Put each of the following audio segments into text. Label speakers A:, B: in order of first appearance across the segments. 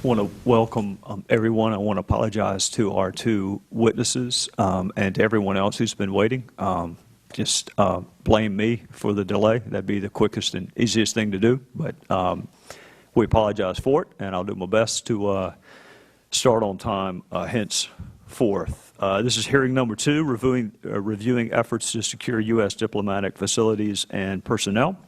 A: want to welcome everyone. I want to apologize to our two witnesses and to everyone else who's been waiting. Just blame me for the delay. That'd be the quickest and easiest thing to do, but we apologize for it, and I'll do my best to start on time henceforth. This is hearing number 2, reviewing efforts to secure U.S. diplomatic facilities and personnel.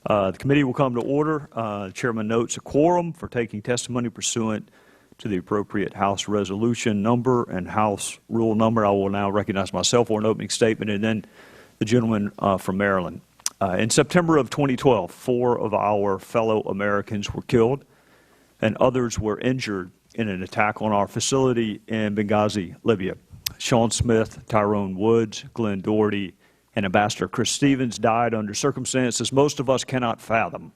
A: The committee will come to order. The chairman notes a quorum for taking testimony pursuant to the appropriate House resolution number and House rule number. I will now recognize myself for an opening statement, and then the gentleman from Maryland. In September of 2012, 4 of our fellow Americans were killed and others were injured in an attack on our facility in Benghazi, Libya. Sean Smith, Tyrone Woods, Glenn Doherty, and Ambassador Chris Stevens died under circumstances most of us cannot fathom.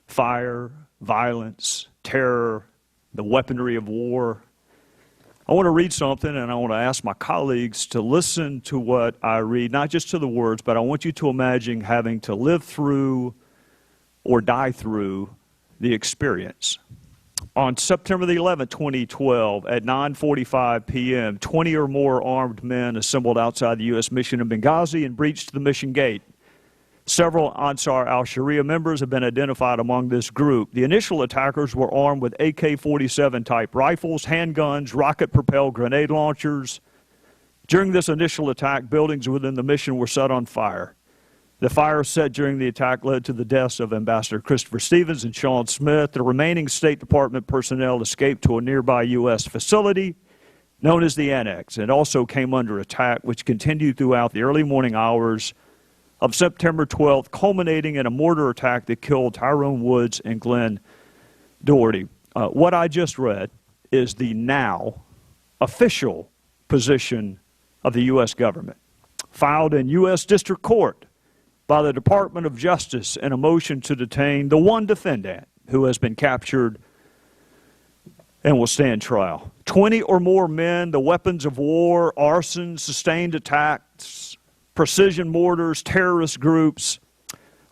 A: Fire, violence, terror, the weaponry of war. I want to read something, and I want to ask my colleagues to listen to what I read, not just to the words, but I want you to imagine having to live through or die through the experience. On September the 11th, 2012, at 9:45 p.m., 20 or more armed men assembled outside the U.S. mission in Benghazi and breached the mission gate. Several Ansar al-Sharia members have been identified among this group. The initial attackers were armed with AK-47 type rifles, handguns, rocket-propelled grenade launchers. During this initial attack, buildings within the mission were set on fire. The fire set during the attack led to the deaths of Ambassador Christopher Stevens and Sean Smith. The remaining State Department personnel escaped to a nearby U.S. facility known as the Annex and also came under attack, which continued throughout the early morning hours of September 12th, culminating in a mortar attack that killed Tyrone Woods and Glenn Doherty. What I just read is the now official position of the U.S. government, filed in U.S. District Court by the Department of Justice in a motion to detain the one defendant who has been captured and will stand trial. 20 or more men, the weapons of war, arson, sustained attacks, precision mortars, terrorist groups.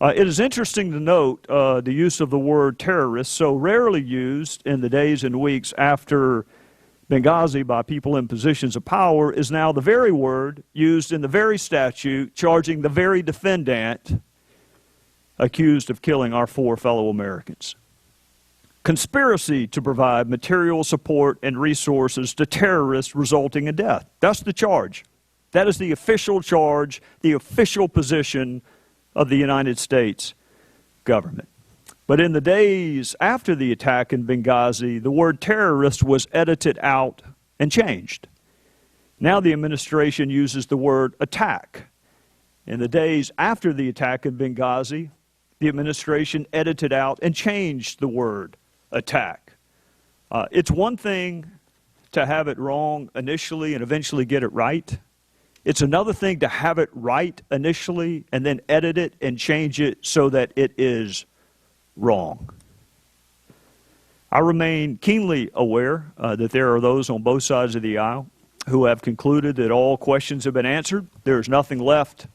A: It is interesting to note the use of the word terrorist, so rarely used in the days and weeks after Benghazi by people in positions of power, is now the very word used in the very statute charging the very defendant accused of killing our 4 fellow Americans. Conspiracy to provide material support and resources to terrorists resulting in death. That's the charge. That is the official charge, the official position of the United States government. But in the days after the attack in Benghazi, the word terrorist was edited out and changed. Now the administration uses the word attack. In the days after the attack in Benghazi, the administration edited out and changed the word attack. It's one thing to have it wrong initially and eventually get it right. It's another thing to have it right initially and then edit it and change it so that it is wrong. I remain keenly aware that there are those on both sides of the aisle who have concluded that all questions have been answered. There is nothing left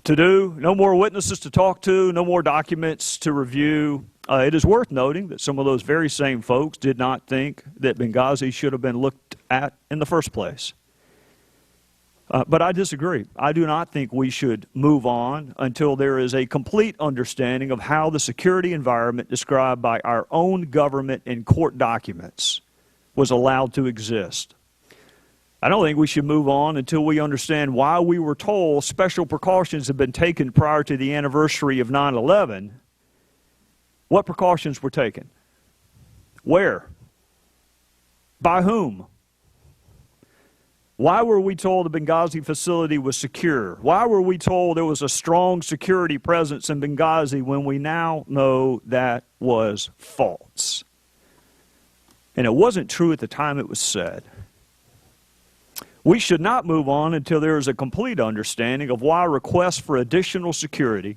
A: to do, no more witnesses to talk to, no more documents to review. It is worth noting that some of those very same folks did not think that Benghazi should have been looked at in the first place. But I disagree. I do not think we should move on until there is a complete understanding of how the security environment described by our own government in court documents was allowed to exist. I don't think we should move on until we understand why we were told special precautions had been taken prior to the anniversary of 9/11. What precautions were taken? Where? By whom? Why were we told the Benghazi facility was secure? Why were we told there was a strong security presence in Benghazi when we now know that was false? And it wasn't true at the time it was said. We should not move on until there is a complete understanding of why requests for additional security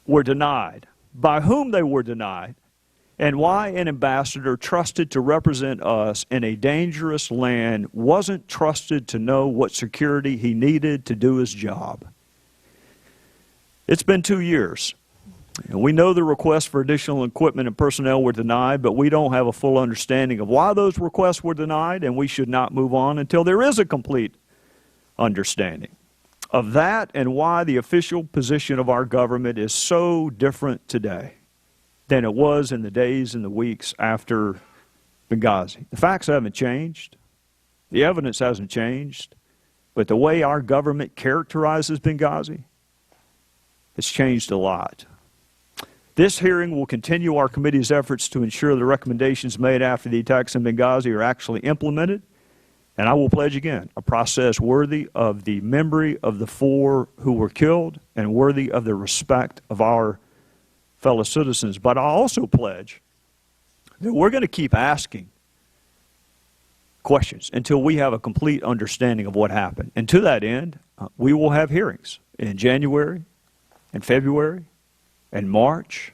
A: were denied, by whom they were denied, and why an ambassador trusted to represent us in a dangerous land wasn't trusted to know what security he needed to do his job. It's been 2 years. And we know the requests for additional equipment and personnel were denied, but we don't have a full understanding of why those requests were denied, and we should not move on until there is a complete understanding of that and why the official position of our government is so different today than it was in the days and the weeks after Benghazi. The facts haven't changed. The evidence hasn't changed. But the way our government characterizes Benghazi has changed a lot. This hearing will continue our committee's efforts to ensure the recommendations made after the attacks in Benghazi are actually implemented. And I will pledge again a process worthy of the memory of the 4 who were killed and worthy of the respect of our fellow citizens. But I also pledge that we're going to keep asking questions until we have a complete understanding of what happened. And to that end, we will have hearings in January and February and March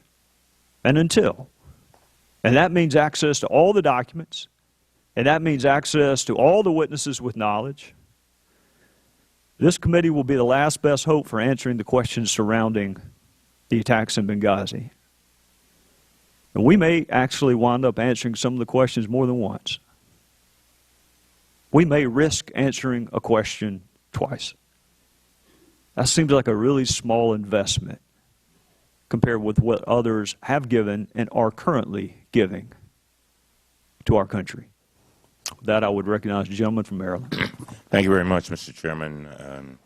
A: and until. And that means access to all the documents, and that means access to all the witnesses with knowledge. This committee will be the last best hope for answering the questions surrounding the attacks in Benghazi. And we may actually wind up answering some of the questions more than once. We may risk answering a question twice. That seems like a really small investment compared with what others have given and are currently giving to our country. With that, I would recognize the gentleman from Maryland.
B: Thank you very much, Mr. Chairman,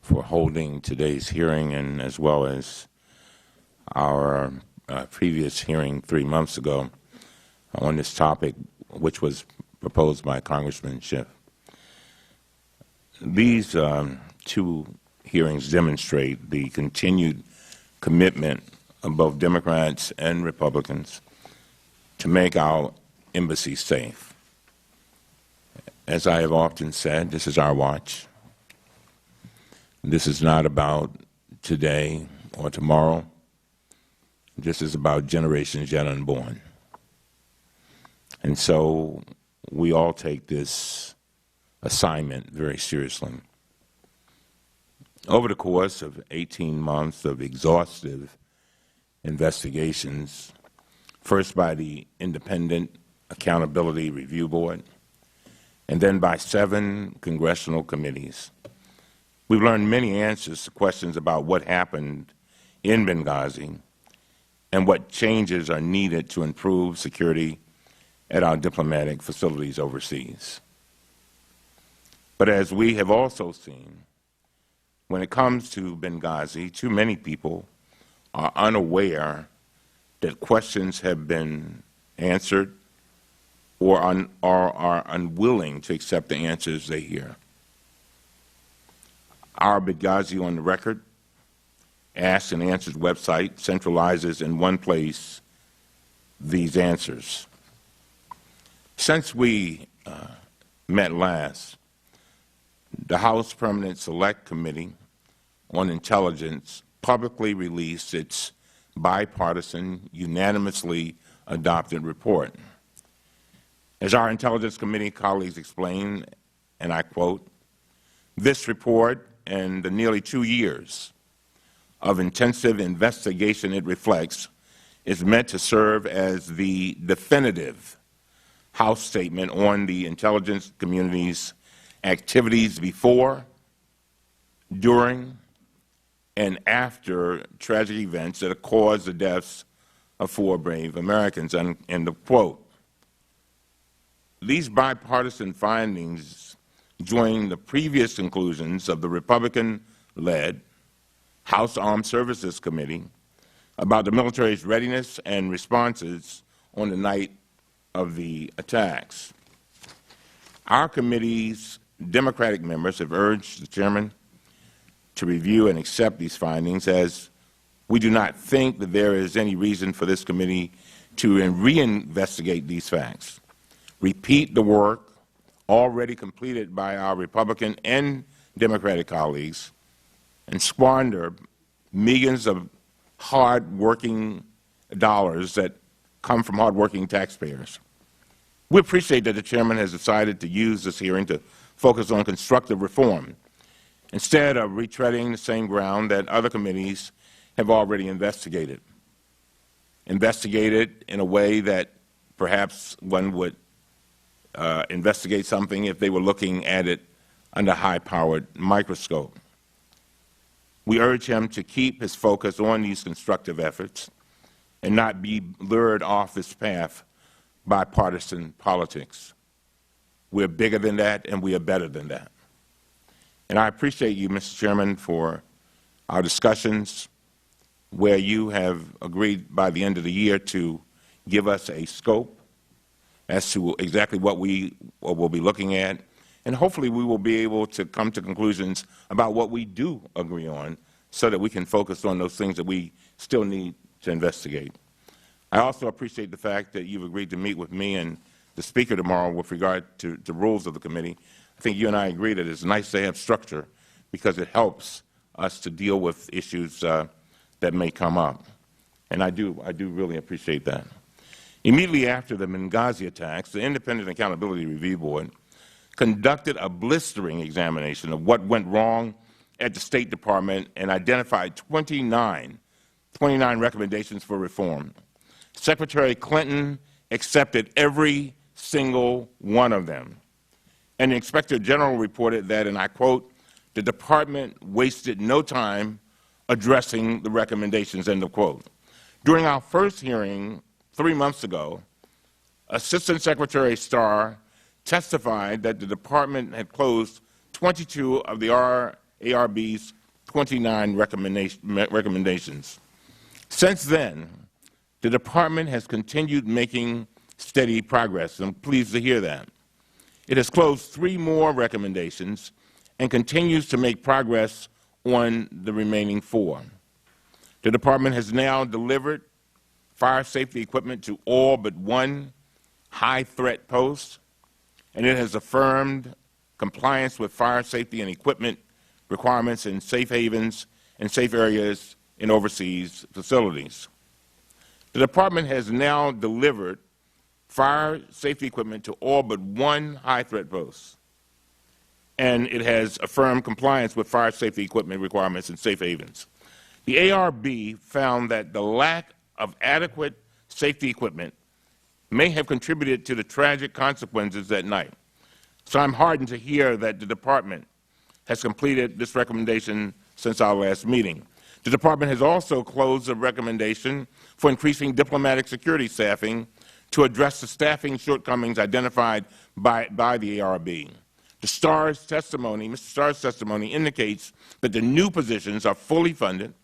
B: for holding today's hearing, and as well as our previous hearing 3 months ago on this topic, which was proposed by Congressman Schiff. These 2 hearings demonstrate the continued commitment of both Democrats and Republicans to make our embassy safe. As I have often said, this is our watch. This is not about today or tomorrow. This is about generations yet unborn. And so we all take this assignment very seriously. Over the course of 18 months of exhaustive investigations, first by the Independent Accountability Review Board, and then by 7 congressional committees, we've learned many answers to questions about what happened in Benghazi and what changes are needed to improve security at our diplomatic facilities overseas. But as we have also seen, when it comes to Benghazi, too many people are unaware that questions have been answered or are unwilling to accept the answers they hear. Our Benghazi on the Record Asked and Answers website centralizes in one place these answers. Since we met last, the House Permanent Select Committee on Intelligence publicly released its bipartisan, unanimously adopted report. As our Intelligence Committee colleagues explained, and I quote, "This report and the nearly 2 years of intensive investigation it reflects is meant to serve as the definitive House statement on the intelligence community's activities before, during, and after tragic events that have caused the deaths of 4 brave Americans," end of quote. These bipartisan findings join the previous conclusions of the Republican-led House Armed Services Committee about the military's readiness and responses on the night of the attacks. Our committee's Democratic members have urged the Chairman to review and accept these findings, as we do not think that there is any reason for this committee to reinvestigate these facts, repeat the work already completed by our Republican and Democratic colleagues, and squander millions of hard-working dollars that come from hard-working taxpayers. We appreciate that the Chairman has decided to use this hearing to focus on constructive reform, instead of retreading the same ground that other committees have already investigated in a way that perhaps one would investigate something if they were looking at it under a high-powered microscope. We urge him to keep his focus on these constructive efforts and not be lured off this path by partisan politics. We're bigger than that, and we are better than that. And I appreciate you, Mr. Chairman, for our discussions where you have agreed by the end of the year to give us a scope as to exactly what we will be looking at, and hopefully we will be able to come to conclusions about what we do agree on so that we can focus on those things that we still need to investigate. I also appreciate the fact that you've agreed to meet with me and the Speaker tomorrow with regard to the rules of the committee. I think you and I agree that it's nice to have structure because it helps us to deal with issues that may come up. And I do really appreciate that. Immediately after the Benghazi attacks, the Independent Accountability Review Board conducted a blistering examination of what went wrong at the State Department and identified 29 recommendations for reform. Secretary Clinton accepted every single one of them. And the Inspector General reported that, and I quote, "The Department wasted no time addressing the recommendations," end of quote. During our first hearing 3 months ago, Assistant Secretary Starr testified that the Department had closed 22 of the ARB's 29 recommendations. Since then, the Department has continued making steady progress. I'm pleased to hear that. It has closed 3 more recommendations and continues to make progress on the remaining 4. The Department has now delivered fire safety equipment to all but 1 high-threat post, and it has affirmed compliance with fire safety and equipment requirements in safe havens and safe areas in overseas facilities. The Department has now delivered fire safety equipment to all but 1 high-threat post, and it has affirmed compliance with fire safety equipment requirements in safe havens. The ARB found that the lack of adequate safety equipment may have contributed to the tragic consequences that night. So I'm heartened to hear that the Department has completed this recommendation since our last meeting. The Department has also closed a recommendation for increasing diplomatic security staffing to address the staffing shortcomings identified by the ARB. Mr. Starr's testimony indicates that the new positions are fully funded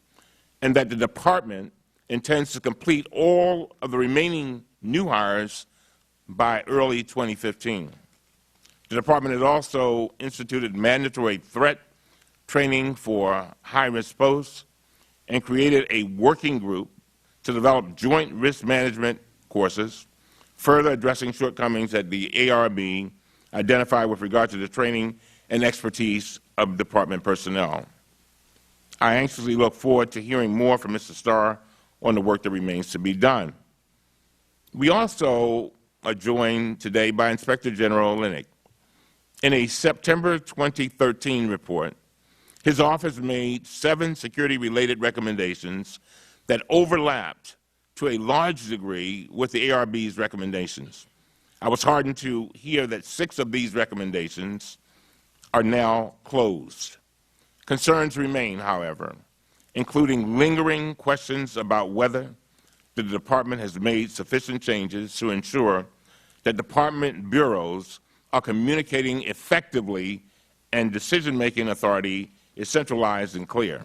B: and that the Department intends to complete all of the remaining new hires by early 2015. The Department has also instituted mandatory threat training for high-risk posts and created a working group to develop joint risk management courses, further addressing shortcomings that the ARB identified with regard to the training and expertise of Department personnel. I anxiously look forward to hearing more from Mr. Starr on the work that remains to be done. We also are joined today by Inspector General Linick. In a September 2013 report, his office made 7 security-related recommendations that overlapped to a large degree with the ARB's recommendations. I was heartened to hear that 6 of these recommendations are now closed. Concerns remain, however, including lingering questions about whether the Department has made sufficient changes to ensure that Department bureaus are communicating effectively and decision-making authority is centralized and clear.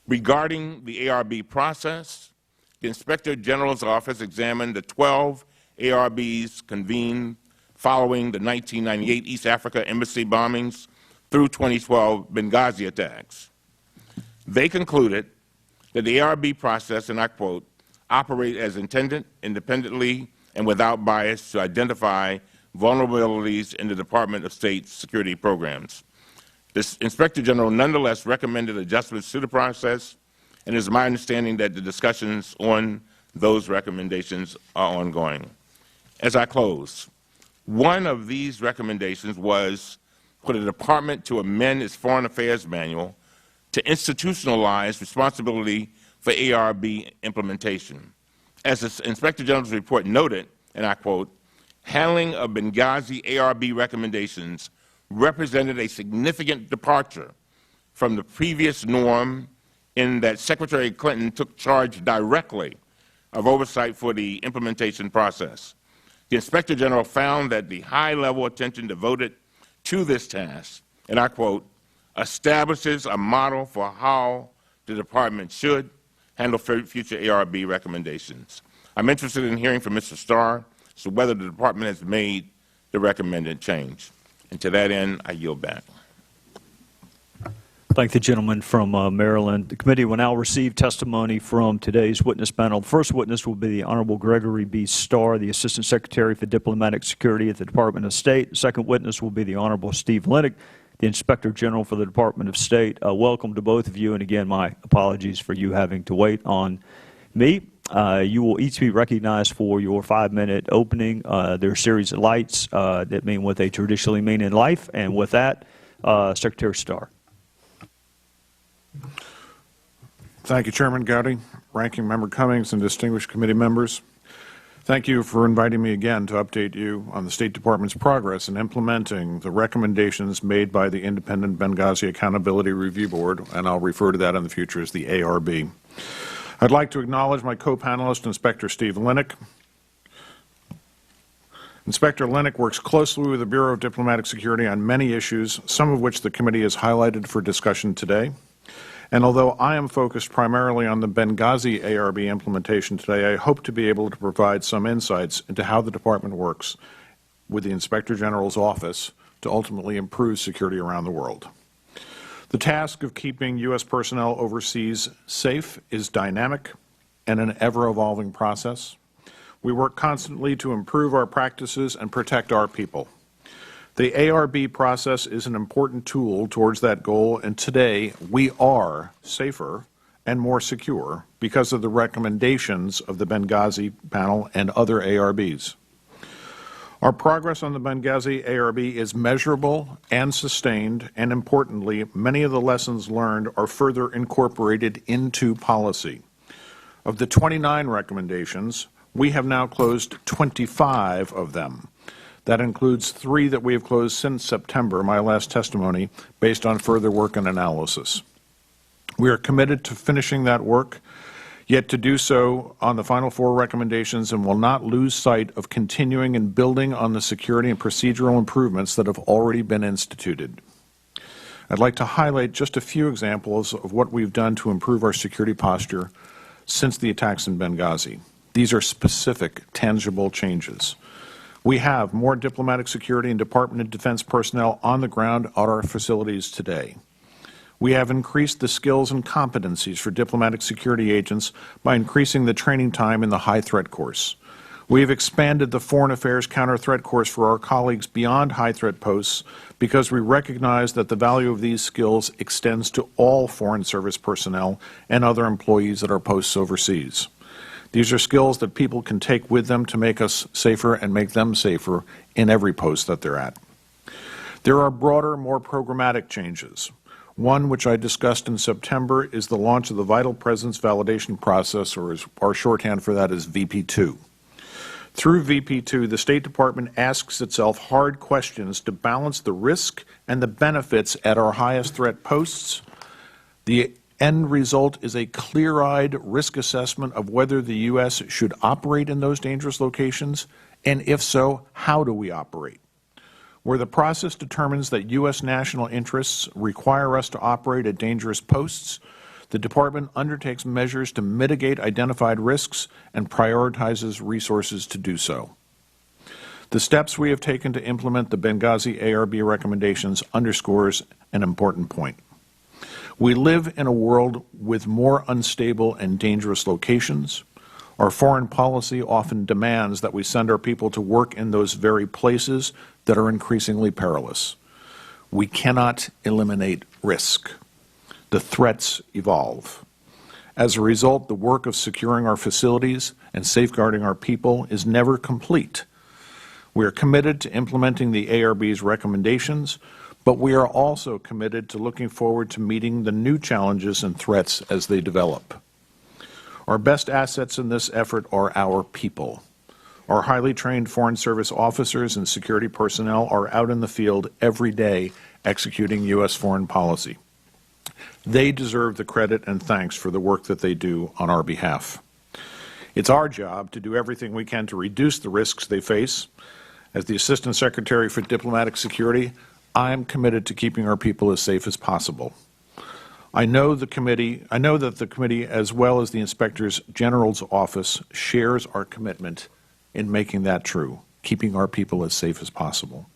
B: Regarding the ARB process, the Inspector General's office examined the 12 ARBs convened following the 1998 East Africa embassy bombings through 2012 Benghazi attacks. They concluded that the ARB process, and I quote, operate as intended, independently, and without bias to identify vulnerabilities in the Department of State's security programs. The Inspector General nonetheless recommended adjustments to the process, and it is my understanding that the discussions on those recommendations are ongoing. As I close, one of these recommendations was for the Department to amend its Foreign Affairs Manual to institutionalize responsibility for ARB implementation. As the Inspector General's report noted, and I quote, "Handling of Benghazi ARB recommendations represented a significant departure from the previous norm in that Secretary Clinton took charge directly of oversight for the implementation process. The Inspector General found that the high-level attention devoted to this task, and I quote, establishes a model for how the Department should handle future ARB recommendations." I'm interested in hearing from Mr. Starr as to whether the Department has made the recommended change. And to that end, I yield back.
A: Thank the gentleman from Maryland. The committee will now receive testimony from today's witness panel. The first witness will be the Honorable Gregory B. Starr, the Assistant Secretary for Diplomatic Security at the Department of State. The second witness will be the Honorable Steve Linick, the Inspector General for the Department of State. Welcome to both of you, and again, my apologies for you having to wait on me. You will each be recognized for your 5-minute opening. There are a series of lights that mean what they traditionally mean in life, and with that, Secretary Starr.
C: Thank you, Chairman Gowdy, Ranking Member Cummings, and distinguished committee members. Thank you for inviting me again to update you on the State Department's progress in implementing the recommendations made by the Independent Benghazi Accountability Review Board, and I'll refer to that in the future as the ARB. I'd like to acknowledge my co-panelist, Inspector Steve Linick. Inspector Linick works closely with the Bureau of Diplomatic Security on many issues, some of which the committee has highlighted for discussion today. And although I am focused primarily on the Benghazi ARB implementation today, I hope to be able to provide some insights into how the Department works with the Inspector General's office to ultimately improve security around the world. The task of keeping U.S. personnel overseas safe is dynamic and an ever-evolving process. We work constantly to improve our practices and protect our people. The ARB process is an important tool towards that goal, and today we are safer and more secure because of the recommendations of the Benghazi panel and other ARBs. Our progress on the Benghazi ARB is measurable and sustained, and importantly, many of the lessons learned are further incorporated into policy. Of the 29 recommendations, we have now closed 25 of them. That includes 3 that we have closed since September, my last testimony, based on further work and analysis. We are committed to finishing that work, yet to do so on the final 4 recommendations, and will not lose sight of continuing and building on the security and procedural improvements that have already been instituted. I'd like to highlight just a few examples of what we've done to improve our security posture since the attacks in Benghazi. These are specific, tangible changes. We have more diplomatic security and Department of Defense personnel on the ground at our facilities today. We have increased the skills and competencies for diplomatic security agents by increasing the training time in the high threat course. We have expanded the Foreign Affairs counter-threat course for our colleagues beyond high threat posts because we recognize that the value of these skills extends to all Foreign Service personnel and other employees at our posts overseas. These are skills that people can take with them to make us safer and make them safer in every post that they're at. There are broader, more programmatic changes. One, which I discussed in September, is the launch of the Vital Presence Validation Process, or our shorthand for that is VP2. Through VP2, the State Department asks itself hard questions to balance the risk and the benefits at our highest threat posts. The end result is a clear-eyed risk assessment of whether the U.S. should operate in those dangerous locations, and if so, how do we operate? Where the process determines that U.S. national interests require us to operate at dangerous posts, the Department undertakes measures to mitigate identified risks and prioritizes resources to do so. The steps we have taken to implement the Benghazi ARB recommendations underscores an important point. We live in a world with more unstable and dangerous locations. Our foreign policy often demands that we send our people to work in those very places that are increasingly perilous. We cannot eliminate risk. The threats evolve. As a result, the work of securing our facilities and safeguarding our people is never complete. We are committed to implementing the ARB's recommendations, but we are also committed to looking forward to meeting the new challenges and threats as they develop. Our best assets in this effort are our people. Our highly trained Foreign Service officers and security personnel are out in the field every day executing U.S. foreign policy. They deserve the credit and thanks for the work that they do on our behalf. It's our job to do everything we can to reduce the risks they face. As the Assistant Secretary for Diplomatic Security, I am committed to keeping our people as safe as possible. I know that the committee, as well as the Inspector General's office, shares our commitment in making that true, keeping our people as safe as possible.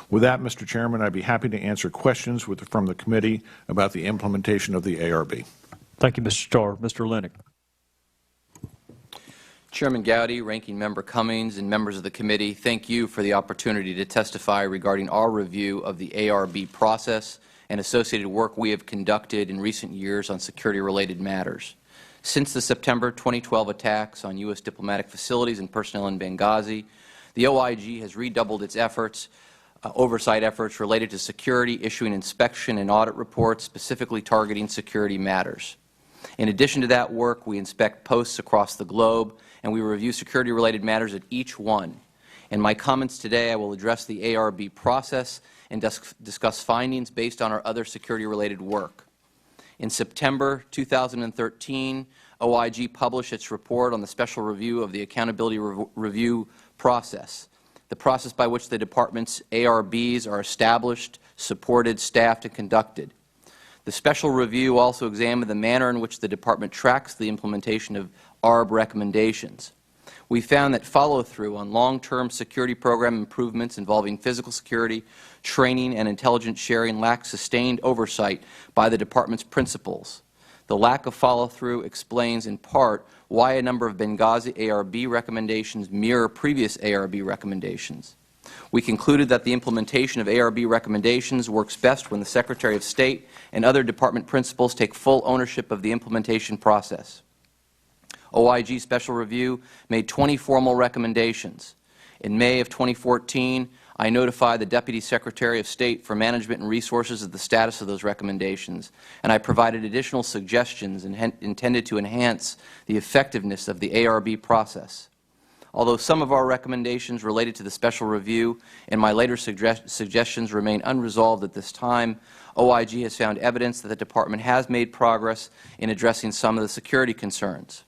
C: With that, Mr. Chairman, I'd be happy to answer questions from the committee about the implementation of the ARB.
A: Thank you, Mr. Starr. Mr. Linick.
D: Chairman Gowdy, Ranking Member Cummings, and members of the committee, thank you for the opportunity to testify regarding our review of the ARB process and associated work we have conducted in recent years on security-related matters. Since the September 2012 attacks on U.S. diplomatic facilities and personnel in Benghazi, the OIG has redoubled its oversight efforts related to security, issuing inspection and audit reports specifically targeting security matters. In addition to that work, we inspect posts across the globe, and we review security-related matters at each one. In my comments today, I will address the ARB process and discuss findings based on our other security-related work. In September 2013, OIG published its report on the special review of the accountability review process, the process by which the Department's ARBs are established, supported, staffed, and conducted. The special review also examined the manner in which the Department tracks the implementation of ARB recommendations. We found that follow-through on long-term security program improvements involving physical security, training, and intelligence sharing lacked sustained oversight by the Department's principals. The lack of follow-through explains in part why a number of Benghazi ARB recommendations mirror previous ARB recommendations. We concluded that the implementation of ARB recommendations works best when the Secretary of State and other Department principals take full ownership of the implementation process. OIG Special Review made 20 formal recommendations. In May of 2014, I notified the Deputy Secretary of State for Management and Resources of the status of those recommendations, and I provided additional suggestions intended to enhance the effectiveness of the ARB process. Although some of our recommendations related to the special review and my later suggestions remain unresolved at this time, OIG has found evidence that the Department has made progress in addressing some of the security concerns.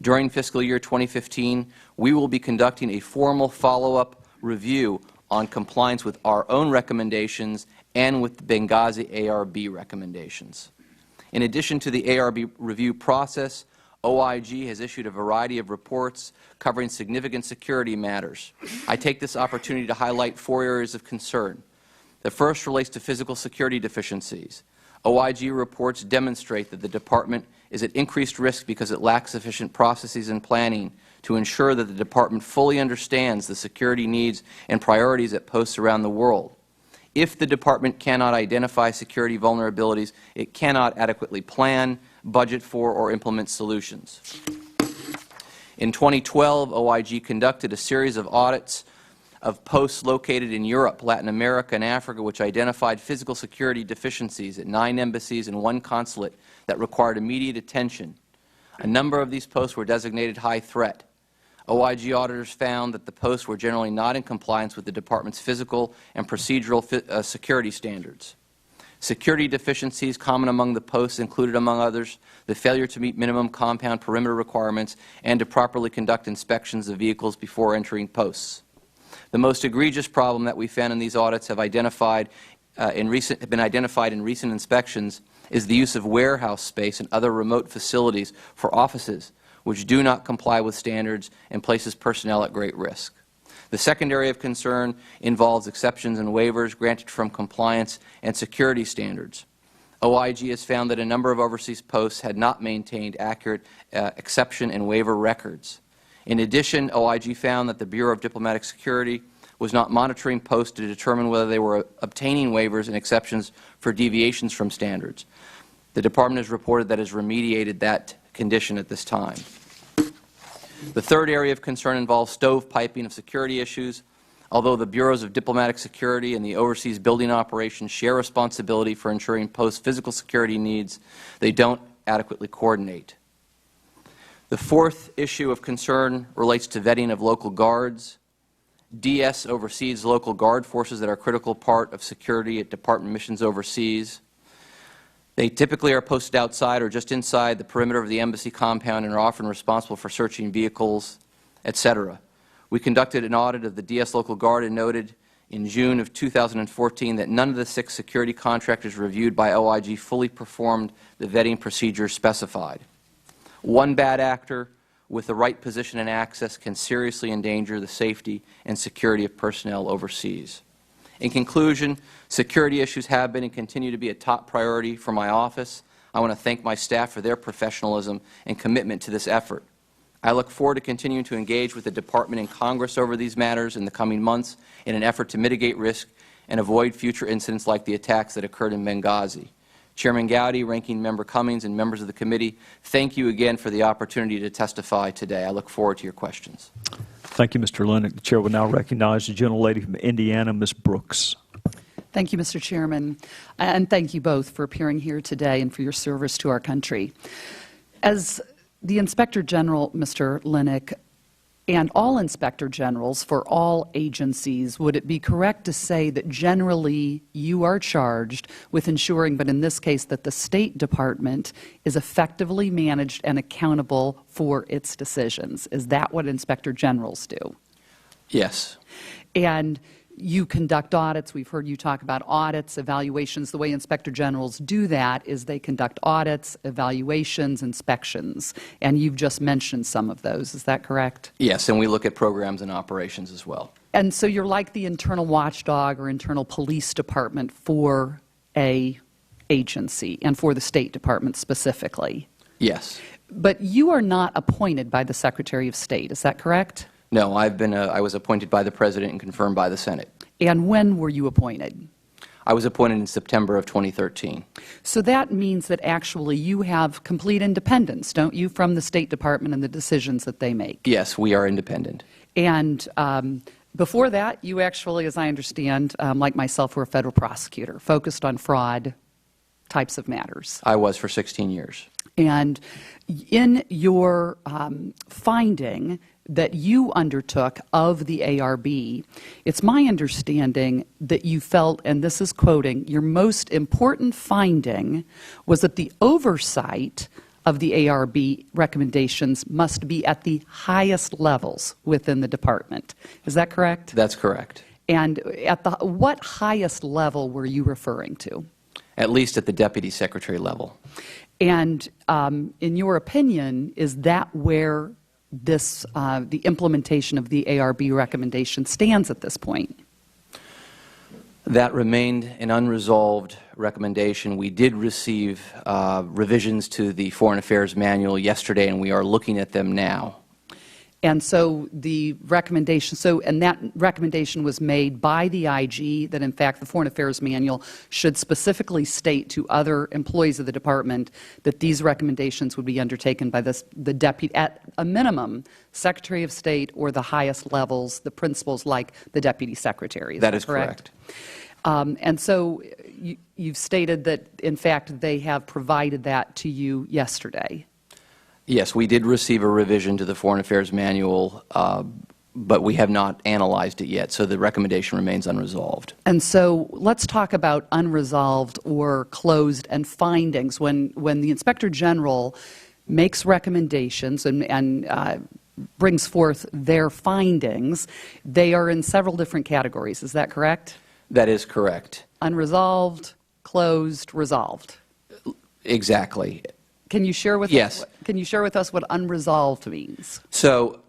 D: During fiscal year 2015, we will be conducting a formal follow-up review on compliance with our own recommendations and with the Benghazi ARB recommendations. In addition to the ARB review process, OIG has issued a variety of reports covering significant security matters. I take this opportunity to highlight 4 areas of concern. The first relates to physical security deficiencies. OIG reports demonstrate that the Department is at increased risk because it lacks sufficient processes and planning to ensure that the Department fully understands the security needs and priorities at posts around the world. If the Department cannot identify security vulnerabilities, it cannot adequately plan, budget for, or implement solutions. In 2012, OIG conducted a series of audits of posts located in Europe, Latin America, and Africa, which identified physical security deficiencies at 9 embassies and 1 consulate that required immediate attention. A number of these posts were designated high threat. OIG auditors found that the posts were generally not in compliance with the Department's physical and procedural security standards. Security deficiencies common among the posts included, among others, the failure to meet minimum compound perimeter requirements and to properly conduct inspections of vehicles before entering posts. The most egregious problem that we found in these audits have been identified in recent inspections is the use of warehouse space and other remote facilities for offices which do not comply with standards and places personnel at great risk. The second area of concern involves exceptions and waivers granted from compliance and security standards. OIG has found that a number of overseas posts had not maintained accurate exception and waiver records. In addition, OIG found that the Bureau of Diplomatic Security was not monitoring posts to determine whether they were obtaining waivers and exceptions for deviations from standards. The Department has reported that it has remediated that condition at this time. The third area of concern involves stovepiping of security issues. Although the Bureaus of Diplomatic Security and the overseas building operations share responsibility for ensuring post physical security needs, they don't adequately coordinate. The fourth issue of concern relates to vetting of local guards. DS oversees local guard forces that are a critical part of security at department missions overseas. They typically are posted outside or just inside the perimeter of the embassy compound and are often responsible for searching vehicles, etc. We conducted an audit of the DS local guard and noted in June of 2014 that none of the 6 security contractors reviewed by OIG fully performed the vetting procedures specified. One bad actor with the right position and access can seriously endanger the safety and security of personnel overseas. In conclusion, security issues have been and continue to be a top priority for my office. I want to thank my staff for their professionalism and commitment to this effort. I look forward to continuing to engage with the Department and Congress over these matters in the coming months in an effort to mitigate risk and avoid future incidents like the attacks that occurred in Benghazi. Chairman Gowdy, Ranking Member Cummings, and members of the committee, thank you again for the opportunity to testify today. I look forward to your questions.
A: Thank you, Mr. Linick. The Chair will now recognize the gentlelady from Indiana, Ms. Brooks.
E: Thank you, Mr. Chairman, and thank you both for appearing here today and for your service to our country. As the Inspector General, Mr. Linick, and all Inspector Generals for all agencies, would it be correct to say that generally you are charged with ensuring, but in this case, that the State Department is effectively managed and accountable for its decisions? Is that what Inspector Generals do?
D: Yes.
E: And you conduct audits. We've heard you talk about audits, evaluations. The way Inspector Generals do that is they conduct audits, evaluations, inspections. And you've just mentioned some of those. Is that correct?
D: Yes, and we look at programs and operations as well.
E: And so you're like the internal watchdog or internal police department for a agency and for the State Department specifically.
D: Yes.
E: But you are not appointed by the Secretary of State. Is that correct?
D: No, I was appointed by the President and confirmed by the Senate.
E: And when were you appointed?
D: I was appointed in September of 2013.
E: So that means that actually you have complete independence, don't you, from the State Department and the decisions that they make?
D: Yes, we are independent.
E: And before that, you actually, as I understand, like myself, were a federal prosecutor, focused on fraud types of matters.
D: I was for 16 years.
E: And in your finding that you undertook of the ARB, it's my understanding that you felt, and this is quoting, your most important finding was that the oversight of the ARB recommendations must be at the highest levels within the department. Is that correct?
D: That's correct.
E: And at the what highest level were you referring to?
D: At least at the Deputy Secretary level.
E: And in your opinion, is that where this, the implementation of the ARB recommendation stands at this point?
D: That remained an unresolved recommendation. We did receive revisions to the Foreign Affairs Manual yesterday, and we are looking at them now.
E: And so the recommendation, and that recommendation was made by the IG that in fact the Foreign Affairs Manual should specifically state to other employees of the department that these recommendations would be undertaken by the deputy, at a minimum, Secretary of State or the highest levels, the principals like the Deputy Secretary.
D: That is correct.
E: And so you've stated that in fact they have provided that to you yesterday.
D: Yes, we did receive a revision to the Foreign Affairs Manual, but we have not analyzed it yet, so the recommendation remains unresolved.
E: And so let's talk about unresolved or closed and findings. When the Inspector General makes recommendations and brings forth their findings, they are in several different categories. Is that correct?
D: That is correct.
E: Unresolved, closed, resolved.
D: Exactly.
E: Can you share with
D: Yes.
E: Can you share with us what unresolved means?
D: So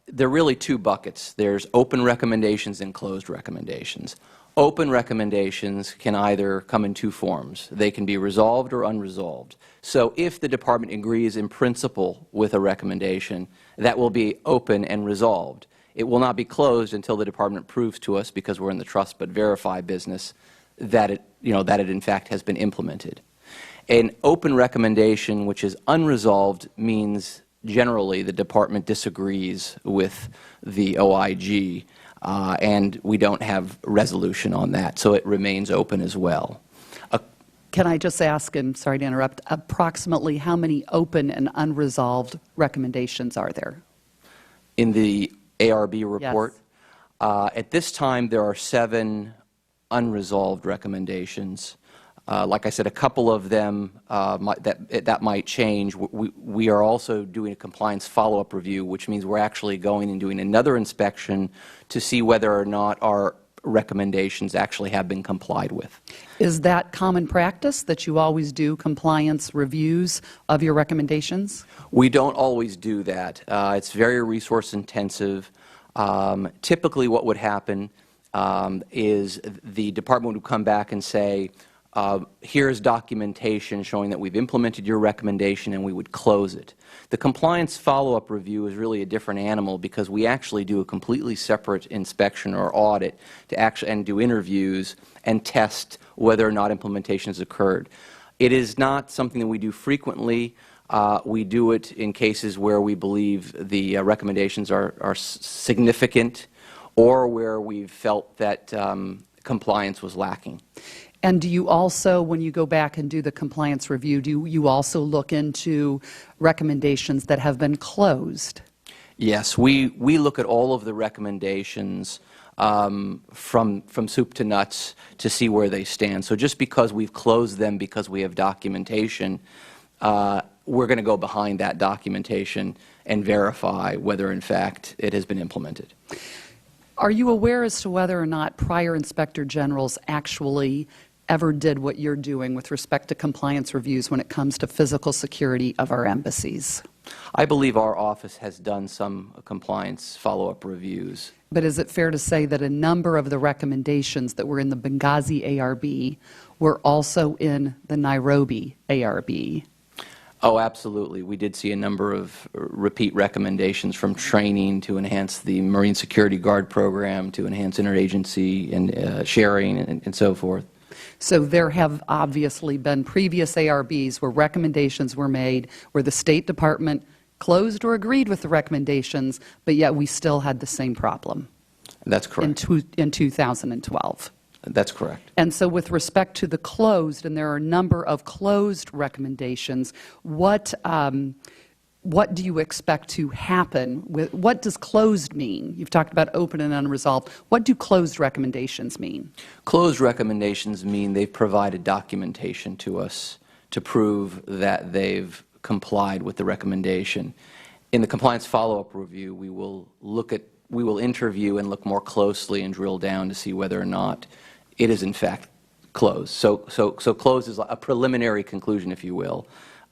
D: there are really two buckets. There's open recommendations and closed recommendations. Open recommendations can either come in two forms. They can be resolved or unresolved. So if the department agrees in principle with a recommendation, that will be open and resolved. It will not be closed until the department proves to us, because we're in the trust but verify business, that it in fact has been implemented. An open recommendation, which is unresolved, means generally the department disagrees with the OIG, and we don't have resolution on that, so it remains open as well. A
E: Can I just ask, and sorry to interrupt, approximately how many open and unresolved recommendations are there?
D: In the ARB report?
E: Yes.
D: At this time, there are 7 unresolved recommendations. Like I said, a couple of them that might change. We are also doing a compliance follow-up review, which means we're actually going and doing another inspection to see whether or not our recommendations actually have been complied with.
E: Is that common practice, that you always do compliance reviews of your recommendations?
D: We don't always do that. It's very resource intensive. Typically what would happen is the department would come back and say, here's documentation showing that we've implemented your recommendation, and we would close it. The compliance follow-up review is really a different animal because we actually do a completely separate inspection or audit and do interviews and test whether or not implementation has occurred. It is not something that we do frequently. We do it in cases where we believe the recommendations are significant or where we've felt that compliance was lacking.
E: And do you also, when you go back and do the compliance review, do you also look into recommendations that have been closed?
D: Yes, we look at all of the recommendations from soup to nuts to see where they stand. So just because we've closed them because we have documentation, we're going to go behind that documentation and verify whether, in fact, it has been implemented.
E: Are you aware as to whether or not prior inspector generals actually ever did what you're doing with respect to compliance reviews when it comes to physical security of our embassies?
D: I believe our office has done some compliance follow-up reviews.
E: But is it fair to say that a number of the recommendations that were in the Benghazi ARB were also in the Nairobi ARB?
D: Oh, absolutely. We did see a number of repeat recommendations, from training to enhance the Marine Security Guard program, to enhance interagency and sharing and so forth.
E: So there have obviously been previous ARBs where recommendations were made, where the State Department closed or agreed with the recommendations, but yet we still had the same problem.
D: That's correct.
E: In 2012.
D: That's correct.
E: And so with respect to the closed, and there are a number of closed recommendations, what do you expect to happen? What does closed mean? You've talked about open and unresolved. What do closed recommendations mean?
D: Closed recommendations mean they've provided documentation to us to prove that they've complied with the recommendation. In the compliance follow-up review, we will interview and look more closely and drill down to see whether or not it is in fact closed. So closed is a preliminary conclusion, if you will,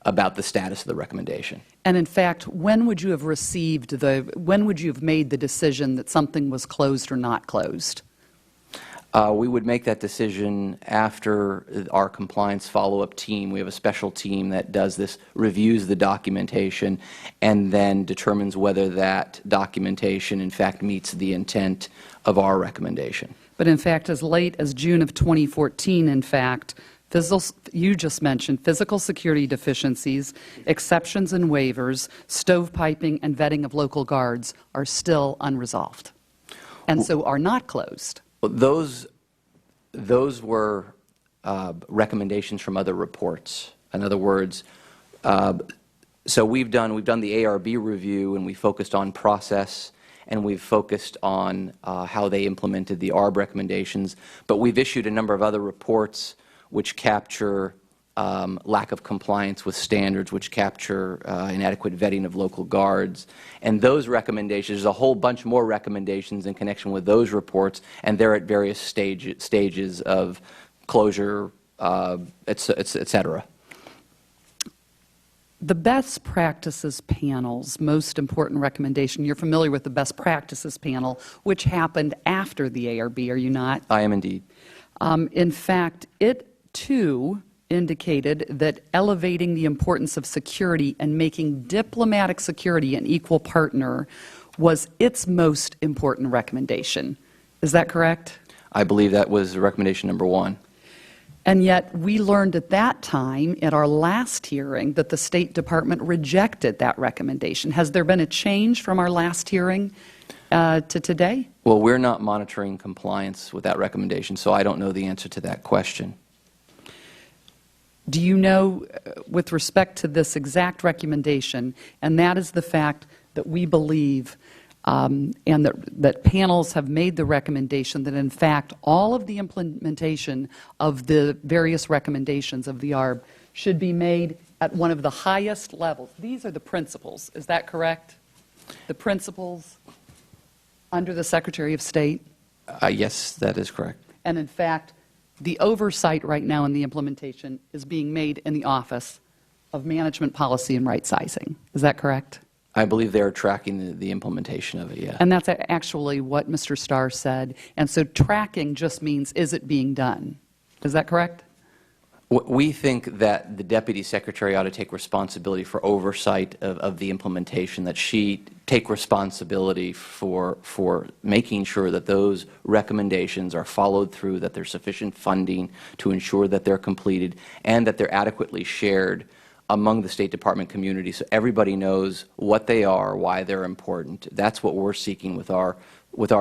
D: about the status of the recommendation.
E: And in fact, when would you have when would you have made the decision that something was closed or not closed?
D: We would make that decision after our compliance follow-up team. We have a special team that does this, reviews the documentation, and then determines whether that documentation in fact meets the intent of our recommendation.
E: But in fact, as late as June of 2014, in fact, you just mentioned physical security deficiencies, exceptions and waivers, stovepiping, and vetting of local guards are still unresolved, and so are not closed.
D: Those were recommendations from other reports. In other words, so we've done the ARB review, and we focused on process, and we've focused on how they implemented the ARB recommendations. But we've issued a number of other reports which capture lack of compliance with standards, which capture inadequate vetting of local guards. And those recommendations, there's a whole bunch more recommendations in connection with those reports, and they're at various stages of closure, et cetera.
E: The best practices panel's most important recommendation, you're familiar with the best practices panel, which happened after the ARB, are you not?
D: I am indeed.
E: In fact, it too indicated that elevating the importance of security and making diplomatic security an equal partner was its most important recommendation. Is that correct?
D: I believe that was recommendation number 1.
E: And yet we learned at that time, at our last hearing, that the State Department rejected that recommendation. Has there been a change from our last hearing to today?
D: Well, we're not monitoring compliance with that recommendation, so I don't know the answer to that question.
E: Do you know, with respect to this exact recommendation, and that is the fact that we believe and that panels have made the recommendation that, in fact, all of the implementation of the various recommendations of the ARB should be made at one of the highest levels? These are the principles. Is that correct? The principles under the Secretary of State?
D: Yes, that is correct.
E: And, in fact, the oversight right now in the implementation is being made in the Office of Management Policy and Right Sizing. Is that correct?
D: I believe they are tracking the implementation of it, yeah.
E: And that's actually what Mr. Starr said. And so tracking just means, is it being done? Is that correct?
D: We think that the Deputy Secretary ought to take responsibility for oversight of the implementation, that she take responsibility for making sure that those recommendations are followed through, that there's sufficient funding to ensure that they're completed, and that they're adequately shared among the State Department community so everybody knows what they are, why they're important. That's what we're seeking with our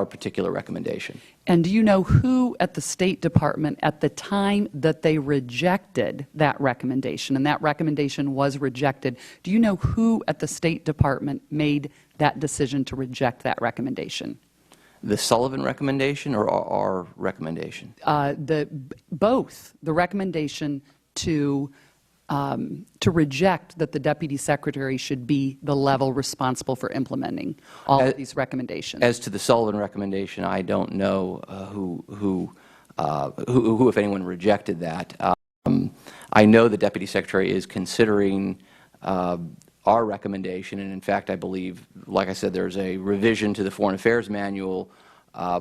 D: particular recommendation.
E: And do you know who at the State Department at the time that they rejected that recommendation, and that recommendation was rejected, do you know who at the State Department made that decision to reject that recommendation?
D: The Sullivan recommendation or our recommendation?
E: Both. The recommendation to reject that the Deputy Secretary should be the level responsible for implementing all of these recommendations.
D: As to the Sullivan recommendation, I don't know who, if anyone, rejected that. I know the Deputy Secretary is considering our recommendation, and in fact, I believe, like I said, there's a revision to the Foreign Affairs Manual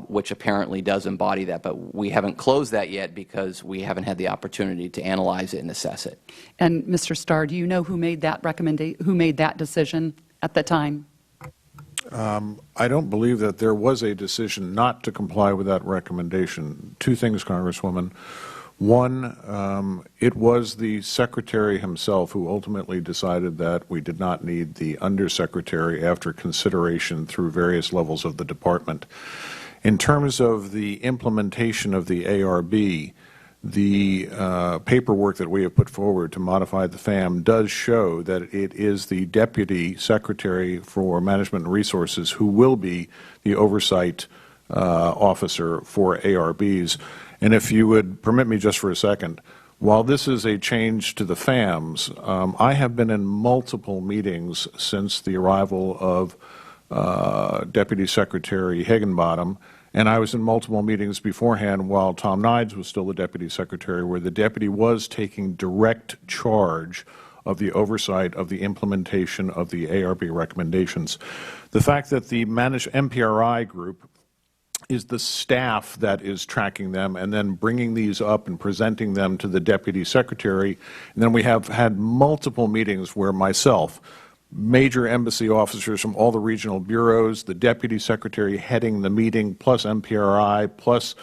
D: which apparently does embody that, but we haven't closed that yet because we haven't had the opportunity to analyze it and assess it.
E: And Mr. Starr, do you know who made that decision at the time?
C: I don't believe that there was a decision not to comply with that recommendation. Two things, Congresswoman. One, it was the Secretary himself who ultimately decided that we did not need the Undersecretary after consideration through various levels of the Department. In terms of the implementation of the ARB, the paperwork that we have put forward to modify the FAM does show that it is the Deputy Secretary for Management and Resources who will be the oversight officer for ARBs. And if you would permit me just for a second, while this is a change to the FAMs, I have been in multiple meetings since the arrival of Deputy Secretary Higginbottom, and I was in multiple meetings beforehand while Tom Nides was still the Deputy Secretary, where the Deputy was taking direct charge of the oversight of the implementation of the ARB recommendations. The fact that the MPRI group is the staff that is tracking them and then bringing these up and presenting them to the Deputy Secretary. And then we have had multiple meetings where myself, major embassy officers from all the regional bureaus, the Deputy Secretary heading the meeting, plus MPRI, plus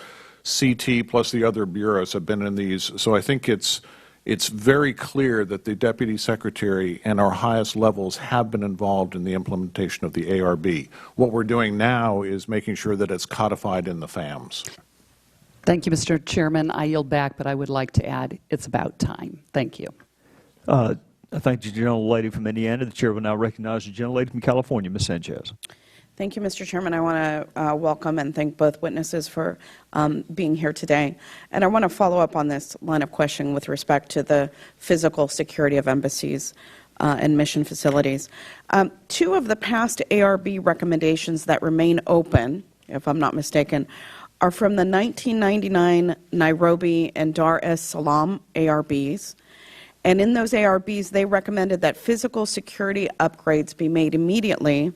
C: CT, plus the other bureaus have been in these. So I think it's very clear that the Deputy Secretary and our highest levels have been involved in the implementation of the ARB. What we're doing now is making sure that it's codified in the FAMs.
E: Thank you, Mr. Chairman. I yield back, but I would like to add it's about time. Thank you.
A: I thank the gentlelady from Indiana. The chair will now recognize the gentlelady from California, Ms. Sanchez.
F: Thank you, Mr. Chairman. I want to welcome and thank both witnesses for being here today. And I want to follow up on this line of questioning with respect to the physical security of embassies and mission facilities. Two of the past ARB recommendations that remain open, if I'm not mistaken, are from the 1999 Nairobi and Dar es Salaam ARBs. And in those ARBs, they recommended that physical security upgrades be made immediately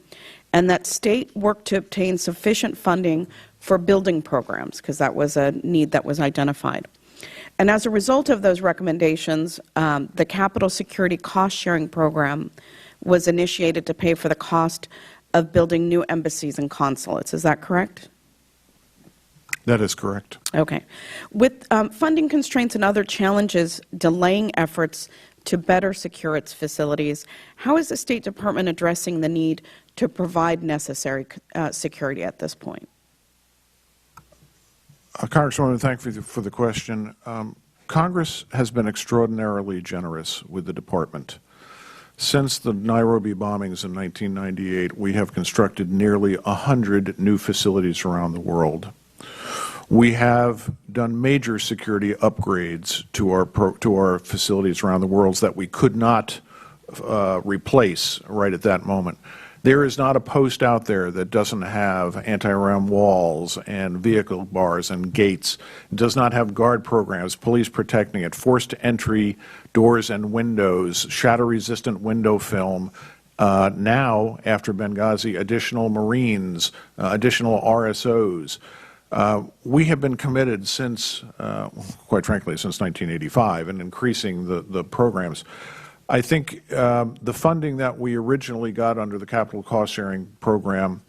F: and that state work to obtain sufficient funding for building programs, because that was a need that was identified. And as a result of those recommendations, the Capital Security Cost Sharing Program was initiated to pay for the cost of building new embassies and consulates. Is that correct?
C: That is correct.
F: Okay. With funding constraints and other challenges delaying efforts to better secure its facilities, how is the State Department addressing the need to provide necessary security at this point?
C: Congresswoman, thank you for the question. Congress has been extraordinarily generous with the Department. Since the Nairobi bombings in 1998, we have constructed nearly 100 new facilities around the world. We have done major security upgrades to our facilities around the world that we could not replace right at that moment. There is not a post out there that doesn't have anti-ram walls and vehicle bars and gates, does not have guard programs, police protecting it, forced entry doors and windows, shatter-resistant window film. Now, after Benghazi, additional Marines, additional RSOs. We have been committed since, quite frankly, since 1985 in increasing the programs. I think the funding that we originally got under the capital cost sharing program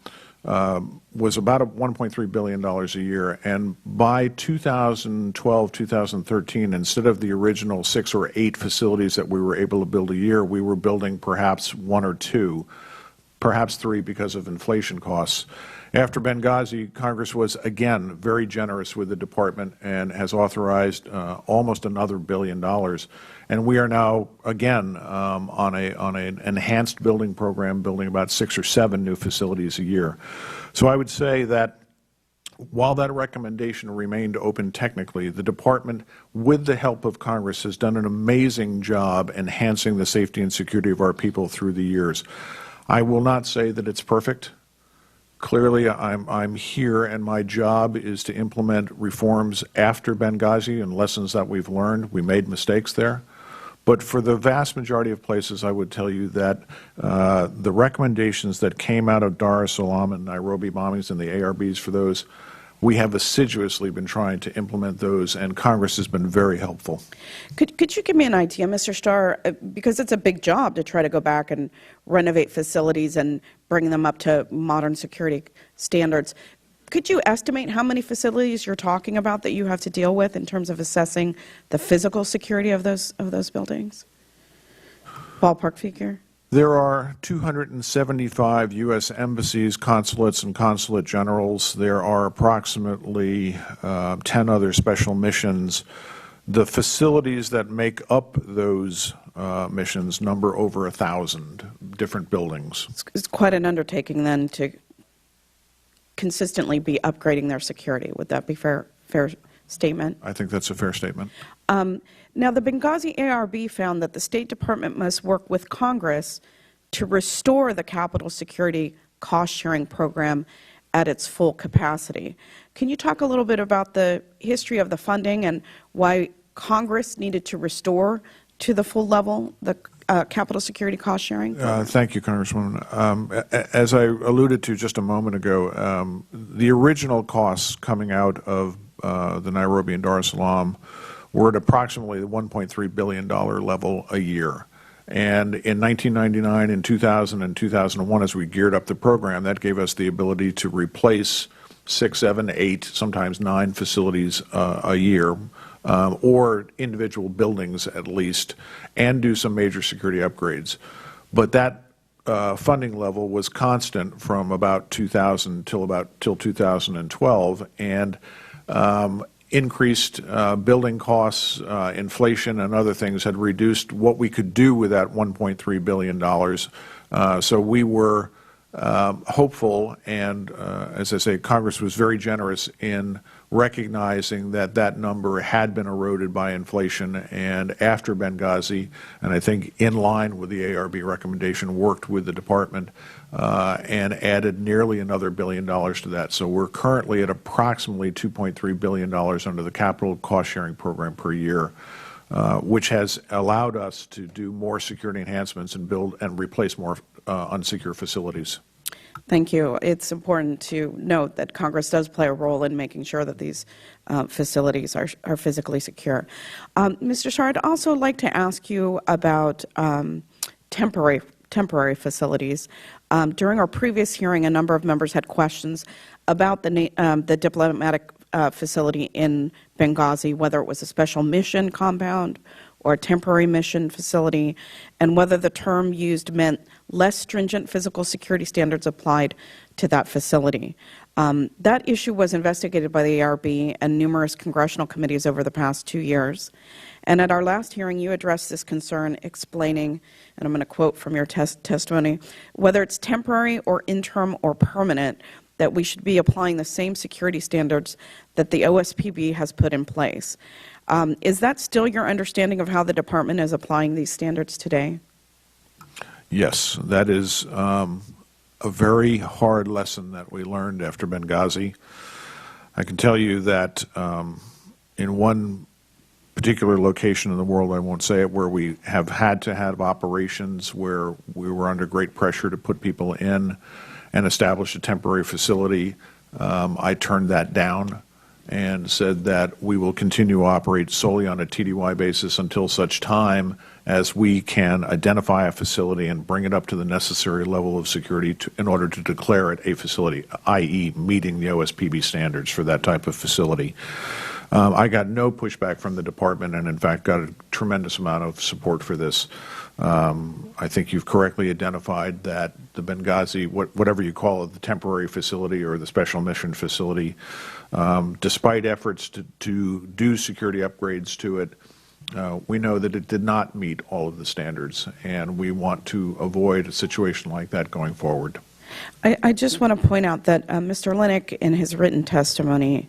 C: was about $1.3 billion a year, and by 2012, 2013, instead of the original 6 or 8 facilities that we were able to build a year, we were building perhaps 1 or 2, perhaps 3 because of inflation costs. After Benghazi, Congress was again very generous with the Department and has authorized almost another $1 billion. And we are now again on an enhanced building program, building about 6 or 7 new facilities a year. So I would say that while that recommendation remained open technically, the Department, with the help of Congress, has done an amazing job enhancing the safety and security of our people through the years. I will not say that it's perfect. Clearly, I'm here, and my job is to implement reforms after Benghazi and lessons that we've learned. We made mistakes there. But for the vast majority of places, I would tell you that the recommendations that came out of Dar es Salaam and Nairobi bombings and the ARBs for those, we have assiduously been trying to implement those, and Congress has been very helpful.
F: Could you give me an idea, Mr. Starr, because it's a big job to try to go back and renovate facilities and bring them up to modern security standards. Could you estimate how many facilities you're talking about that you have to deal with in terms of assessing the physical security of those buildings? Ballpark figure?
C: There are 275 U.S. embassies, consulates, and consulate generals. There are approximately 10 other special missions. The facilities that make up those missions number over 1,000 different buildings.
F: It's quite an undertaking then to consistently be upgrading their security. Would that be fair statement?
C: I think that's a fair statement.
F: Now, the Benghazi ARB found that the State Department must work with Congress to restore the Capitol Security Cost-Sharing Program at its full capacity. Can you talk a little bit about the history of the funding and why Congress needed to restore to the full level the Capitol Security Cost-Sharing Program?
C: Thank you, Congresswoman. As I alluded to just a moment ago, the original costs coming out of the Nairobi and Dar es Salaam were at approximately the $1.3 billion level a year. And in 1999, in 2000, and 2001, as we geared up the program, that gave us the ability to replace 6, 7, 8, sometimes 9 facilities a year, or individual buildings at least, and do some major security upgrades. But that funding level was constant from about 2000 till 2012, and increased building costs, inflation, and other things had reduced what we could do with that $1.3 billion. So we were hopeful, and as I say, Congress was very generous in recognizing that that number had been eroded by inflation, and after Benghazi, and I think in line with the ARB recommendation, worked with the Department and added nearly another $1 billion to that. So we're currently at approximately $2.3 billion under the Capital Cost Sharing Program per year, which has allowed us to do more security enhancements and build and replace more unsecure facilities.
F: Thank you. It's important to note that Congress does play a role in making sure that these facilities are physically secure. Mr. Starr, I'd also like to ask you about temporary facilities. During our previous hearing, a number of members had questions about the diplomatic facility in Benghazi, whether it was a special mission compound or a temporary mission facility, and whether the term used meant less stringent physical security standards applied to that facility. That issue was investigated by the ARB and numerous congressional committees over the past 2 years. And at our last hearing, you addressed this concern, explaining, and I'm going to quote from your testimony, whether it's temporary or interim or permanent, that we should be applying the same security standards that the OSPB has put in place. Is that still your understanding of how the Department is applying these standards today?
C: Yes, that is a very hard lesson that we learned after Benghazi. I can tell you that in one particular location in the world, I won't say it, where we have had to have operations where we were under great pressure to put people in and establish a temporary facility, I turned that down and said that we will continue to operate solely on a TDY basis until such time as we can identify a facility and bring it up to the necessary level of security in order to declare it a facility, i.e. meeting the OSPB standards for that type of facility. I got no pushback from the Department and, in fact, got a tremendous amount of support for this. I think you've correctly identified that the Benghazi, whatever you call it, the temporary facility or the special mission facility, despite efforts to do security upgrades to it, we know that it did not meet all of the standards, and we want to avoid a situation like that going forward.
F: I just want to point out that Mr. Linick, in his written testimony,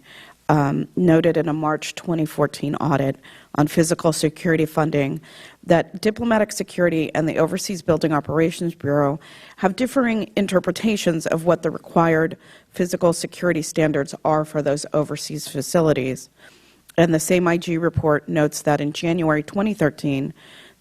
F: noted in a March 2014 audit on physical security funding that Diplomatic Security and the Overseas Building Operations Bureau have differing interpretations of what the required physical security standards are for those overseas facilities. And the same IG report notes that in January 2013,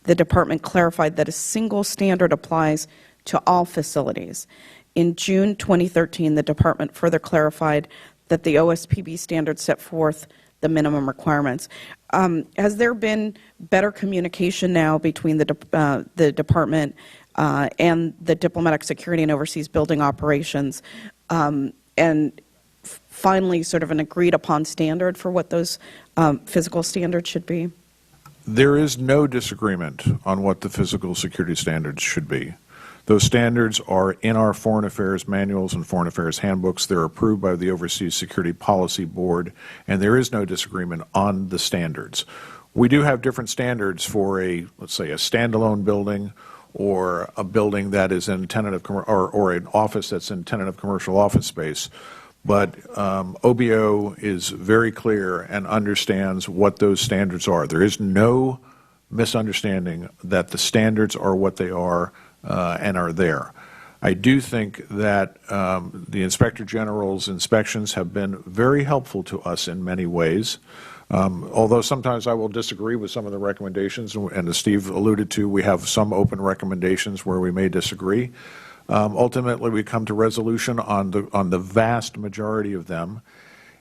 F: the Department clarified that a single standard applies to all facilities. In June 2013, the Department further clarified that the OSPB standards set forth the minimum requirements. Has there been better communication now between the Department and the Diplomatic Security and Overseas Building Operations, and finally sort of an agreed-upon standard for what those physical standards should be?
C: There is no disagreement on what the physical security standards should be. Those standards are in our Foreign Affairs manuals and Foreign Affairs handbooks. They're approved by the Overseas Security Policy Board, and there is no disagreement on the standards. We do have different standards for a, let's say, a standalone building or a building that is in tentative, or an office that's in tentative commercial office space. But OBO is very clear and understands what those standards are. There is no misunderstanding that the standards are what they are and are there. I do think that the Inspector General's inspections have been very helpful to us in many ways. Although sometimes I will disagree with some of the recommendations, and as Steve alluded to, we have some open recommendations where we may disagree. Ultimately, we come to resolution on the vast majority of them.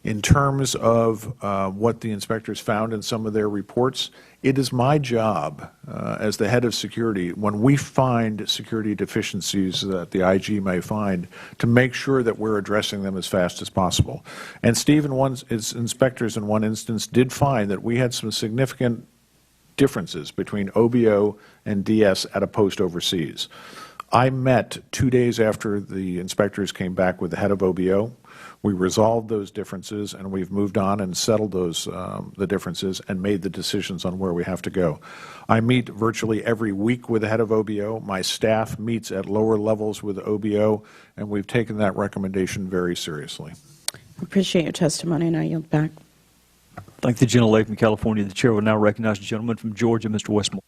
C: In terms of what the inspectors found in some of their reports, it is my job as the head of security, when we find security deficiencies that the IG may find, to make sure that we're addressing them as fast as possible. And Steve and his inspectors in one instance did find that we had some significant differences between OBO and DS at a post overseas. I met 2 days after the inspectors came back with the head of OBO. We resolved those differences, and we've moved on and settled those the differences and made the decisions on where we have to go. I meet virtually every week with the head of OBO. My staff meets at lower levels with OBO, and we've taken that recommendation very seriously.
F: I appreciate your testimony, and I yield back.
A: Thank the gentlelady from California. The chair will now recognize the gentleman from Georgia, Mr. Westmore.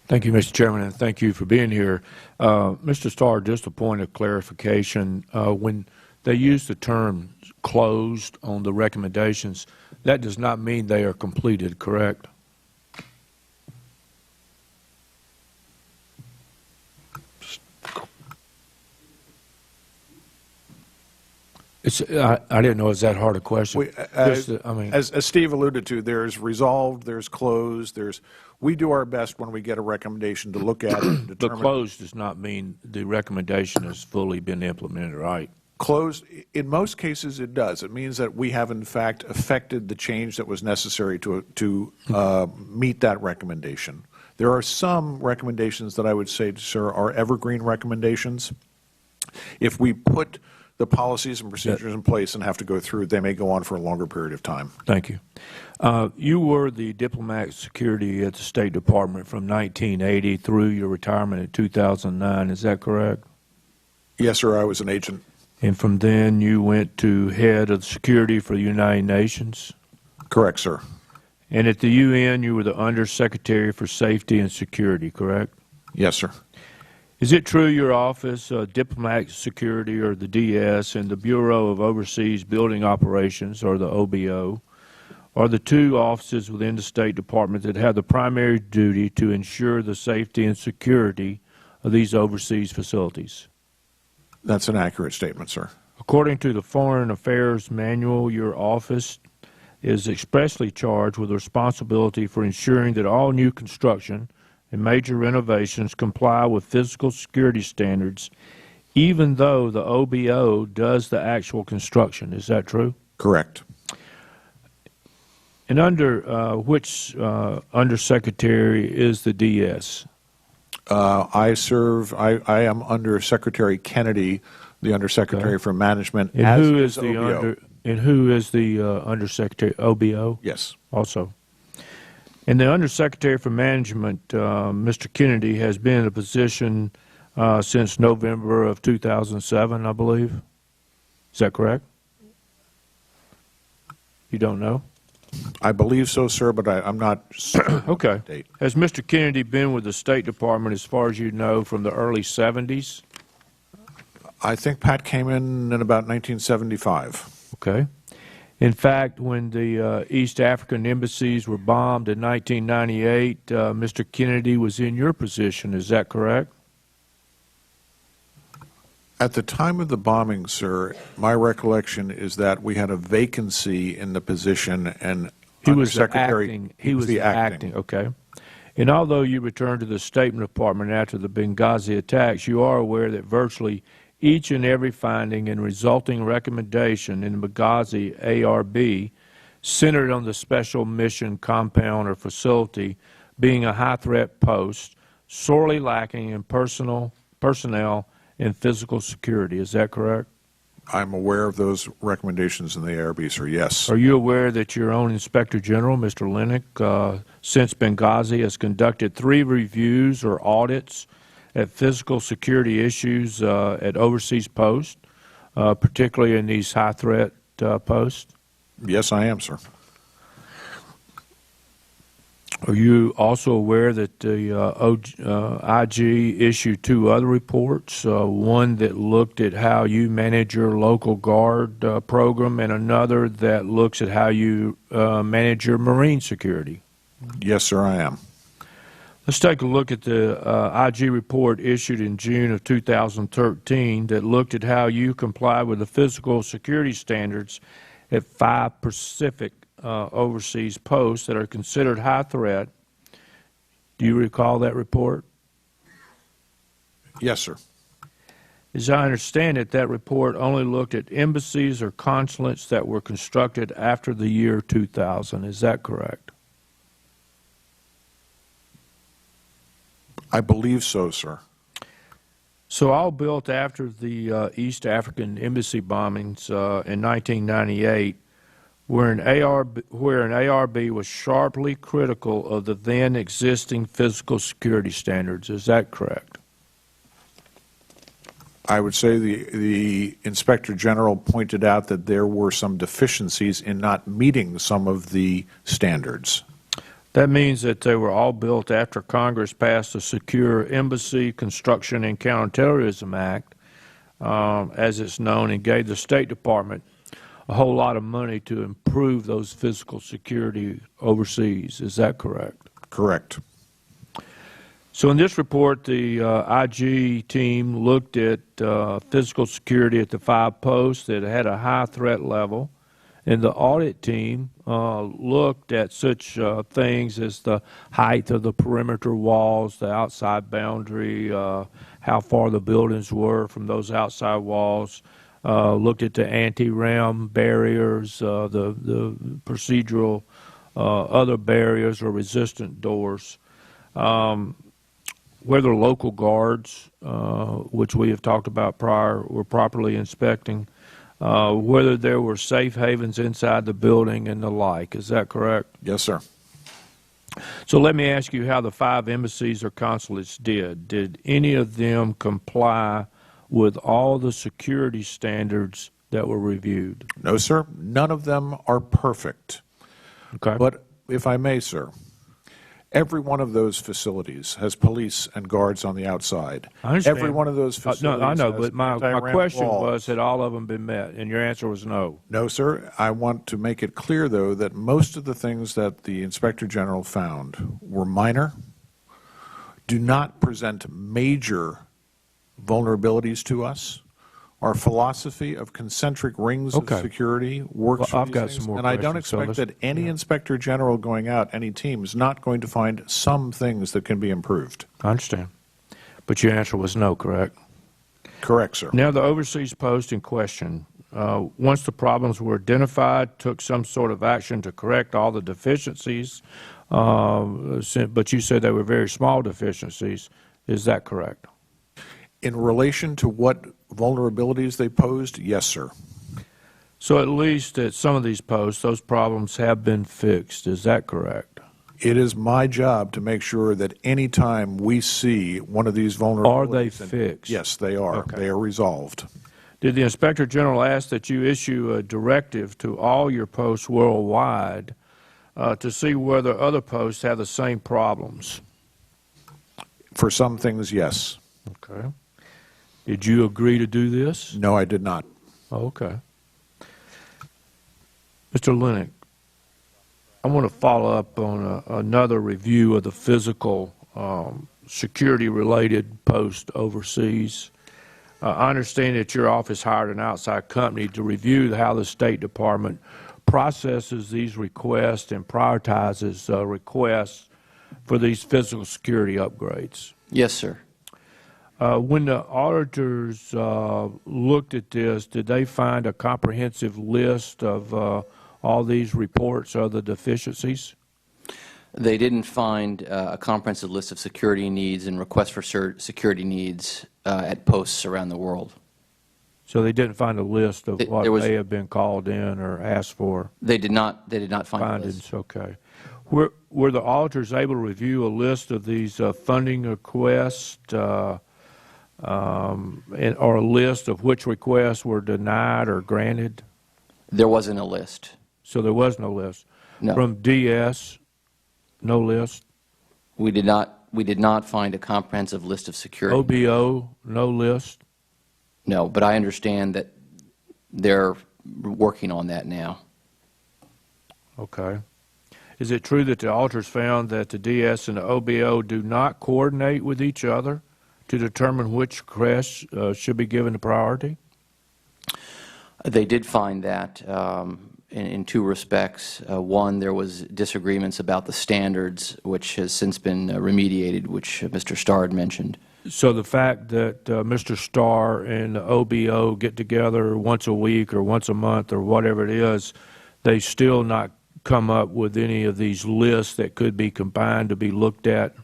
G: Thank you, Mr. Chairman, and thank you for being here. Mr. Starr, just a point of clarification. When they use the term closed on the recommendations, that does not mean they are completed, correct? I didn't know it was that hard a question.
C: As Steve alluded to, there's resolved, there's closed, we do our best when we get a recommendation to look at it and determine.
G: But closed does not mean the recommendation has fully been implemented, right?
C: Closed, in most cases, it does. It means that we have, in fact, effected the change that was necessary to meet that recommendation. There are some recommendations that I would say, sir, are evergreen recommendations. If we put the policies and procedures in place and have to go through, they may go on for a longer period of time.
G: Thank you. You were the diplomatic security at the State Department from 1980 through your retirement in 2009. Is that correct?
C: Yes, sir. I was an agent.
G: And from then you went to head of security for the United Nations?
C: Correct, sir.
G: And at the UN, you were the Undersecretary for Safety and Security, correct?
C: Yes, sir.
G: Is it true your office, Diplomatic Security, or the DS, and the Bureau of Overseas Building Operations, or the OBO, are the two offices within the State Department that have the primary duty to ensure the safety and security of these overseas facilities?
C: That's an accurate statement, sir.
G: According to the Foreign Affairs Manual, your office is expressly charged with the responsibility for ensuring that all new construction and major renovations comply with physical security standards, even though the OBO does the actual construction. Is that true?
C: Correct.
G: And under which Undersecretary is the DS?
C: I am under Secretary Kennedy, the Undersecretary for Management,
G: And
C: as
G: who is
C: is
G: the
C: OBO.
G: who is the Undersecretary? OBO?
C: Yes.
G: Also. And the Undersecretary for Management, Mr. Kennedy, has been in a position since November of 2007, I believe. Is that correct? You don't know?
C: I believe so, sir, but I'm not certain.
G: Okay.
C: Date.
G: Has Mr. Kennedy been with the State Department, as far as you know, from the early 70s?
C: I think Pat came in about 1975.
G: Okay. In fact, when the East African embassies were bombed in 1998, Mr. Kennedy was in your position. Is that correct?
C: At the time of the bombing, sir, my recollection is that we had a vacancy in the position, and
G: He was the
C: Undersecretary.
G: acting.
C: He was the acting.
G: Okay. And although you returned to the State Department after the Benghazi attacks, you are aware that virtually each and every finding and resulting recommendation in the Benghazi ARB centered on the Special Mission Compound or facility being a high-threat post, sorely lacking in personnel and physical security. Is that correct?
C: I'm aware of those recommendations in the ARB, sir, yes.
G: Are you aware that your own Inspector General, Mr. Linick, since Benghazi has conducted 3 reviews or audits at physical security issues at overseas posts, particularly in these high-threat posts?
C: Yes, I am, sir.
G: Are you also aware that the IG issued 2 other reports, one that looked at how you manage your local guard program and another that looks at how you manage your marine security?
C: Yes, sir, I am.
G: Let's take a look at the IG report issued in June of 2013 that looked at how you comply with the physical security standards at 5 Pacific overseas posts that are considered high threat. Do you recall that report?
C: Yes, sir.
G: As I understand it, that report only looked at embassies or consulates that were constructed after the year 2000. Is that correct?
C: I believe so, sir.
G: So all built after the East African embassy bombings in 1998, where an ARB was sharply critical of the then existing physical security standards. Is that correct?
C: I would say the Inspector General pointed out that there were some deficiencies in not meeting some of the standards.
G: That means that they were all built after Congress passed the Secure Embassy Construction and Counterterrorism Act, as it's known, and gave the State Department a whole lot of money to improve those physical security overseas. Is that correct?
C: Correct.
G: So in this report, the IG team looked at physical security at the 5 posts that had a high threat level, and the audit team looked at such things as the height of the perimeter walls, the outside boundary, how far the buildings were from those outside walls, looked at the anti-ram barriers, the procedural other barriers or resistant doors, whether local guards, which we have talked about prior, were properly inspecting, whether there were safe havens inside the building and the like. Is that correct?
C: Yes, sir.
G: So let me ask you how the 5 embassies or consulates did. Did any of them comply with all the security standards that were reviewed?
C: No, sir. None of them are perfect.
G: Okay.
C: But if I may, sir, every one of those facilities has police and guards on the outside.
G: I understand.
C: Every one of those facilities
G: No, I know,
C: has
G: but my
C: anti-ramp
G: question
C: walls.
G: was, had all of them been met? And your answer was no.
C: No, sir. I want to make it clear, though, that most of the things that the Inspector General found were minor, do not present major vulnerabilities to us. Our philosophy of concentric rings
G: Okay.
C: of security works for
G: I've
C: these
G: got
C: things,
G: some more
C: and I don't
G: questions, so
C: expect
G: let's-
C: that any Inspector General going out, any team, is not going to find some things that can be improved.
G: I understand. But your answer was no, correct?
C: Correct, sir.
G: Now, the overseas post in question, once the problems were identified, took some sort of action to correct all the deficiencies, but you said they were very small deficiencies. Is that correct?
C: In relation to what vulnerabilities they posed, yes, sir.
G: So at least at some of these posts, those problems have been fixed. Is that correct?
C: It is my job to make sure that any time we see one of these vulnerabilities...
G: Are they fixed?
C: Yes, they are.
G: Okay.
C: They are resolved.
G: Did the Inspector General ask that you issue a directive to all your posts worldwide to see whether other posts have the same problems?
C: For some things, yes.
G: Okay. Did you agree to do this?
C: No, I did not.
G: Okay. Mr. Linick, I want to follow up on another review of the physical security-related post overseas. I understand that your office hired an outside company to review how the State Department processes these requests and prioritizes requests for these physical security upgrades.
D: Yes, sir.
G: When the auditors looked at this, did they find a comprehensive list of all these reports of the deficiencies?
D: They didn't find a comprehensive list of security needs and requests for security needs at posts around the world.
G: So they didn't find a list of what
D: There was-
G: may have been called in or asked for?
D: They did not. They did not find a
G: Findings,
D: list.
G: okay. Were the auditors able to review a list of these funding requests or a list of which requests were denied or granted?
D: There wasn't a list.
G: So there was no list?
D: No.
G: From DS, no list?
D: We did not find a comprehensive list of security.
G: OBO, no list?
D: No, but I understand that they're working on that now.
G: Okay. Is it true that the auditors found that the DS and the OBO do not coordinate with each other to determine which requests should be given the priority?
D: They did find that in 2 respects. One, there was disagreements about the standards, which has since been remediated, which Mr. Starr had mentioned.
G: So the fact that Mr. Starr and the OBO get together once a week or once a month or whatever it is, they still not come up with any of these lists that could be combined to be looked at?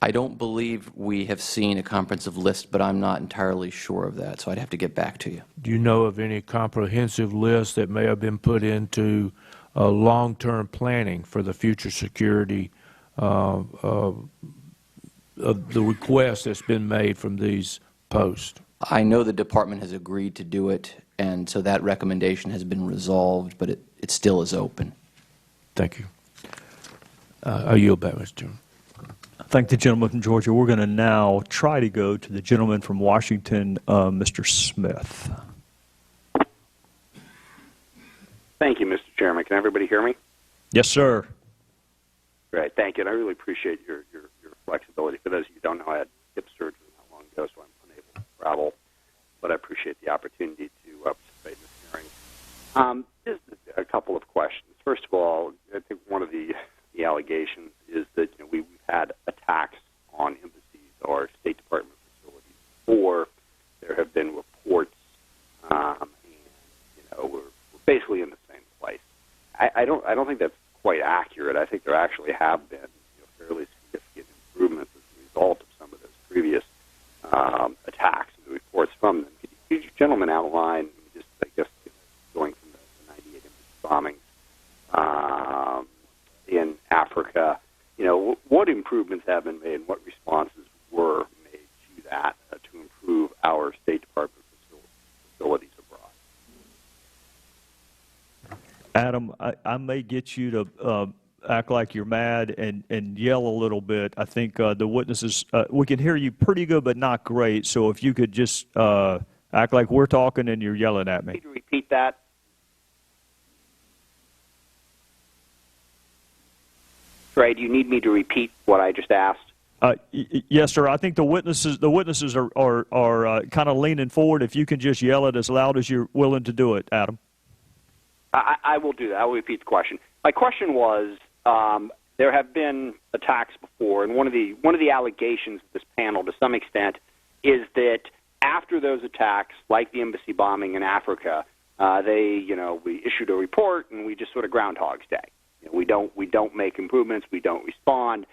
D: I don't believe we have seen a comprehensive list, but I'm not entirely sure of that, so I'd have to get back to you.
G: Do you know of any comprehensive lists that may have been put into long-term planning for the future security of the request that's been made from these posts?
D: I know the department has agreed to do it, and so that recommendation has been resolved, but it still is open.
G: Thank you. I yield back, Mr. Chairman.
A: Thank the gentleman from Georgia. We're going to now try to go to the gentleman from Washington, Mr. Smith.
H: Thank you, Mr. Chairman. Can everybody hear me?
A: Yes, sir.
H: Great. Thank you. And I really appreciate your flexibility. For those of you who don't know, I had hip surgery not long ago, so I'm unable to travel. But I appreciate the opportunity to participate in this hearing. Just a couple of questions. First of all, I think one of the allegations is that we've had attacks on embassies or State Department facilities before. There have been reports, and we're basically in the same place. I don't think that's quite accurate. I think there actually have been fairly significant improvements as a result of some of those previous attacks and the reports from them. Could you gentlemen outline, just I guess going from the 98 embassy bombings in Africa, what improvements have been made and what responses were made to that to improve our State Department facilities abroad?
A: Adam, I may get you to act like you're mad and yell a little bit. I think the witnesses, we can hear you pretty good, but not great. So if you could just act like we're talking and you're yelling at me.
H: Need to repeat that? Trey, do you need me to repeat what I just asked?
A: Yes, sir. I think the witnesses are kind of leaning forward. If you can just yell it as loud as you're willing to do it, Adam.
H: I will do that. I will repeat the question. My question was, there have been attacks before, and one of the allegations of this panel, to some extent, is that after those attacks, like the embassy bombing in Africa, we issued a report and we just sort of Groundhog's Day. We don't make improvements. We don't respond.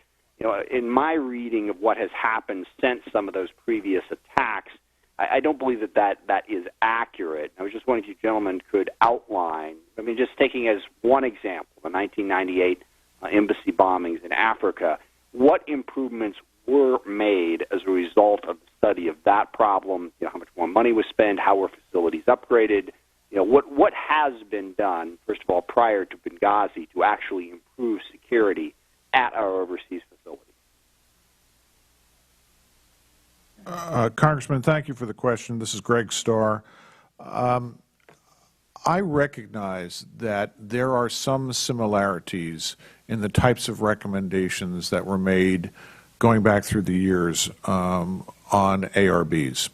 H: In my reading of what has happened since some of those previous attacks, I don't believe that is accurate. I was just wondering if you gentlemen could outline, just taking as one example, the 1998 embassy bombings in Africa, what improvements were made as a result of the study of that problem, how much more money was spent, how were facilities upgraded, what has been done, first of all, prior to Benghazi to actually improve security at our overseas facilities?
C: Congressman, thank you for the question. This is Greg Starr. I recognize that there are some similarities in the types of recommendations that were made going back through the years on ARBs.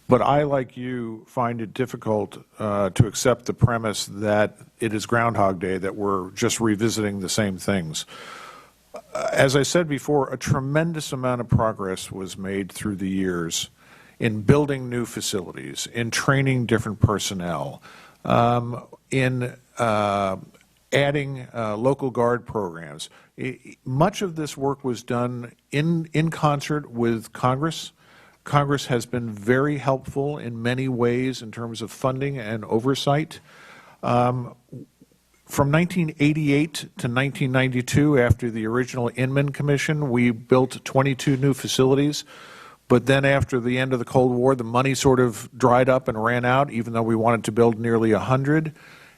C: But I, like you, find it difficult to accept the premise that it is Groundhog Day, that we're just revisiting the same things. As I said before, a tremendous amount of progress was made through the years in building new facilities, in training different personnel, in adding local guard programs. Much of this work was done in concert with Congress. Congress has been very helpful in many ways in terms of funding and oversight. From 1988 to 1992, after the original Inman Commission, we built 22 new facilities. But then after the end of the Cold War, the money sort of dried up and ran out, even though we wanted to build nearly 100.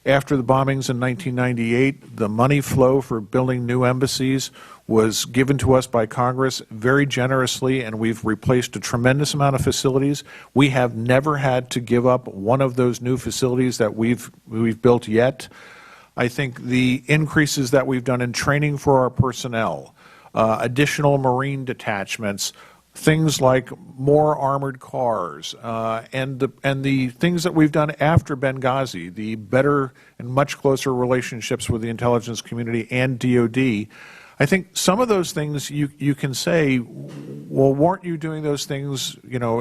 C: After the bombings in 1998, the money flow for building new embassies was given to us by Congress very generously, and we've replaced a tremendous amount of facilities. We have never had to give up one of those new facilities that we've built yet. I think the increases that we've done in training for our personnel, additional Marine detachments, things like more armored cars, and the things that we've done after Benghazi, the better and much closer relationships with the intelligence community and DOD, I think some of those things you can say, well, weren't you doing those things,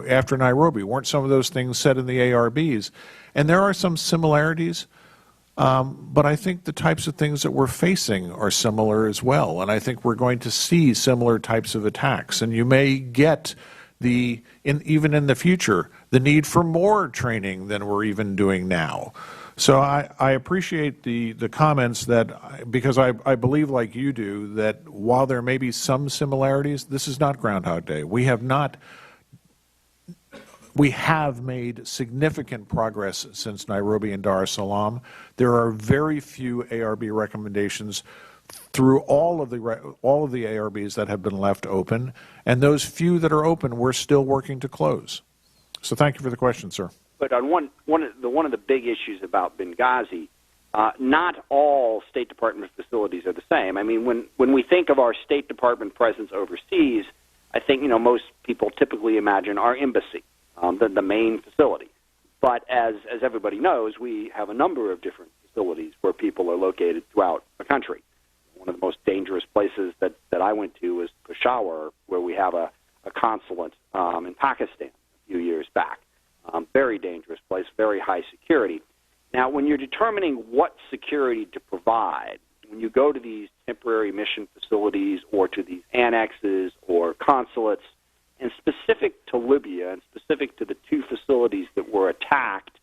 C: after Nairobi? Weren't some of those things said in the ARBs? And there are some similarities. But I think the types of things that we're facing are similar as well, and I think we're going to see similar types of attacks. And you may get even in the future, the need for more training than we're even doing now. So I appreciate the comments because I believe, like you do, that while there may be some similarities, this is not Groundhog Day. We have med significant progress since Nairobi and Dar es Salaam. There are very few ARB recommendations through all of the ARBs that have been left open, and those few that are open, we're still working to close. So thank you for the question, sir.
H: But on one of the big issues about Benghazi, not all State Department facilities are the same. I mean, when we think of our State Department presence overseas, I think most people typically imagine our embassy. The main facility. But as everybody knows, we have a number of different facilities where people are located throughout the country. One of the most dangerous places that I went to was Peshawar, where we have a consulate in Pakistan a few years back. Very dangerous place, very high security. Now, when you're determining what security to provide, when you go to these temporary mission facilities or to these annexes or consulates, and specific to Libya and specific to the two facilities that were attacked,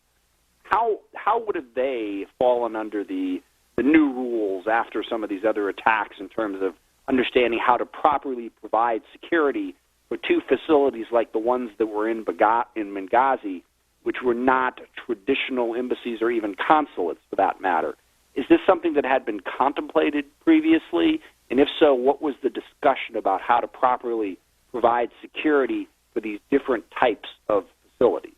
H: how would have they fallen under the new rules after some of these other attacks in terms of understanding how to properly provide security for two facilities like the ones that were in Benghazi, which were not traditional embassies or even consulates for that matter? Is this something that had been contemplated previously? And if so, what was the discussion about how to properly provide security for these different types of facilities?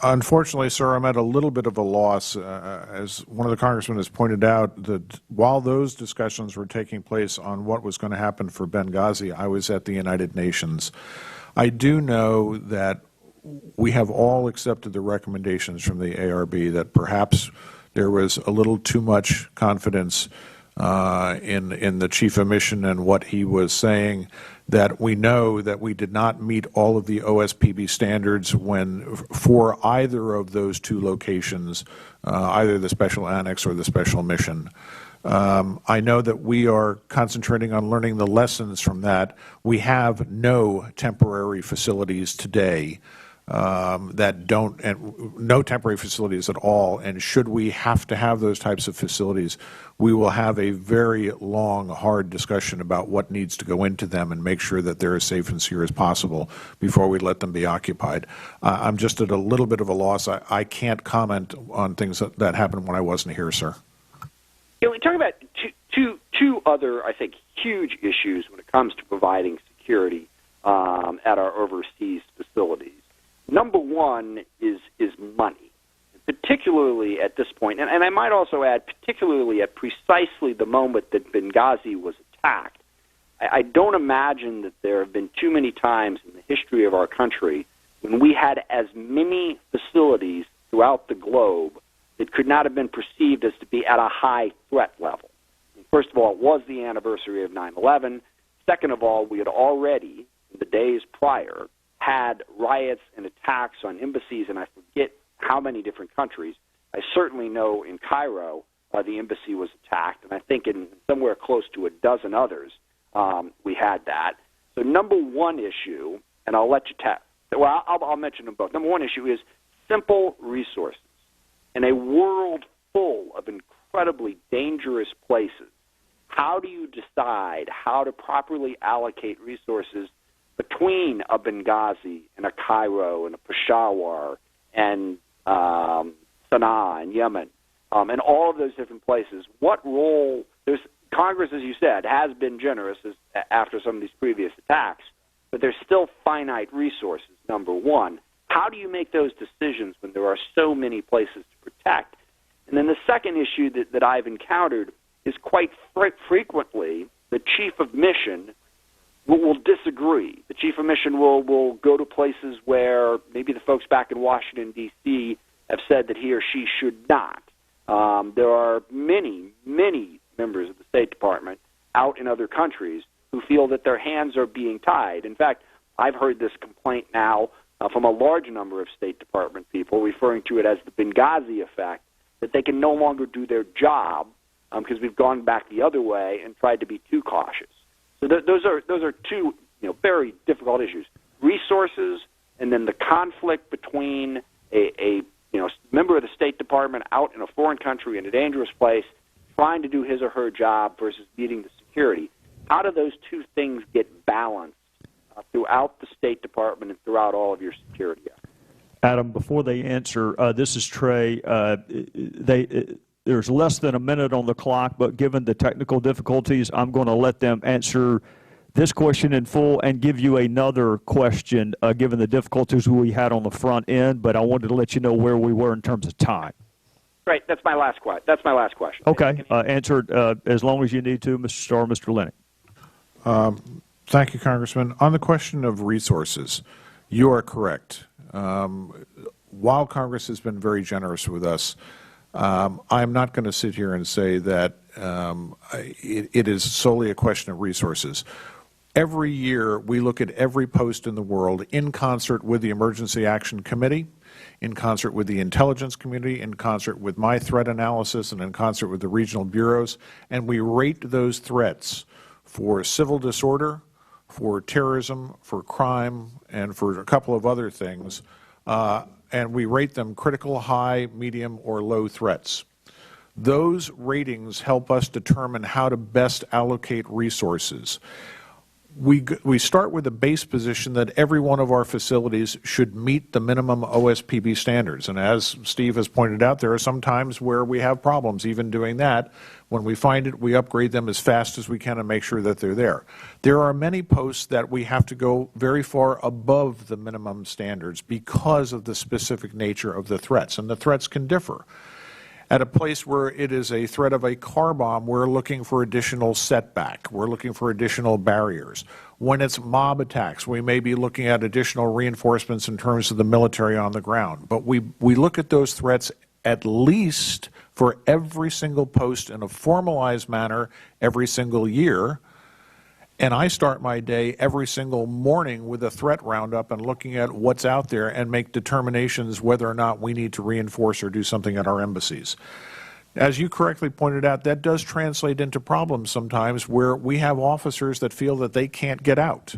C: Unfortunately, sir, I'm at a little bit of a loss. As one of the congressmen has pointed out, that while those discussions were taking place on what was going to happen for Benghazi, I was at the United Nations. I do know that we have all accepted the recommendations from the ARB that perhaps there was a little too much confidence in the chief of mission and what he was saying, that we know that we did not meet all of the OSPB standards for either of those two locations, either the special annex or the special mission. I know that we are concentrating on learning the lessons from that. We have no temporary facilities today no temporary facilities at all, and should we have to have those types of facilities, we will have a very long, hard discussion about what needs to go into them and make sure that they're as safe and secure as possible before we let them be occupied. I'm just at a little bit of a loss. I can't comment on things that happened when I wasn't here, sir.
H: Can we talk about two other, I think, huge issues when it comes to providing security at our overseas facilities? Number one is money, particularly at this point, and I might also add particularly at precisely the moment that Benghazi was attacked. I don't imagine that there have been too many times in the history of our country when we had as many facilities throughout the globe that could not have been perceived as to be at a high threat level. First of all, it was the anniversary of 9/11. Second of all, we had already, in the days prior, had riots and attacks on embassies, and I forget how many different countries. I certainly know in Cairo the embassy was attacked, and I think in somewhere close to a dozen others we had that. So number one issue, and I'll let you I'll mention them both. Number one issue is simple resources. In a world full of incredibly dangerous places, how do you decide how to properly allocate resources between a Benghazi and a Cairo and a Peshawar and Sana'a and Yemen and all of those different places? What role Congress, as you said, has been generous after some of these previous attacks, but there's still finite resources, number one. How do you make those decisions when there are so many places to protect? And then the second issue that I've encountered is quite frequently the chief of mission will disagree. The chief of mission will go to places where maybe the folks back in Washington, D.C. have said that he or she should not. There are many, many members of the State Department out in other countries who feel that their hands are being tied. In fact, I've heard this complaint now from a large number of State Department people referring to it as the Benghazi effect, that they can no longer do their job because we've gone back the other way and tried to be too cautious. So those are two very difficult issues: resources, and then the conflict between a member of the State Department out in a foreign country in a dangerous place, trying to do his or her job versus meeting the security. How do those two things get balanced throughout the State Department and throughout all of your security efforts?
A: Adam, before they answer, this is Trey. There's less than a minute on the clock, but given the technical difficulties, I'm going to let them answer this question in full and give you another question, given the difficulties we had on the front end. But I wanted to let you know where we were in terms of time.
H: Great. That's my last question.
A: Okay. Answer it as long as you need to, Mr. Starr, Mr. Linick.
C: Thank you, Congressman. On the question of resources, you are correct. While Congress has been very generous with us, I'm not going to sit here and say that it is solely a question of resources. Every year, we look at every post in the world in concert with the Emergency Action Committee, in concert with the intelligence community, in concert with my threat analysis, and in concert with the regional bureaus, and we rate those threats for civil disorder, for terrorism, for crime, and for a couple of other things, and we rate them critical, high, medium, or low threats. Those ratings help us determine how to best allocate resources. We start with a base position that every one of our facilities should meet the minimum OSPB standards. And as Steve has pointed out, there are some times where we have problems even doing that. When we find it, we upgrade them as fast as we can and make sure that they're there. There are many posts that we have to go very far above the minimum standards because of the specific nature of the threats, and the threats can differ. At a place where it is a threat of a car bomb, we're looking for additional setback. We're looking for additional barriers. When it's mob attacks, we may be looking at additional reinforcements in terms of the military on the ground. But we look at those threats at least for every single post in a formalized manner every single year. And I start my day every single morning with a threat roundup and looking at what's out there and make determinations whether or not we need to reinforce or do something at our embassies. As you correctly pointed out, that does translate into problems sometimes where we have officers that feel that they can't get out.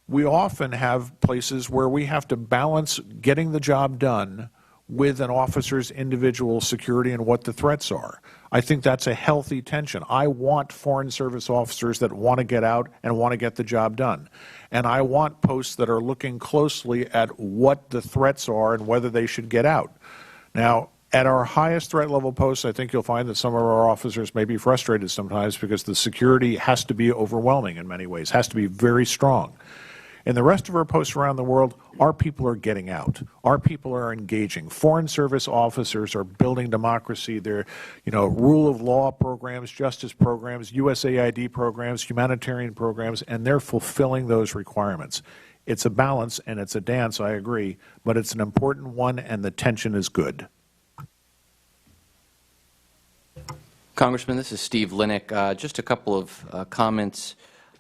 C: We often have places where we have to balance getting the job done with an officer's individual security and what the threats are. I think that's a healthy tension. I want Foreign Service officers that want to get out and want to get the job done. And I want posts that are looking closely at what the threats are and whether they should get out. Now, at our highest threat level posts, I think you'll find that some of our officers may be frustrated sometimes because the security has to be overwhelming in many ways, has to be very strong. In the rest of our posts around the world, our people are getting out. Our people are engaging. Foreign Service officers are building democracy. They're, rule of law programs, justice programs, USAID programs, humanitarian programs, and they're fulfilling those requirements. It's a balance and it's a dance, I agree, but it's an important one and the tension is good.
D: Congressman, this is Steve Linick. Just a couple of comments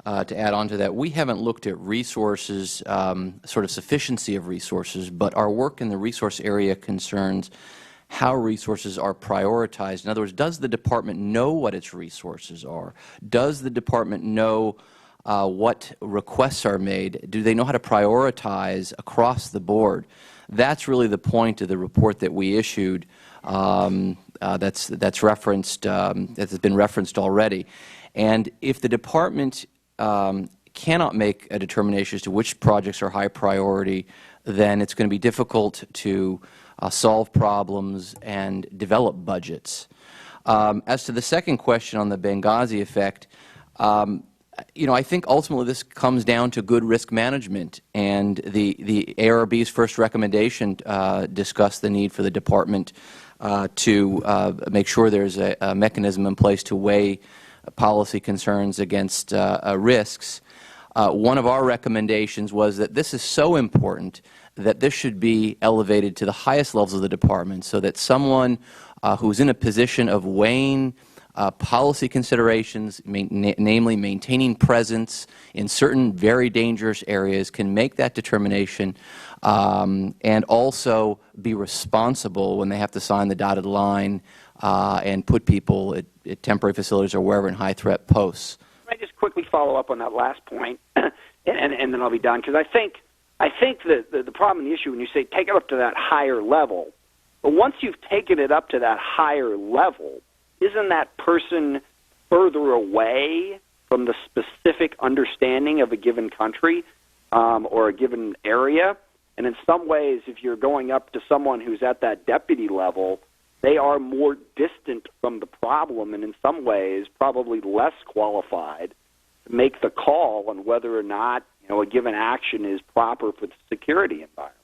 D: to add on to that. We haven't looked at resources, sort of sufficiency of resources, but our work in the resource area concerns how resources are prioritized. In other words, does the Department know what its resources are? Does the Department know what requests are made? Do they know how to prioritize across the board? That's really the point of the report that we issued that's referenced, that has been referenced already. And if the Department cannot make a determination as to which projects are high priority, then it's going to be difficult to solve problems and develop budgets. As to the second question on the Benghazi effect, I think ultimately this comes down to good risk management, and the ARB's first recommendation discussed the need for the Department to make sure there's a mechanism in place to weigh policy concerns against risks. One of our recommendations was that this is so important that this should be elevated to the highest levels of the Department so that someone who's in a position of weighing policy considerations, namely maintaining presence in certain very dangerous areas, can make that determination and also be responsible when they have to sign the dotted line and put people at temporary facilities or wherever in high-threat posts.
H: Can I just quickly follow up on that last point, and then I'll be done? Because I think the problem and the issue when you say take it up to that higher level, but once you've taken it up to that higher level, isn't that person further away from the specific understanding of a given country or a given area? And in some ways, if you're going up to someone who's at that deputy level, they are more distant from the problem and in some ways probably less qualified to make the call on whether or not a given action is proper for the security environment.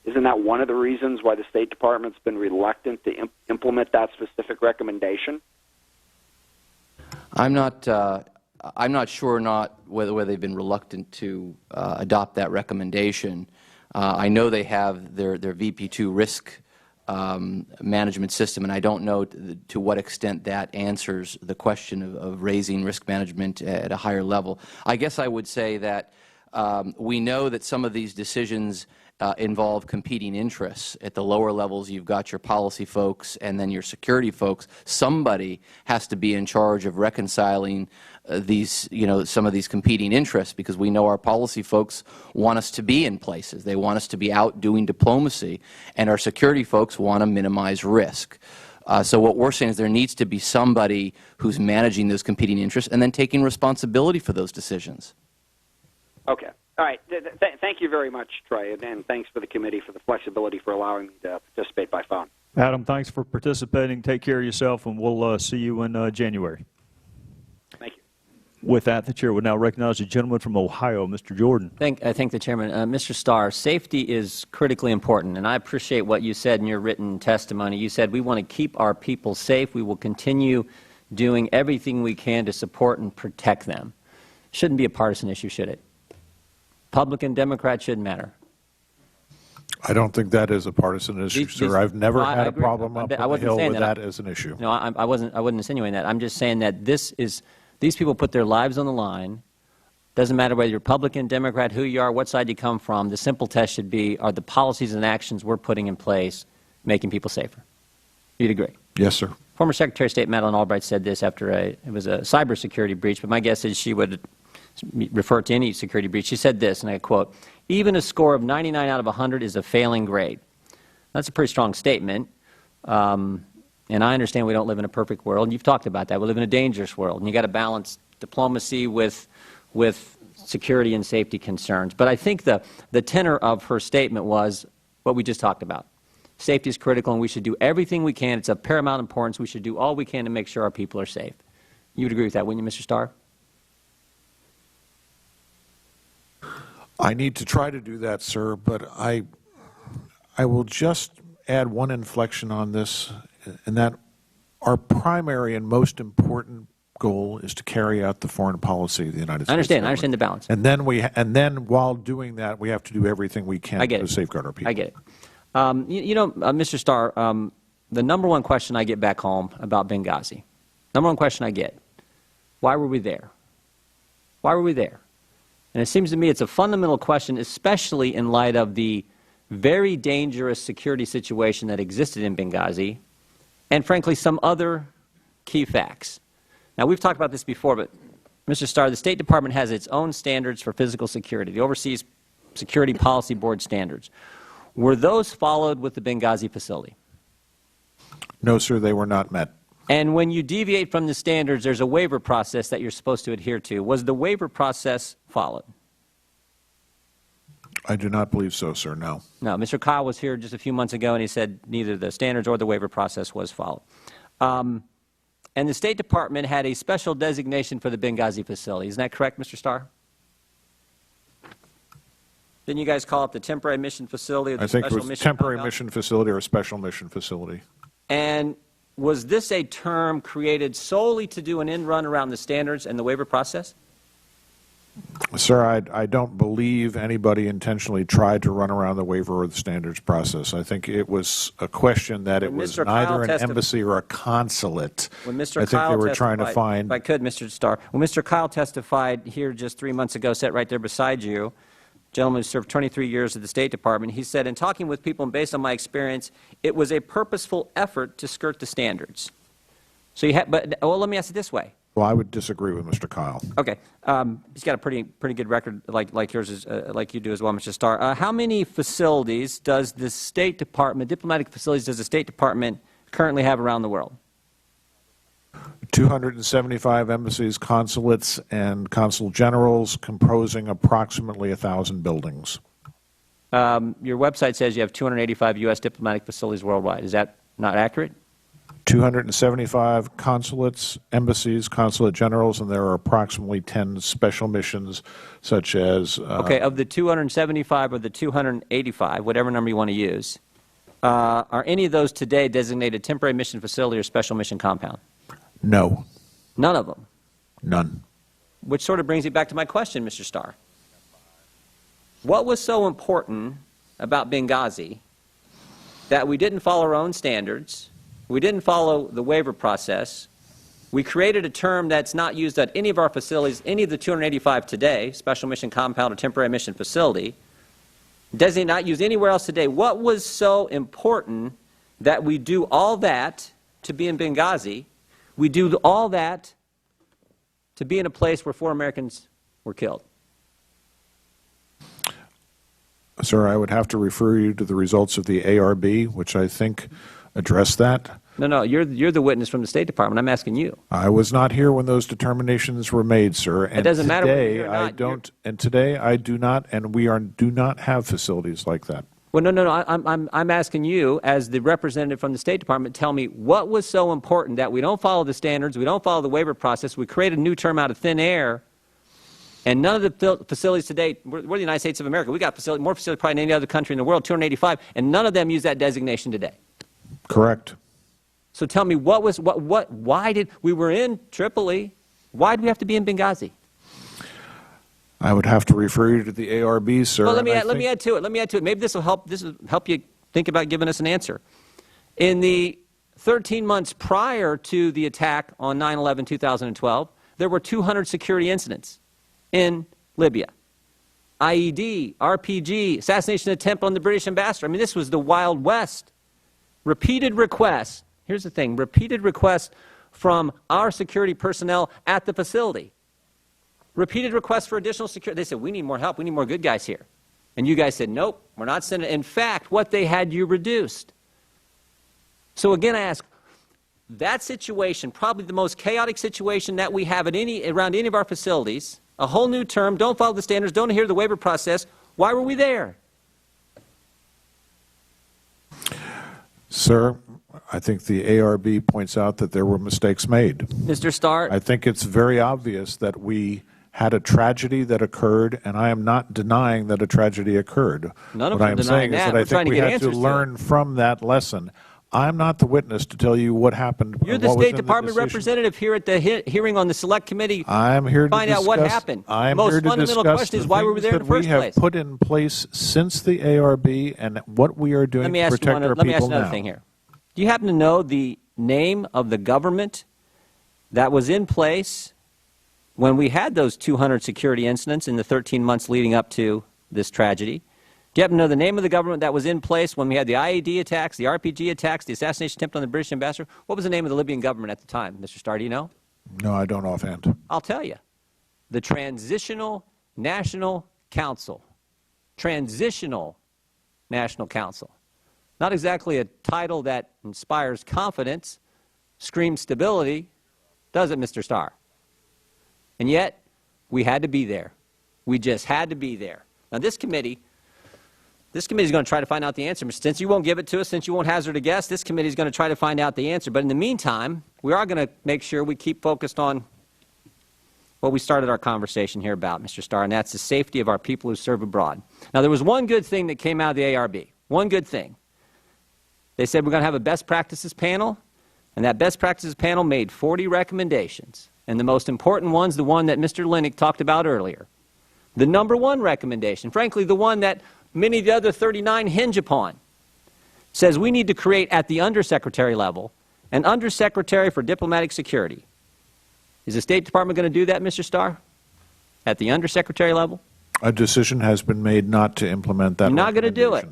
H: Isn't that one of the reasons why the State Department's been reluctant to implement that specific recommendation?
D: I'm not sure whether they've been reluctant to adopt that recommendation. I know they have their VP2 risk management system, and I don't know to what extent that answers the question of raising risk management at a higher level. I guess I would say that we know that some of these decisions involve competing interests. At the lower levels, you've got your policy folks and then your security folks. Somebody has to be in charge of reconciling these, some of these competing interests, because we know our policy folks want us to be in places. They want us to be out doing diplomacy, and our security folks want to minimize risk. So what we're saying is there needs to be somebody who's managing those competing interests and then taking responsibility for those decisions.
H: Okay. All right. Thank you very much, Troy, and thanks for the committee for the flexibility for allowing me to participate by phone.
A: Adam, thanks for participating. Take care of yourself, and we'll see you in January.
H: Thank you.
A: With that, the Chair would now recognize the gentleman from Ohio, Mr. Jordan.
I: I thank the Chairman. Mr. Starr, safety is critically important, and I appreciate what you said in your written testimony. You said we want to keep our people safe. We will continue doing everything we can to support and protect them. Shouldn't be a partisan issue, should it? Republican, Democrat, shouldn't matter.
C: I don't think that is a partisan issue, sir. I've never had a problem up on the Hill with that as an issue.
I: No, I wasn't insinuating that. I'm just saying that these people put their lives on the line. Doesn't matter whether you're Republican, Democrat, who you are, what side you come from. The simple test should be, are the policies and actions we're putting in place making people safer? You'd agree?
C: Yes, sir.
I: Former Secretary of State Madeleine Albright said this after it was a cybersecurity breach, but my guess is she would refer to any security breach. She said this, and I quote, "Even a score of 99 out of 100 is a failing grade." That's a pretty strong statement, and I understand we don't live in a perfect world, and you've talked about that. We live in a dangerous world, and you've got to balance diplomacy with security and safety concerns. But I think the tenor of her statement was what we just talked about. Safety is critical, and we should do everything we can. It's of paramount importance. We should do all we can to make sure our people are safe. You would agree with that, wouldn't you, Mr. Starr?
C: I need to try to do that, sir, but I will just add one inflection on this, and that our primary and most important goal is to carry out the foreign policy of the United States.
I: I understand the balance.
C: And then while doing that, we have to do everything we can to safeguard our people.
I: I get it. Mr. Starr, the number one question I get back home about Benghazi, number one question I get, why were we there? Why were we there? And it seems to me it's a fundamental question, especially in light of the very dangerous security situation that existed in Benghazi, and frankly, some other key facts. Now, we've talked about this before, but Mr. Starr, the State Department has its own standards for physical security, the Overseas Security Policy Board standards. Were those followed with the Benghazi facility?
C: No, sir, they were not met.
I: And when you deviate from the standards, there's a waiver process that you're supposed to adhere to. Was the waiver process followed?
C: I do not believe so, sir, no.
I: No. Mr. Kyle was here just a few months ago, and he said neither the standards or the waiver process was followed. And the State Department had a special designation for the Benghazi facility. Isn't that correct, Mr. Starr? Didn't you guys call it the temporary mission facility or the special mission?
C: I think it was temporary mission facility or a special mission facility.
I: And was this a term created solely to do an end run around the standards and the waiver process?
C: Sir, I don't believe anybody intentionally tried to run around the waiver or the standards process. I think it was a question that it was neither an embassy or a consulate.
I: When Mr.
C: I think they were trying to find.
I: If I could, Mr. Starr, when Mr. Kyle testified here just 3 months ago, sat right there beside you, gentleman who served 23 years at the State Department, he said, in talking with people and based on my experience, it was a purposeful effort to skirt the standards. So you had, well, let me ask it this way.
C: Well, I would disagree with Mr. Kyle.
I: Okay. He's got a pretty good record like yours, like you do as well, Mr. Starr. How many facilities does the State Department, diplomatic facilities, does the State Department currently have around the world?
C: 275 embassies, consulates, and consul generals, composing approximately 1,000 buildings.
I: Your website says you have 285 U.S. diplomatic facilities worldwide. Is that not accurate?
C: 275 consulates, embassies, consulate generals, and there are approximately 10 special missions, such as...
I: okay, of the 275 or the 285, whatever number you want to use, are any of those today designated temporary mission facility or special mission compound?
C: No.
I: None of them?
C: None.
I: Which sort of brings me back to my question, Mr. Starr. What was so important about Benghazi that we didn't follow our own standards, we didn't follow the waiver process, we created a term that's not used at any of our facilities, any of the 285 today, special mission compound or temporary mission facility, designated not used anywhere else today. What was so important that we do all that to be in Benghazi, we do all that to be in a place where 4 Americans were killed?
C: Sir, I would have to refer you to the results of the ARB, which I think address that.
I: No, you're the witness from the State Department. I'm asking you.
C: I was not here when those determinations were made, sir. And
I: it doesn't matter whether
C: today
I: you're or not.
C: I don't, and today I do not, and we do not have facilities like that.
I: Well, no. I'm asking you, as the representative from the State Department, tell me what was so important that we don't follow the standards, we don't follow the waiver process, we create a new term out of thin air, and none of the facilities today, we're the United States of America, we got more facilities probably than any other country in the world, 285, and none of them use that designation today.
C: Correct.
I: So tell me, why did, we were in Tripoli, why do we have to be in Benghazi?
C: I would have to refer you to the ARB, sir.
I: Well, let me add to it. Maybe this will help you think about giving us an answer. In the 13 months prior to the attack on 9/11/2012, there were 200 security incidents in Libya. IED, RPG, assassination attempt on the British ambassador. I mean, this was the Wild West. Repeated requests. Here's the thing. Repeated requests from our security personnel at the facility. Repeated requests for additional security. They said, we need more help. We need more good guys here. And you guys said, nope, we're not sending. In fact, what they had you reduced. So again, I ask, that situation, probably the most chaotic situation that we have at around any of our facilities, a whole new term, don't follow the standards, don't adhere to the waiver process. Why were we there?
C: Sir, I think the ARB points out that there were mistakes made.
I: Mr. Starr?
C: I think it's very obvious that we had a tragedy that occurred, and I am not denying that a tragedy occurred.
I: None of
C: what
I: them
C: I'm
I: denying
C: saying is
I: that.
C: that I
I: We're trying
C: think
I: to
C: we
I: get
C: had to
I: answers to
C: learn from that lesson. I'm not the witness to tell you what happened.
I: You're the State Department representative here at the hearing on the Select Committee.
C: I'm here to
I: find out what happened.
C: I'm
I: Most
C: here to
I: fundamental
C: discuss
I: question is
C: the
I: why we were
C: things
I: there in
C: that
I: the first
C: we have
I: place.
C: put in place since the ARB and what we are doing to protect our people now.
I: Let me ask you another thing here. Do you happen to know the name of the government that was in place when we had those 200 security incidents in the 13 months leading up to this tragedy? Do you happen to know the name of the government that was in place when we had the IED attacks, the RPG attacks, the assassination attempt on the British ambassador? What was the name of the Libyan government at the time, Mr. Starr? Do you know?
C: No, I don't offhand.
I: I'll tell you. The Transitional National Council. Transitional National Council. Not exactly a title that inspires confidence, screams stability, does it, Mr. Starr? And yet, we had to be there. We just had to be there. Now, this committee is going to try to find out the answer. Since you won't give it to us, since you won't hazard a guess, this committee is going to try to find out the answer. But in the meantime, we are going to make sure we keep focused on what we started our conversation here about, Mr. Starr, and that's the safety of our people who serve abroad. Now, there was one good thing that came out of the ARB. One good thing. They said we're going to have a best practices panel, and that best practices panel made 40 recommendations. And the most important one's the one that Mr. Linick talked about earlier. The number one recommendation, frankly, the one that many of the other 39 hinge upon, says we need to create at the undersecretary level an undersecretary for diplomatic security. Is the State Department going to do that, Mr. Starr? At the undersecretary level?
C: A decision has been made not to implement that.
I: You're not going to do it.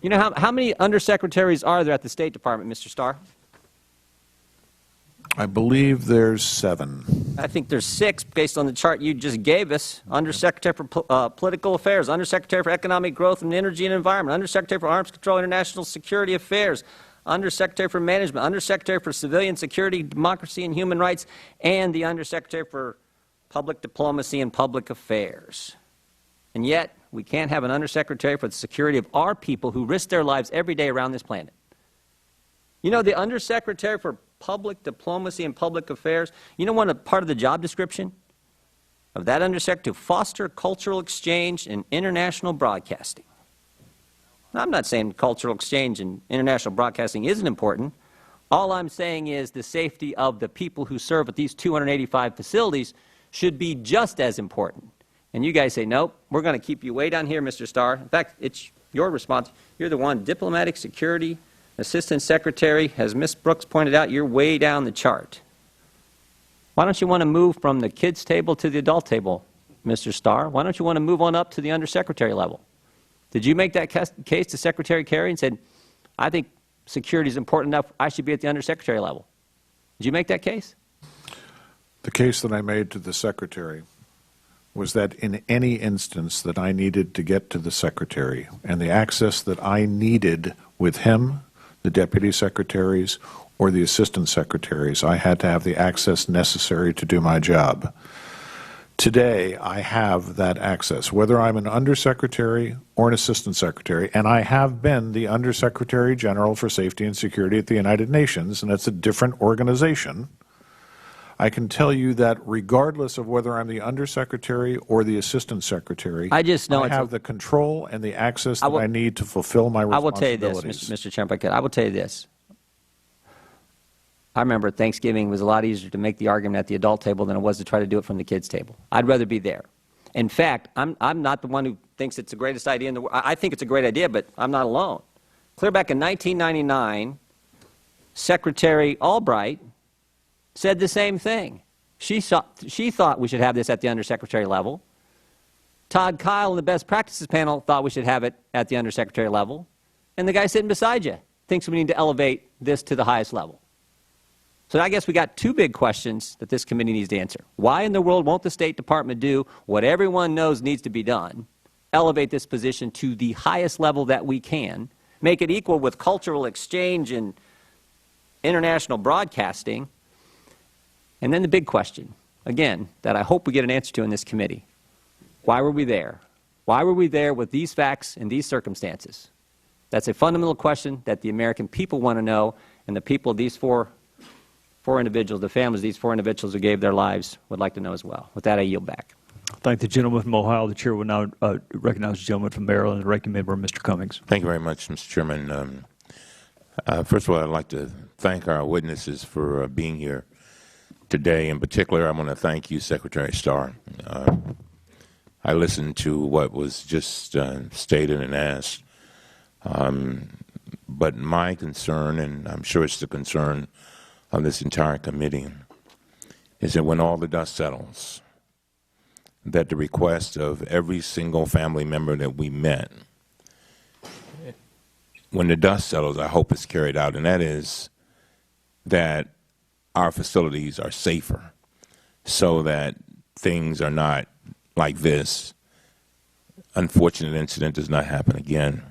I: You know how many undersecretaries are there at the State Department, Mr. Starr?
C: I believe there's 7.
I: I think there's 6 based on the chart you just gave us. Undersecretary for Political Affairs, Undersecretary for Economic Growth and Energy and Environment, Undersecretary for Arms Control and International Security Affairs, Undersecretary for Management, Undersecretary for Civilian Security, Democracy and Human Rights, and the Undersecretary for Public Diplomacy and Public Affairs. And yet, we can't have an Undersecretary for the security of our people who risk their lives every day around this planet. You know, the Undersecretary for Public Diplomacy and Public Affairs, you know part of the job description of that Undersecretary? To foster cultural exchange and international broadcasting. Now, I'm not saying cultural exchange and international broadcasting isn't important. All I'm saying is the safety of the people who serve at these 285 facilities should be just as important. And you guys say, nope, we're going to keep you way down here, Mr. Starr. In fact, it's your response. You're the one, Diplomatic Security Assistant Secretary, as Ms. Brooks pointed out, you're way down the chart. Why don't you want to move from the kids' table to the adult table, Mr. Starr? Why don't you want to move on up to the undersecretary level? Did you make that case to Secretary Kerry and said, I think security is important enough, I should be at the undersecretary level? Did you make that case?
C: The case that I made to the Secretary was that in any instance that I needed to get to the Secretary and the access that I needed with him, the Deputy Secretaries, or the Assistant Secretaries, I had to have the access necessary to do my job. Today, I have that access, whether I'm an Undersecretary or an Assistant Secretary, and I have been the Undersecretary General for Safety and Security at the United Nations, and it's a different organization. I can tell you that regardless of whether I'm the Undersecretary or the Assistant Secretary,
I: I just know
C: I have the control and the access that I need to fulfill my responsibilities.
I: I will tell you this, Mr. Chairman, I will tell you this. I remember Thanksgiving was a lot easier to make the argument at the adult table than it was to try to do it from the kids' table. I'd rather be there. In fact, I'm not the one who thinks it's the greatest idea in the world. I think it's a great idea, but I'm not alone. Clear back in 1999, Secretary Albright said the same thing. She thought we should have this at the undersecretary level. Todd Kyle and the best practices panel thought we should have it at the undersecretary level. And the guy sitting beside you thinks we need to elevate this to the highest level. So I guess we got two big questions that this committee needs to answer. Why in the world won't the State Department do what everyone knows needs to be done, elevate this position to the highest level that we can, make it equal with cultural exchange and international broadcasting? And then the big question, again, that I hope we get an answer to in this committee. Why were we there? Why were we there with these facts and these circumstances? That's a fundamental question that the American people want to know, and the people of these four individuals, the families of these four individuals who gave their lives, would like to know as well. With that, I yield back.
A: Thank the gentleman from Ohio. The chair will now recognize the gentleman from Maryland, the ranking member, Mr. Cummings.
B: Thank you very much, Mr. Chairman. First of all, I'd like to thank our witnesses for being here today. In particular, I want to thank you, Secretary Starr. I listened to what was just stated and asked. But my concern, and I'm sure it's the concern of this entire committee, is that when all the dust settles, that the request of every single family member that we met, when the dust settles, I hope it's carried out, and that is that our facilities are safer so that things are not like this unfortunate incident does not happen again.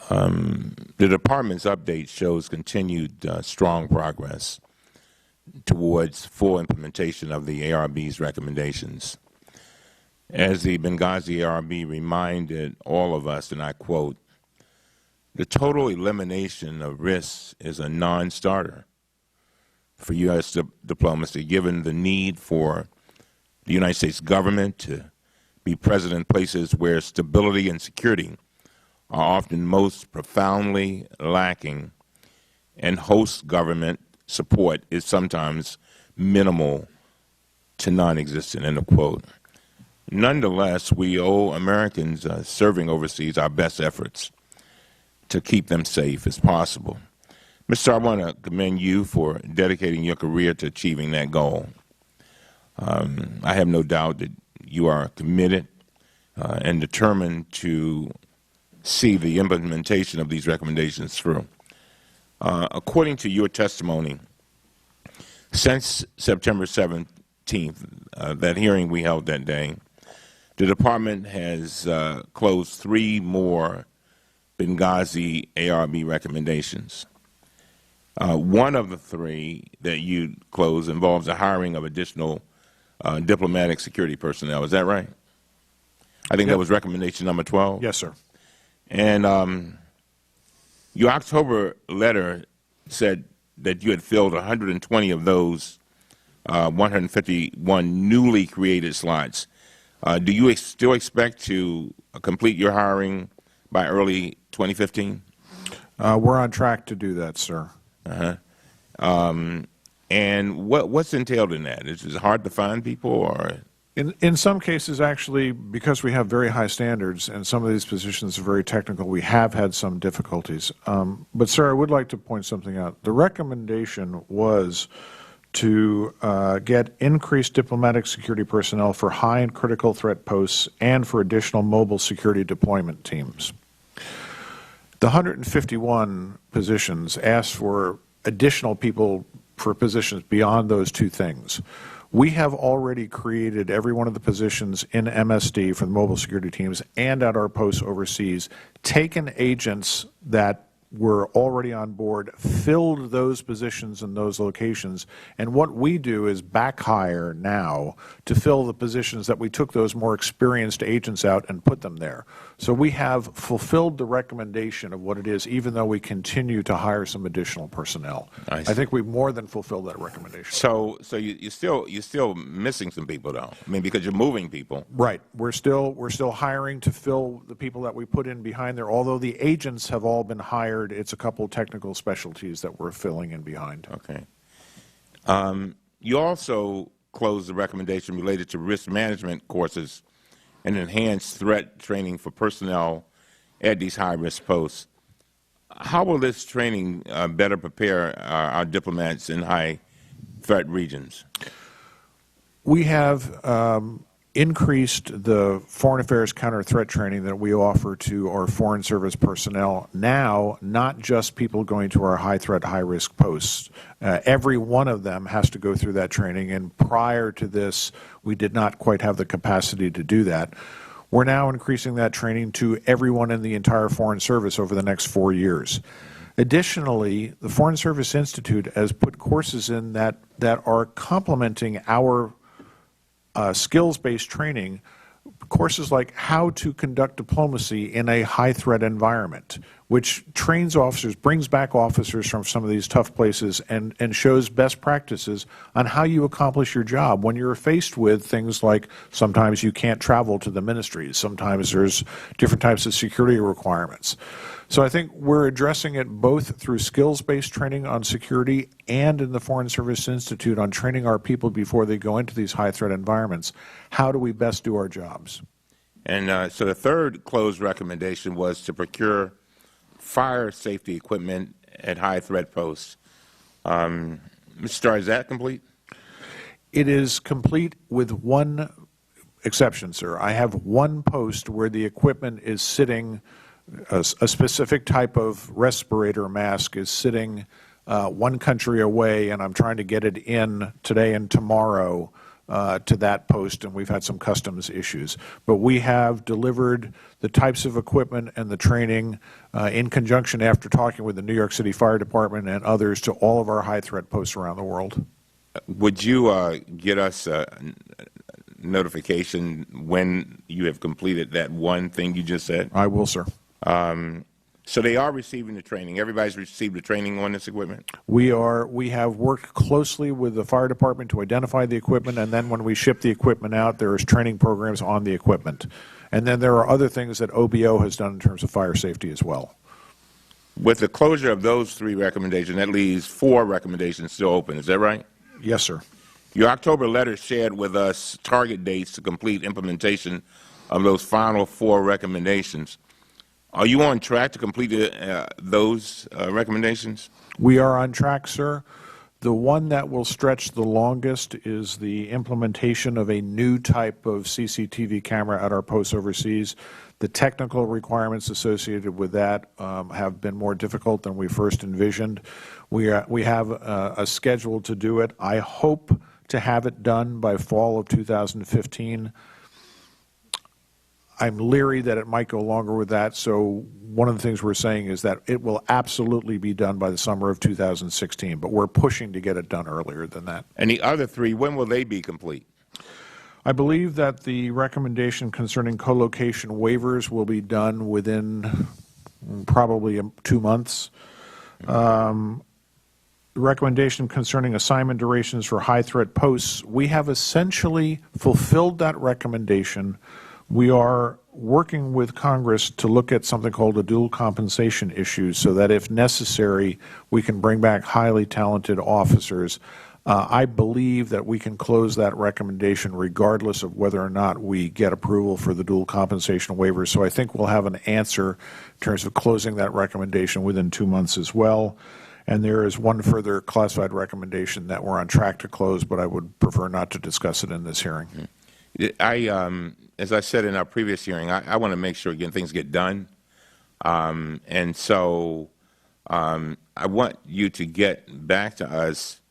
B: The Department's update shows continued strong progress towards full implementation of the ARB's recommendations. As the Benghazi ARB reminded all of us, and I quote, "The total elimination of risks is a non-starter for U.S. diplomacy, given the need for the United States government to be present in places where stability and security are often most profoundly lacking, and host government support is sometimes minimal to non-existent," end of quote. Nonetheless, we owe Americans serving overseas our best efforts to keep them safe as possible. Mr. I want to commend you for dedicating your career to achieving that goal. I have no doubt that you are committed and determined to see the implementation of these recommendations through. According to your testimony, since September 17th, that hearing we held that day, the Department has closed 3 more Benghazi ARB recommendations. One of the 3 that you closed involves the hiring of additional diplomatic security personnel. Is that right? I think that was recommendation number 12?
C: Yes, sir.
B: And your October letter said that you had filled 120 of those 151 newly created slots. Do you still expect to complete your hiring by early 2015?
C: We're on track to do that, sir.
B: And what's entailed in that? Is it hard to find people, or?
C: In some cases, actually, because we have very high standards and some of these positions are very technical, we have had some difficulties. But, sir, I would like to point something out. The recommendation was to get increased diplomatic security personnel for high and critical threat posts and for additional mobile security deployment teams. The 151 positions asked for additional people for positions beyond those two things. We have already created every one of the positions in MSD for the mobile security teams and at our posts overseas, taken agents that were already on board, filled those positions in those locations, and what we do is back hire now to fill the positions that we took those more experienced agents out and put them there. So we have fulfilled the recommendation of what it is, even though we continue to hire some additional personnel. I think we've more than fulfilled that recommendation.
B: So you're still missing some people, though. I mean, because you're moving people.
C: Right. We're still hiring to fill the people that we put in behind there. Although the agents have all been hired, it's a couple technical specialties that we're filling in behind.
B: Okay. You also closed the recommendation related to risk management courses and enhanced threat training for personnel at these high-risk posts. How will this training better prepare our diplomats in high-threat regions?
C: We have increased the foreign affairs counter-threat training that we offer to our Foreign Service personnel now, not just people going to our high-threat, high-risk posts. Every one of them has to go through that training, and prior to this, we did not quite have the capacity to do that. We're now increasing that training to everyone in the entire Foreign Service over the next 4 years. Additionally, the Foreign Service Institute has put courses in that are complementing our skills-based training, courses like how to conduct diplomacy in a high-threat environment, which trains officers, brings back officers from some of these tough places, and shows best practices on how you accomplish your job when you're faced with things like sometimes you can't travel to the ministries, sometimes there's different types of security requirements. So I think we're addressing it both through skills-based training on security and in the Foreign Service Institute on training our people before they go into these high-threat environments. How do we best do our jobs?
B: And so the third closed recommendation was to procure fire safety equipment at high-threat posts. Mr. Starr, is that complete?
C: It is complete with one exception, sir. I have one post where the equipment is sitting, a specific type of respirator mask is sitting one country away, and I'm trying to get it in today and tomorrow to that post, and we've had some customs issues. But we have delivered the types of equipment and the training in conjunction after talking with the New York City Fire Department and others to all of our high-threat posts around the world.
B: Would you get us a notification when you have completed that one thing you just said?
C: I will, sir.
B: So they are receiving the training. Everybody's received the training on this equipment?
C: We have worked closely with the fire department to identify the equipment, and then when we ship the equipment out, there is training programs on the equipment. And then there are other things that OBO has done in terms of fire safety as well.
B: With the closure of those three recommendations, that leaves 4 recommendations still open. Is that right?
C: Yes, sir.
B: Your October letter shared with us target dates to complete implementation of those final 4 recommendations. Are you on track to complete those recommendations?
C: We are on track, sir. The one that will stretch the longest is the implementation of a new type of CCTV camera at our posts overseas. The technical requirements associated with that have been more difficult than we first envisioned. We have a schedule to do it. I hope to have it done by fall of 2015. I'm leery that it might go longer with that, so one of the things we're saying is that it will absolutely be done by the summer of 2016, but we're pushing to get it done earlier than that.
B: And the other 3, when will they be complete?
C: I believe that the recommendation concerning co-location waivers will be done within probably 2 months. The recommendation concerning assignment durations for high-threat posts, we have essentially fulfilled that recommendation. We are working with Congress to look at something called a dual compensation issue so that if necessary, we can bring back highly talented officers. I believe that we can close that recommendation regardless of whether or not we get approval for the dual compensation waiver. So I think we'll have an answer in terms of closing that recommendation within 2 months as well. And there is one further classified recommendation that we're on track to close, but I would prefer not to discuss it in this hearing.
B: As I said in our previous hearing, I want to make sure, again, things get done. And so I want you to get back to us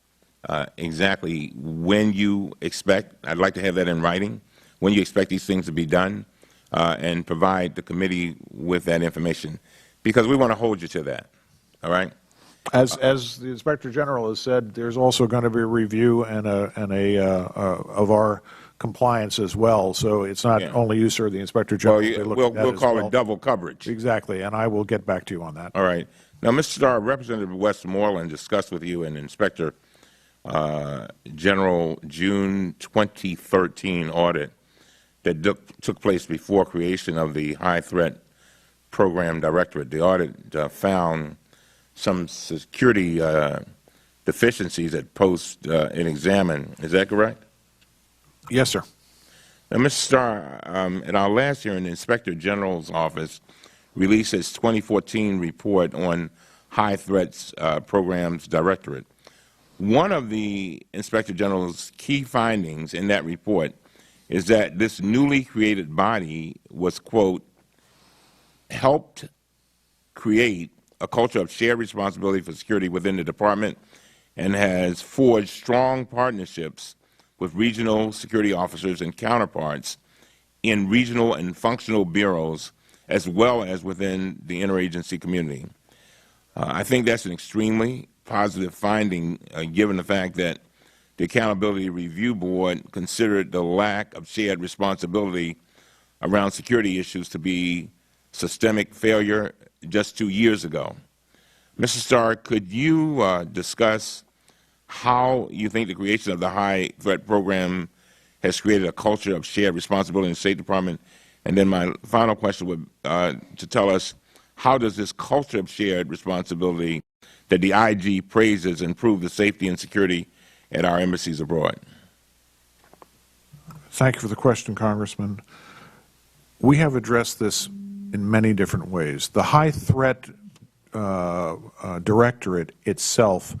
B: exactly when you expect, I'd like to have that in writing, when you expect these things to be done, and provide the committee with that information, because we want to hold you to that, all right?
C: As the Inspector General has said, there's also going to be a review and of our compliance as well. So it's not only you, sir, the Inspector General.
B: Well, we'll call it double coverage.
C: Exactly, and I will get back to you on that.
B: All right. Now, Mr. Starr, Representative Westmoreland discussed with you an Inspector General June 2013 audit that took place before creation of the High Threat Program Directorate. The audit found some security deficiencies at post and examine. Is that correct?
C: Yes, sir.
B: Now, Mr. Starr, at our last hearing, the Inspector General's office released its 2014 report on High Threats Programs Directorate. One of the Inspector General's key findings in that report is that this newly created body was, quote, helped create a culture of shared responsibility for security within the department and has forged strong partnerships with regional security officers and counterparts in regional and functional bureaus, as well as within the interagency community. I think that's an extremely positive finding, given the fact that the Accountability Review Board considered the lack of shared responsibility around security issues to be systemic failure just 2 years ago. Mr. Starr, could you discuss how you think the creation of the High Threat Program has created a culture of shared responsibility in the State Department? And then my final question would to tell us, how does this culture of shared responsibility that the IG praises improve the safety and security at our embassies abroad?
C: Thank you for the question, Congressman. We have addressed this in many different ways. The High Threat Directorate itself,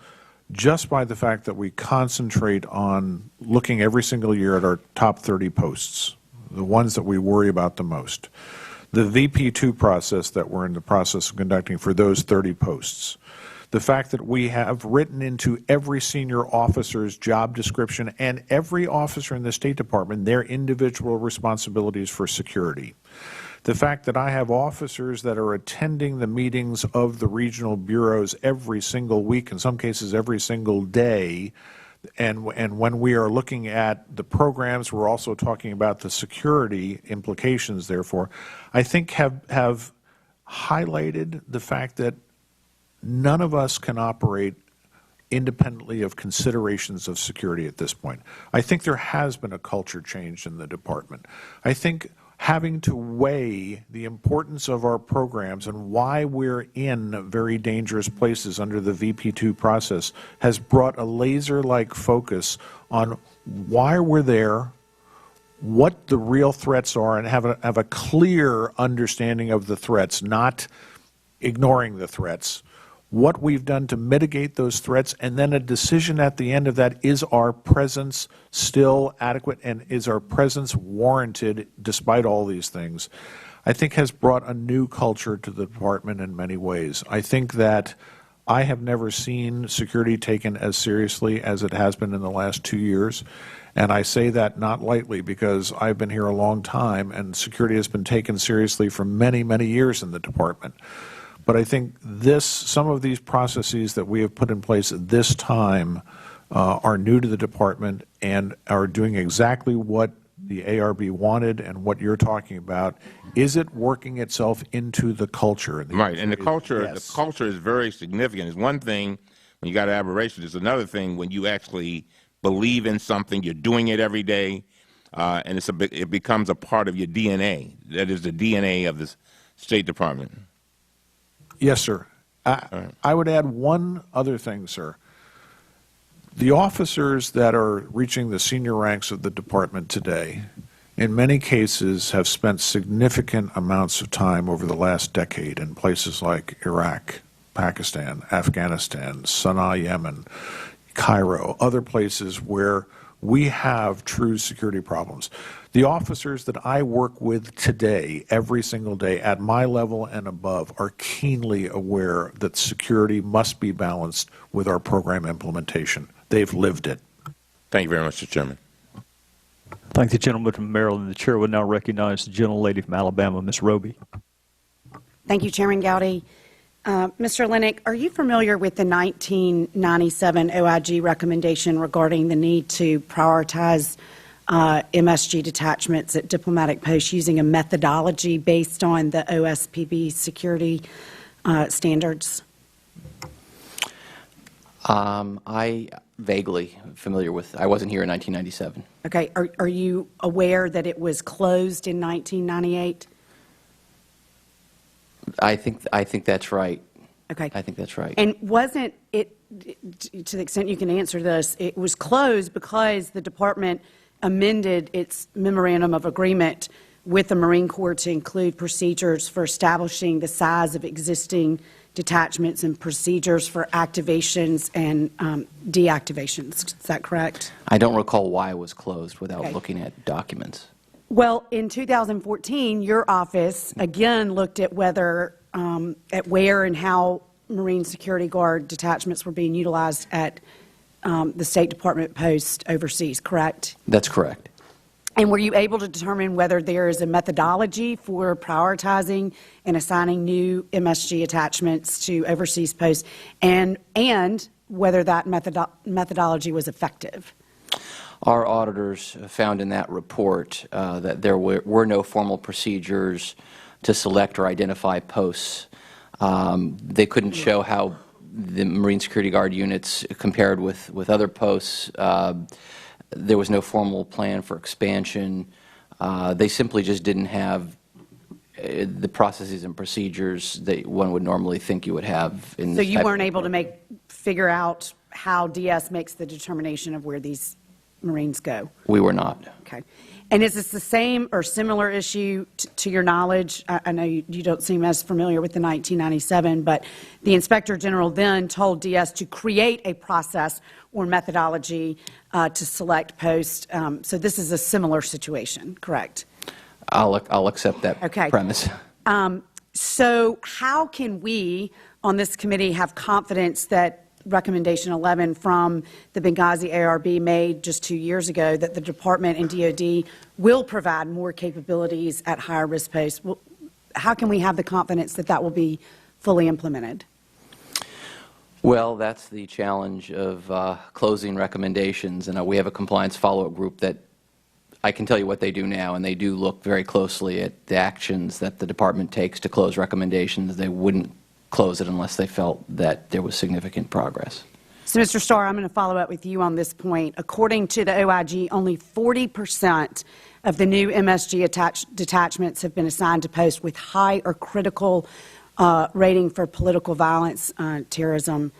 C: just by the fact that we concentrate on looking every single year at our top 30 posts, the ones that we worry about the most, the VP2 process that we're in the process of conducting for those 30 posts, the fact that we have written into every senior officer's job description and every officer in the State Department their individual responsibilities for security, the fact that I have officers that are attending the meetings of the regional bureaus every single week, in some cases every single day, and when we are looking at the programs, we're also talking about the security implications, therefore, I think have highlighted the fact that none of us can operate independently of considerations of security at this point. I think there has been a culture change in the department. I think having to weigh the importance of our programs and why we're in very dangerous places under the VP2 process has brought a laser-like focus on why we're there, what the real threats are, and have a clear understanding of the threats, not ignoring the threats, what we've done to mitigate those threats, and then a decision at the end of that, is our presence still adequate and is our presence warranted despite all these things, I think has brought a new culture to the department in many ways. I think that I have never seen security taken as seriously as it has been in the last 2 years, and I say that not lightly because I've been here a long time and security has been taken seriously for many, many years in the department. But I think some of these processes that we have put in place at this time are new to the department and are doing exactly what the ARB wanted and what you're talking about. Is it working itself into the culture?
B: Right, and the culture is very significant. It's one thing when you got an aberration. It's another thing when you actually believe in something, you're doing it every day, and it becomes a part of your DNA. That is the DNA of the State Department.
C: Yes, sir. I would add one other thing, sir. The officers that are reaching the senior ranks of the department today, in many cases, have spent significant amounts of time over the last decade in places like Iraq, Pakistan, Afghanistan, Sana'a, Yemen, Cairo, other places where we have true security problems. The officers that I work with today, every single day, at my level and above, are keenly aware that security must be balanced with our program implementation. They've lived it.
B: Thank you very much, Mr. Chairman.
A: Thank the gentleman from Maryland. The chair would now recognize the gentlelady from Alabama, Ms. Roby.
J: Thank you, Chairman Gowdy. Mr. Linick, are you familiar with the 1997 OIG recommendation regarding the need to prioritize MSG detachments at diplomatic posts using a methodology based on the OSPB security standards?
D: I vaguely familiar with. I wasn't here in 1997.
J: Okay. Are you aware that it was closed in 1998?
D: I think that's right.
J: Okay.
D: I think that's right.
J: And wasn't it, to the extent you can answer this, it was closed because the department amended its memorandum of agreement with the Marine Corps to include procedures for establishing the size of existing detachments and procedures for activations and deactivations. Is that correct?
D: I don't recall why it was closed without
J: Okay.
D: looking at documents.
J: Well, in 2014, your office again looked at whether, at where and how Marine Security Guard detachments were being utilized at the State Department post overseas, correct?
D: That's correct.
J: And were you able to determine whether there is a methodology for prioritizing and assigning new MSG attachments to overseas posts, and whether that methodology was effective?
D: Our auditors found in that report that there were no formal procedures to select or identify posts. They couldn't show how the Marine Security Guard units compared with other posts. There was no formal plan for expansion. They simply just didn't have the processes and procedures that one would normally think you would have.
J: So you weren't able to figure out how DS makes the determination of where these Marines go?
D: We were not.
J: Okay. And is this the same or similar issue to your knowledge? I know you don't seem as familiar with the 1997, but the Inspector General then told DS to create a process or methodology to select posts. So this is a similar situation, correct?
D: I'll accept that premise.
J: So how can we on this committee have confidence that Recommendation 11 from the Benghazi ARB made just 2 years ago that the Department and DOD will provide more capabilities at higher risk posts? Well, how can we have the confidence that that will be fully implemented?
D: Well, that's the challenge of closing recommendations, and we have a compliance follow-up group that I can tell you what they do now, and they do look very closely at the actions that the Department takes to close recommendations. They wouldn't close it unless they felt that there was significant progress.
J: So, Mr. Starr, I'm going to follow up with you on this point. According to the OIG, only 40% of the new MSG detachments have been assigned to posts with high or critical rating for political violence, terrorism.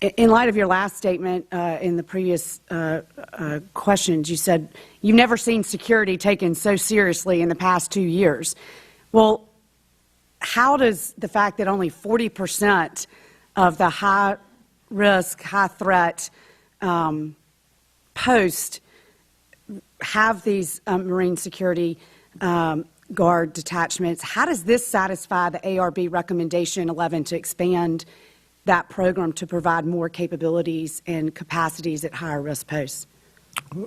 J: In light of your last statement in the previous questions, you said you've never seen security taken so seriously in the past 2 years. Well, how does the fact that only 40% of the high-risk, high-threat posts have these Marine Security Guard detachments, how does this satisfy the ARB Recommendation 11 to expand that program to provide more capabilities and capacities at higher risk posts?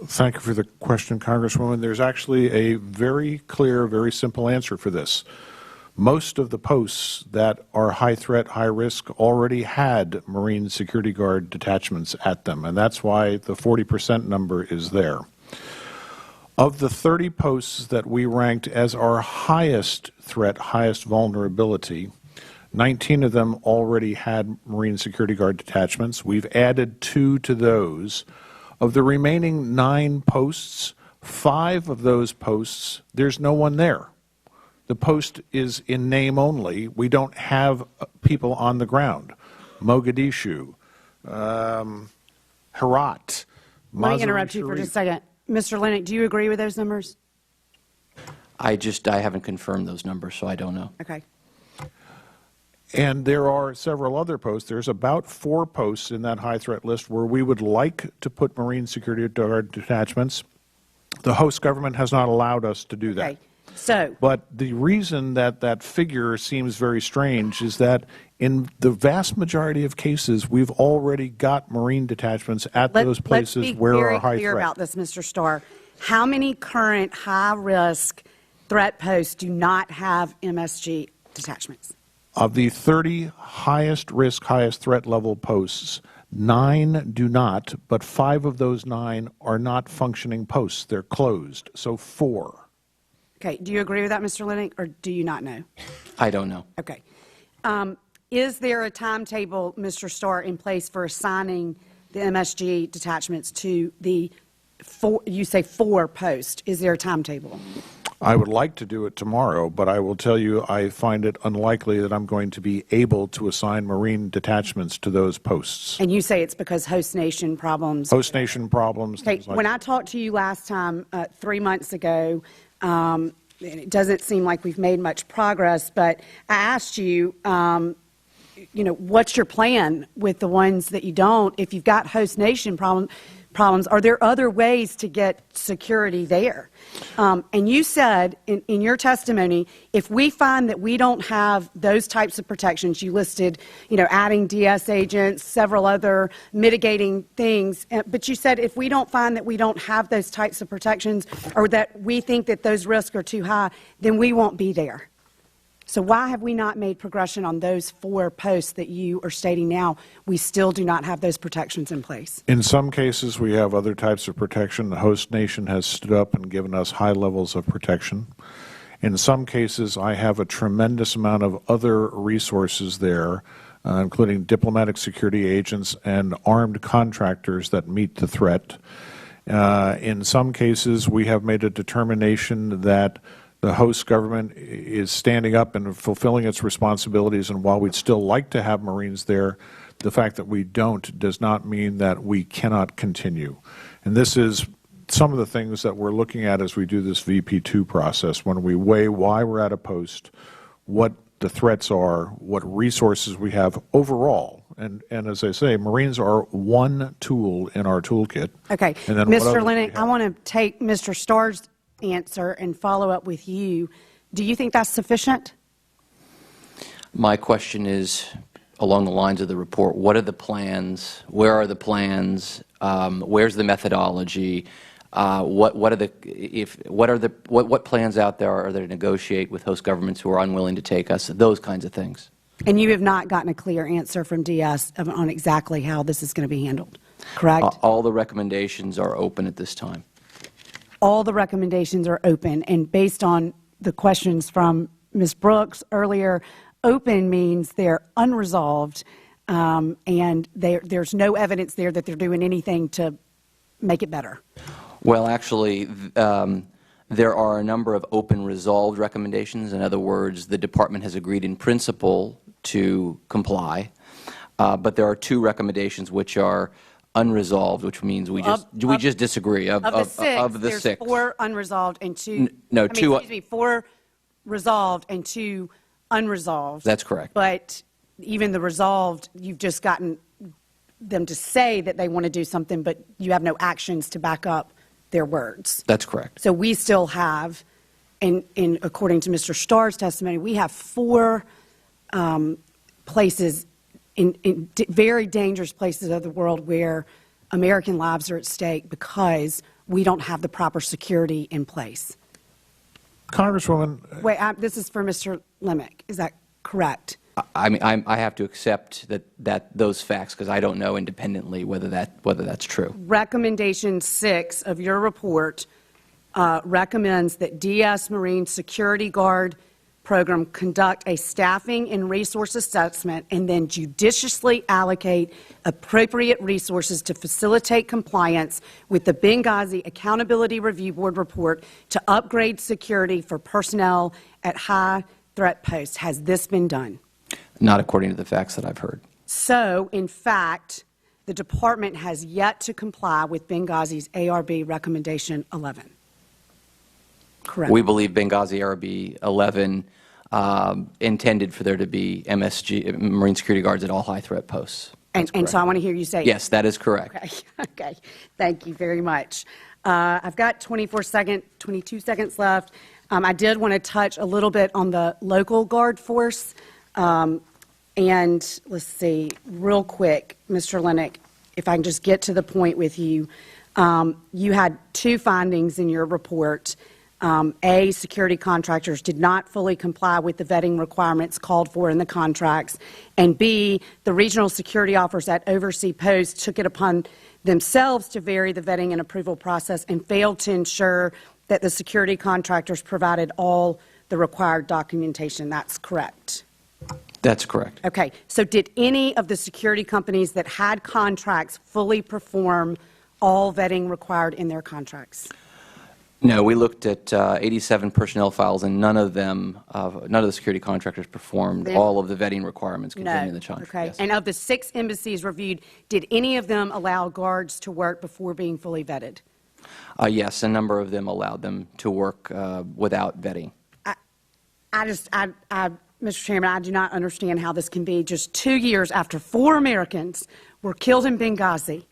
C: Thank you for the question, Congresswoman. There's actually a very clear, very simple answer for this. Most of the posts that are high threat, high risk already had Marine Security Guard detachments at them, and that's why the 40% number is there. Of the 30 posts that we ranked as our highest threat, highest vulnerability, 19 of them already had Marine Security Guard detachments. We've added 2 to those. Of the remaining 9 posts, 5 of those posts, there's no one there. The post is in name only. We don't have people on the ground. Mogadishu, Herat,
J: Let me interrupt you for just a second. Mr. Linick, do you agree with those numbers?
D: I haven't confirmed those numbers, so I don't know.
J: Okay.
C: And there are several other posts. There's about 4 posts in that high threat list where we would like to put Marine Security Guard detachments. The host government has not allowed us to do that.
J: Okay. So,
C: but the reason that that figure seems very strange is that in the vast majority of cases, we've already got Marine detachments at those places where are high
J: let's be very clear
C: threat.
J: about this, Mr. Starr. How many current high-risk threat posts do not have MSG detachments?
C: Of the 30 highest risk, highest threat level posts, 9 do not, but 5 of those 9 are not functioning posts. They're closed, so 4.
J: Okay. Do you agree with that, Mr. Linick, or do you not know?
D: I don't know.
J: Okay. Is there a timetable, Mr. Starr, in place for assigning the MSG detachments to the, you say 4 posts? Is there a timetable?
C: I would like to do it tomorrow, but I will tell you I find it unlikely that I'm going to be able to assign Marine detachments to those posts.
J: And you say it's because host nation problems.
C: Host nation problems.
J: Okay.
C: Things like
J: When I talked to you last time, 3 months ago, and it doesn't seem like we've made much progress, but I asked you, what's your plan with the ones that you don't? If you've got host nation problems, are there other ways to get security there? And you said in your testimony, if we find that we don't have those types of protections, you listed, adding DS agents, several other mitigating things, but you said if we don't find that we don't have those types of protections or that we think that those risks are too high, then we won't be there. So why have we not made progression on those 4 posts that you are stating now we still do not have those protections in place?
C: In some cases, we have other types of protection. The host nation has stood up and given us high levels of protection. In some cases, I have a tremendous amount of other resources there, including diplomatic security agents and armed contractors that meet the threat. In some cases, we have made a determination that the host government is standing up and fulfilling its responsibilities, and while we'd still like to have Marines there, the fact that we don't does not mean that we cannot continue. And this is some of the things that we're looking at as we do this VP2 process, when we weigh why we're at a post, what the threats are, what resources we have overall. And as I say, Marines are one tool in our toolkit.
J: Okay.
C: And then
J: Mr. Linick, I want to take Mr. Starr's answer and follow up with you. Do you think that's sufficient?
D: My question is along the lines of the report. What are the plans? Where are the plans? Where's the methodology? What plans out there are there to negotiate with host governments who are unwilling to take us? Those kinds of things.
J: And you have not gotten a clear answer from DS on exactly how this is going to be handled, correct?
D: All the recommendations are open at this time.
J: All the recommendations are open, and based on the questions from Ms. Brooks earlier, open means they're unresolved, and there's no evidence there that they're doing anything to make it better.
D: Well, actually, there are a number of open resolved recommendations. In other words, the Department has agreed in principle to comply, but there are 2 recommendations which are unresolved, which means we just disagree. Of the 6,
J: there's 4 unresolved and 2.
D: No, 2.
J: Excuse me, 4 resolved and 2 unresolved.
D: That's correct.
J: But even the resolved, you've just gotten them to say that they want to do something, but you have no actions to back up their words.
D: That's correct.
J: So we still have, and according to Mr. Starr's testimony, we have 4 places in very dangerous places of the world where American lives are at stake because we don't have the proper security in place.
C: Congresswoman.
J: Wait, this is for Mr. Linick. Is that correct?
D: I mean, I have to accept that those facts because I don't know independently whether that's true.
J: Recommendation 6 of your report recommends that DS Marine Security Guard program conduct a staffing and resource assessment and then judiciously allocate appropriate resources to facilitate compliance with the Benghazi Accountability Review Board report to upgrade security for personnel at high threat posts. Has this been done?
D: Not according to the facts that I've heard.
J: So, in fact, the Department has yet to comply with Benghazi's ARB Recommendation 11. Correct.
D: We believe Benghazi ARB 11 intended for there to be MSG, Marine Security Guards, at all high-threat posts.
J: And so I want to hear you say
D: yes, that is correct.
J: Okay. Okay. Thank you very much. I've got 22 seconds left. I did want to touch a little bit on the local guard force. And let's see, real quick, Mr. Linick, if I can just get to the point with you. You had two findings in your report. A, security contractors did not fully comply with the vetting requirements called for in the contracts. And B, the regional security officers at overseas posts took it upon themselves to vary the vetting and approval process and failed to ensure that the security contractors provided all the required documentation. That's correct.
D: That's correct.
J: Okay. So did any of the security companies that had contracts fully perform all vetting required in their contracts?
D: No, we looked at 87 personnel files, and none of the security contractors performed all of the vetting requirements contained in the contract.
J: Okay.
D: Yes.
J: And of the 6 embassies reviewed, did any of them allow guards to work before being fully vetted?
D: Yes, a number of them allowed them to work without vetting.
J: Mr. Chairman, I do not understand how this can be just 2 years after 4 Americans were killed in Benghazi.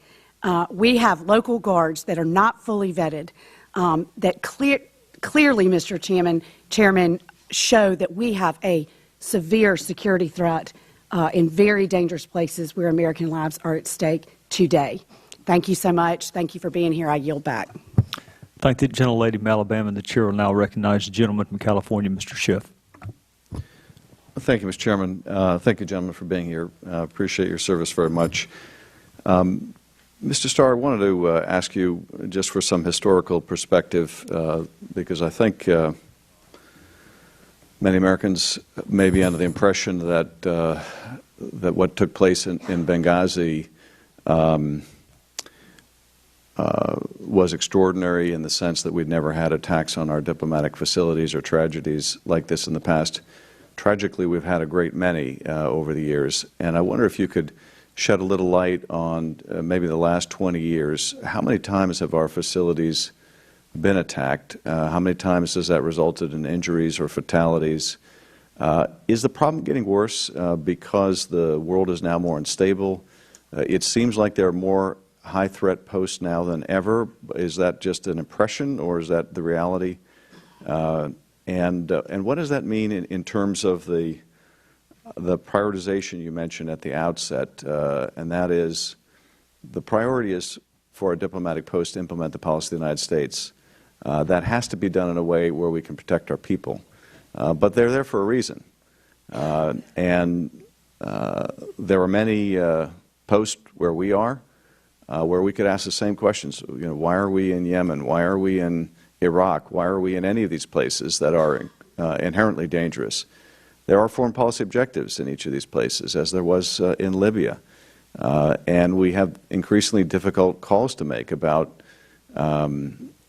J: We have local guards that are not fully vetted. That clearly, Mr. Chairman, show that we have a severe security threat in very dangerous places where American lives are at stake today. Thank you so much. Thank you for being here. I yield back.
A: Thank the gentlelady from Alabama. The chair will now recognize the gentleman from California, Mr. Schiff.
K: Thank you, Mr. Chairman. Thank you, gentlemen, for being here. Appreciate your service very much. Mr. Starr, I wanted to ask you just for some historical perspective, because I think many Americans may be under the impression that that what took place in Benghazi was extraordinary in the sense that we'd never had attacks on our diplomatic facilities or tragedies like this in the past. Tragically, we've had a great many over the years, and I wonder if you could shed a little light on maybe the last 20 years. How many times have our facilities been attacked? How many times has that resulted in injuries or fatalities? Is the problem getting worse because the world is now more unstable? It seems like there are more high-threat posts now than ever. Is that just an impression, or is that the reality? And what does that mean in terms of the prioritization you mentioned at the outset, and that is the priority is for a diplomatic post to implement the policy of the United States. That has to be done in a way where we can protect our people. But they're there for a reason. And there are many posts where we are, where we could ask the same questions. You know, why are we in Yemen? Why are we in Iraq? Why are we in any of these places that are inherently dangerous? There are foreign policy objectives in each of these places, as there was in Libya. And we have increasingly difficult calls to make about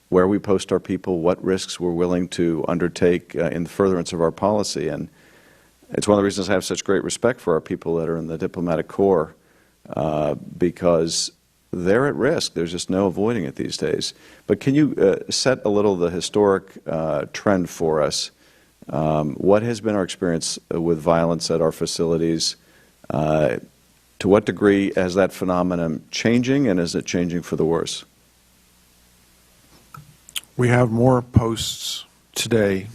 K: where we post our people, what risks we're willing to undertake in the furtherance of our policy. And it's one of the reasons I have such great respect for our people that are in the diplomatic corps, because they're at risk. There's just no avoiding it these days. But can you set a little of the historic trend for us? What has been our experience with violence at our facilities? To what degree is that phenomenon changing, and is it changing for the worse?
C: We have more posts today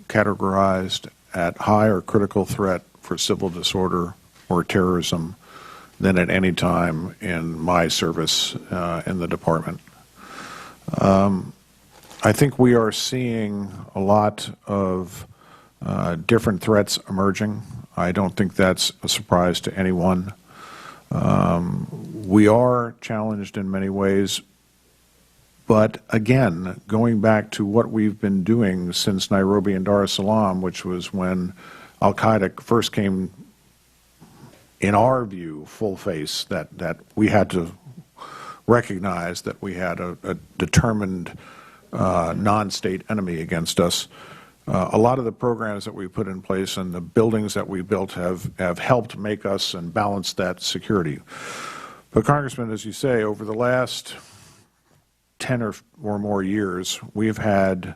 C: categorized at high or critical threat for civil disorder or terrorism than at any time in my service in the department. I think we are seeing a lot of different threats emerging. I don't think that's a surprise to anyone. We are challenged in many ways, but again, going back to what we've been doing since Nairobi and Dar es Salaam, which was when al-Qaeda first came, in our view, full face, that we had to recognize that we had a determined non-state enemy against us. A lot of the programs that we put in place and the buildings that we built have helped make us and balance that security. But, Congressman, as you say, over the last 10 or more years, we've had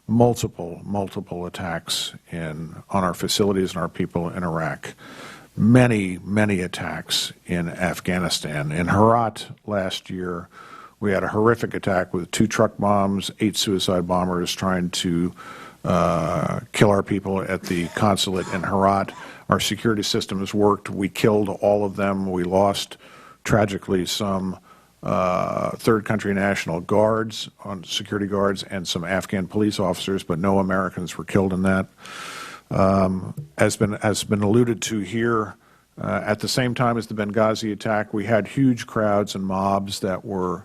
C: multiple attacks on our facilities and our people in Iraq. Many attacks in Afghanistan. In Herat last year, we had a horrific attack with 2 truck bombs, 8 suicide bombers trying to kill our people at the consulate in Herat. Our security systems worked. We killed all of them. We lost, tragically, some third country national guards, security guards, and some Afghan police officers, but no Americans were killed in that. As been alluded to here, at the same time as the Benghazi attack, we had huge crowds and mobs that were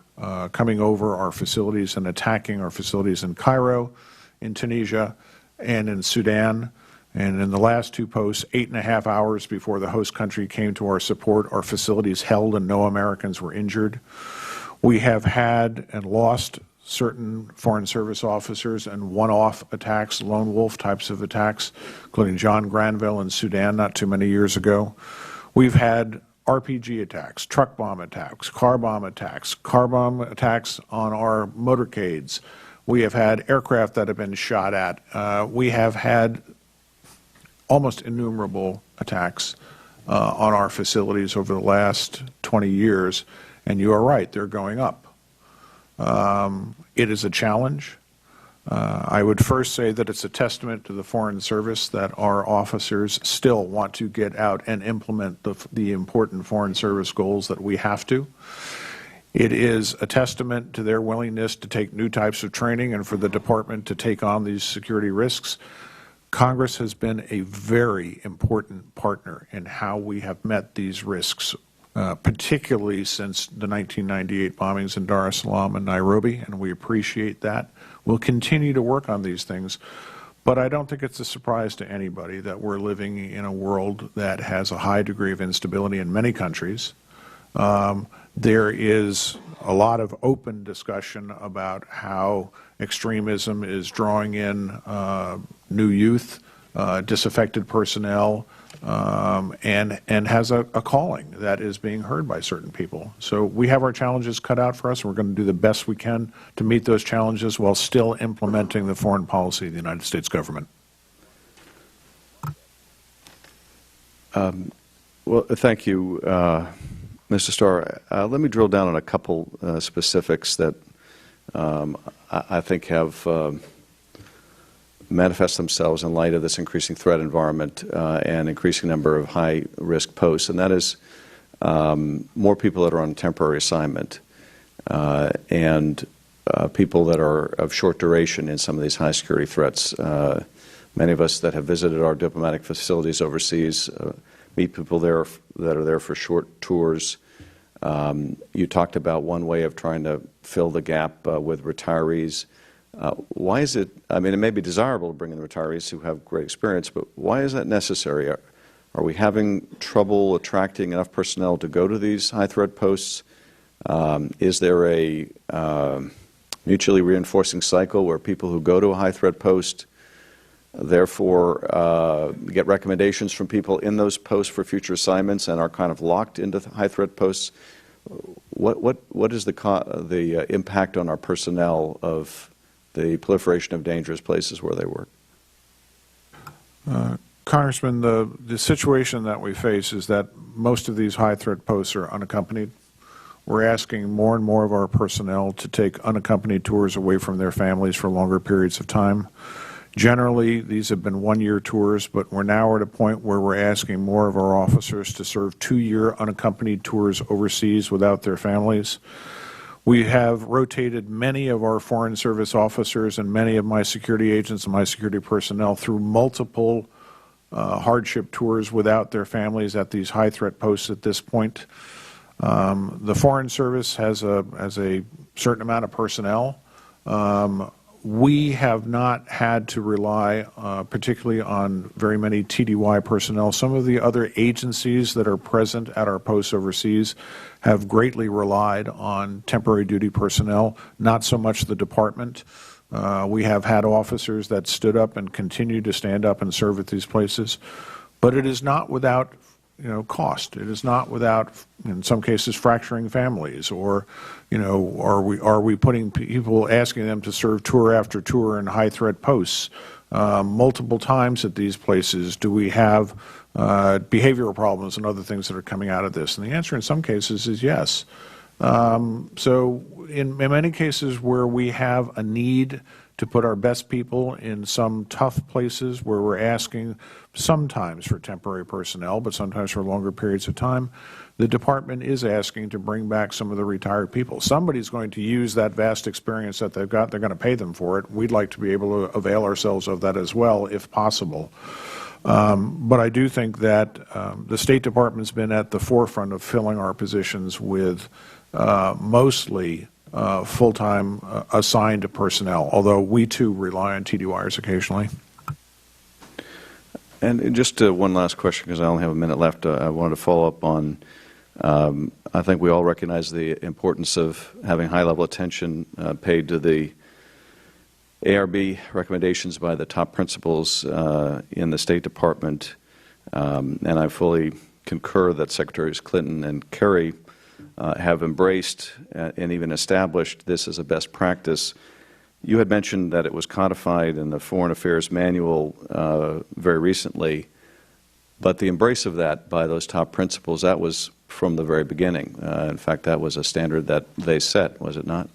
C: coming over our facilities and attacking our facilities in Cairo, in Tunisia, and in Sudan. And in the last 2 posts, 8.5 hours before the host country came to our support, our facilities held and no Americans were injured. We have had and lost certain Foreign Service officers and one-off attacks, lone wolf types of attacks, including John Granville in Sudan not too many years ago. We've had RPG attacks, truck bomb attacks, car bomb attacks on our motorcades. We have had aircraft that have been shot at. We have had almost innumerable attacks on our facilities over the last 20 years, and you are right, they're going up. It is a challenge. I would first say that it's a testament to the Foreign Service that our officers still want to get out and implement the important Foreign Service goals that we have to. It is a testament to their willingness to take new types of training and for the Department to take on these security risks. Congress has been a very important partner in how we have met these risks, particularly since the 1998 bombings in Dar es Salaam and Nairobi, and we appreciate that. We'll continue to work on these things, but I don't think it's a surprise to anybody that we're living in a world that has a high degree of instability in many countries. There is a lot of open discussion about how extremism is drawing in new youth, disaffected personnel, and has a calling that is being heard by certain people. So we have our challenges cut out for us, and we're going to do the best we can to meet those challenges while still implementing the foreign policy of the United States government.
K: Well, thank you, Mr. Starr. Let me drill down on a couple specifics that I think have manifest themselves in light of this increasing threat environment and increasing number of high-risk posts, and that is more people that are on temporary assignment and people that are of short duration in some of these high-security threats. Many of us that have visited our diplomatic facilities overseas meet people there that are there for short tours. You talked about one way of trying to fill the gap with retirees. Why is it, I mean, it may be desirable to bring in the retirees who have great experience, but why is that necessary? Are we having trouble attracting enough personnel to go to these high-threat posts? Is there a mutually reinforcing cycle where people who go to a high-threat post therefore get recommendations from people in those posts for future assignments and are kind of locked into high-threat posts? What is the impact on our personnel of the proliferation of dangerous places where they work?
C: Congressman, the situation that we face is that most of these high-threat posts are unaccompanied. We're asking more and more of our personnel to take unaccompanied tours away from their families for longer periods of time. Generally, these have been one-year tours, but we're now at a point where we're asking more of our officers to serve two-year unaccompanied tours overseas without their families. We have rotated many of our Foreign Service officers and many of my security agents and my security personnel through multiple hardship tours without their families at these high-threat posts at this point. The Foreign Service has a certain amount of personnel. We have not had to rely particularly on very many TDY personnel. Some of the other agencies that are present at our posts overseas have greatly relied on temporary duty personnel, not so much the Department. We have had officers that stood up and continue to stand up and serve at these places. But it is not without cost. It is not without, in some cases, fracturing families, or, are we putting people, asking them to serve tour after tour in high-threat posts multiple times at these places? Do we have behavioral problems and other things that are coming out of this? And the answer in some cases is yes. So in many cases where we have a need to put our best people in some tough places where we're asking sometimes for temporary personnel, but sometimes for longer periods of time, the department is asking to bring back some of the retired people. Somebody's going to use that vast experience that they've got. They're going to pay them for it. We'd like to be able to avail ourselves of that as well, if possible. But I do think that the State Department's been at the forefront of filling our positions with mostly full-time assigned personnel, although we too rely on TDYers occasionally.
K: And just one last question, because I only have a minute left. I wanted to follow up on, I think we all recognize the importance of having high-level attention paid to the ARB recommendations by the top principals in the State Department, and I fully concur that Secretaries Clinton and Kerry have embraced and even established this as a best practice. You had mentioned that it was codified in the Foreign Affairs Manual very recently, but the embrace of that by those top principals, that was from the very beginning. In fact, that was a standard that they set, was it not?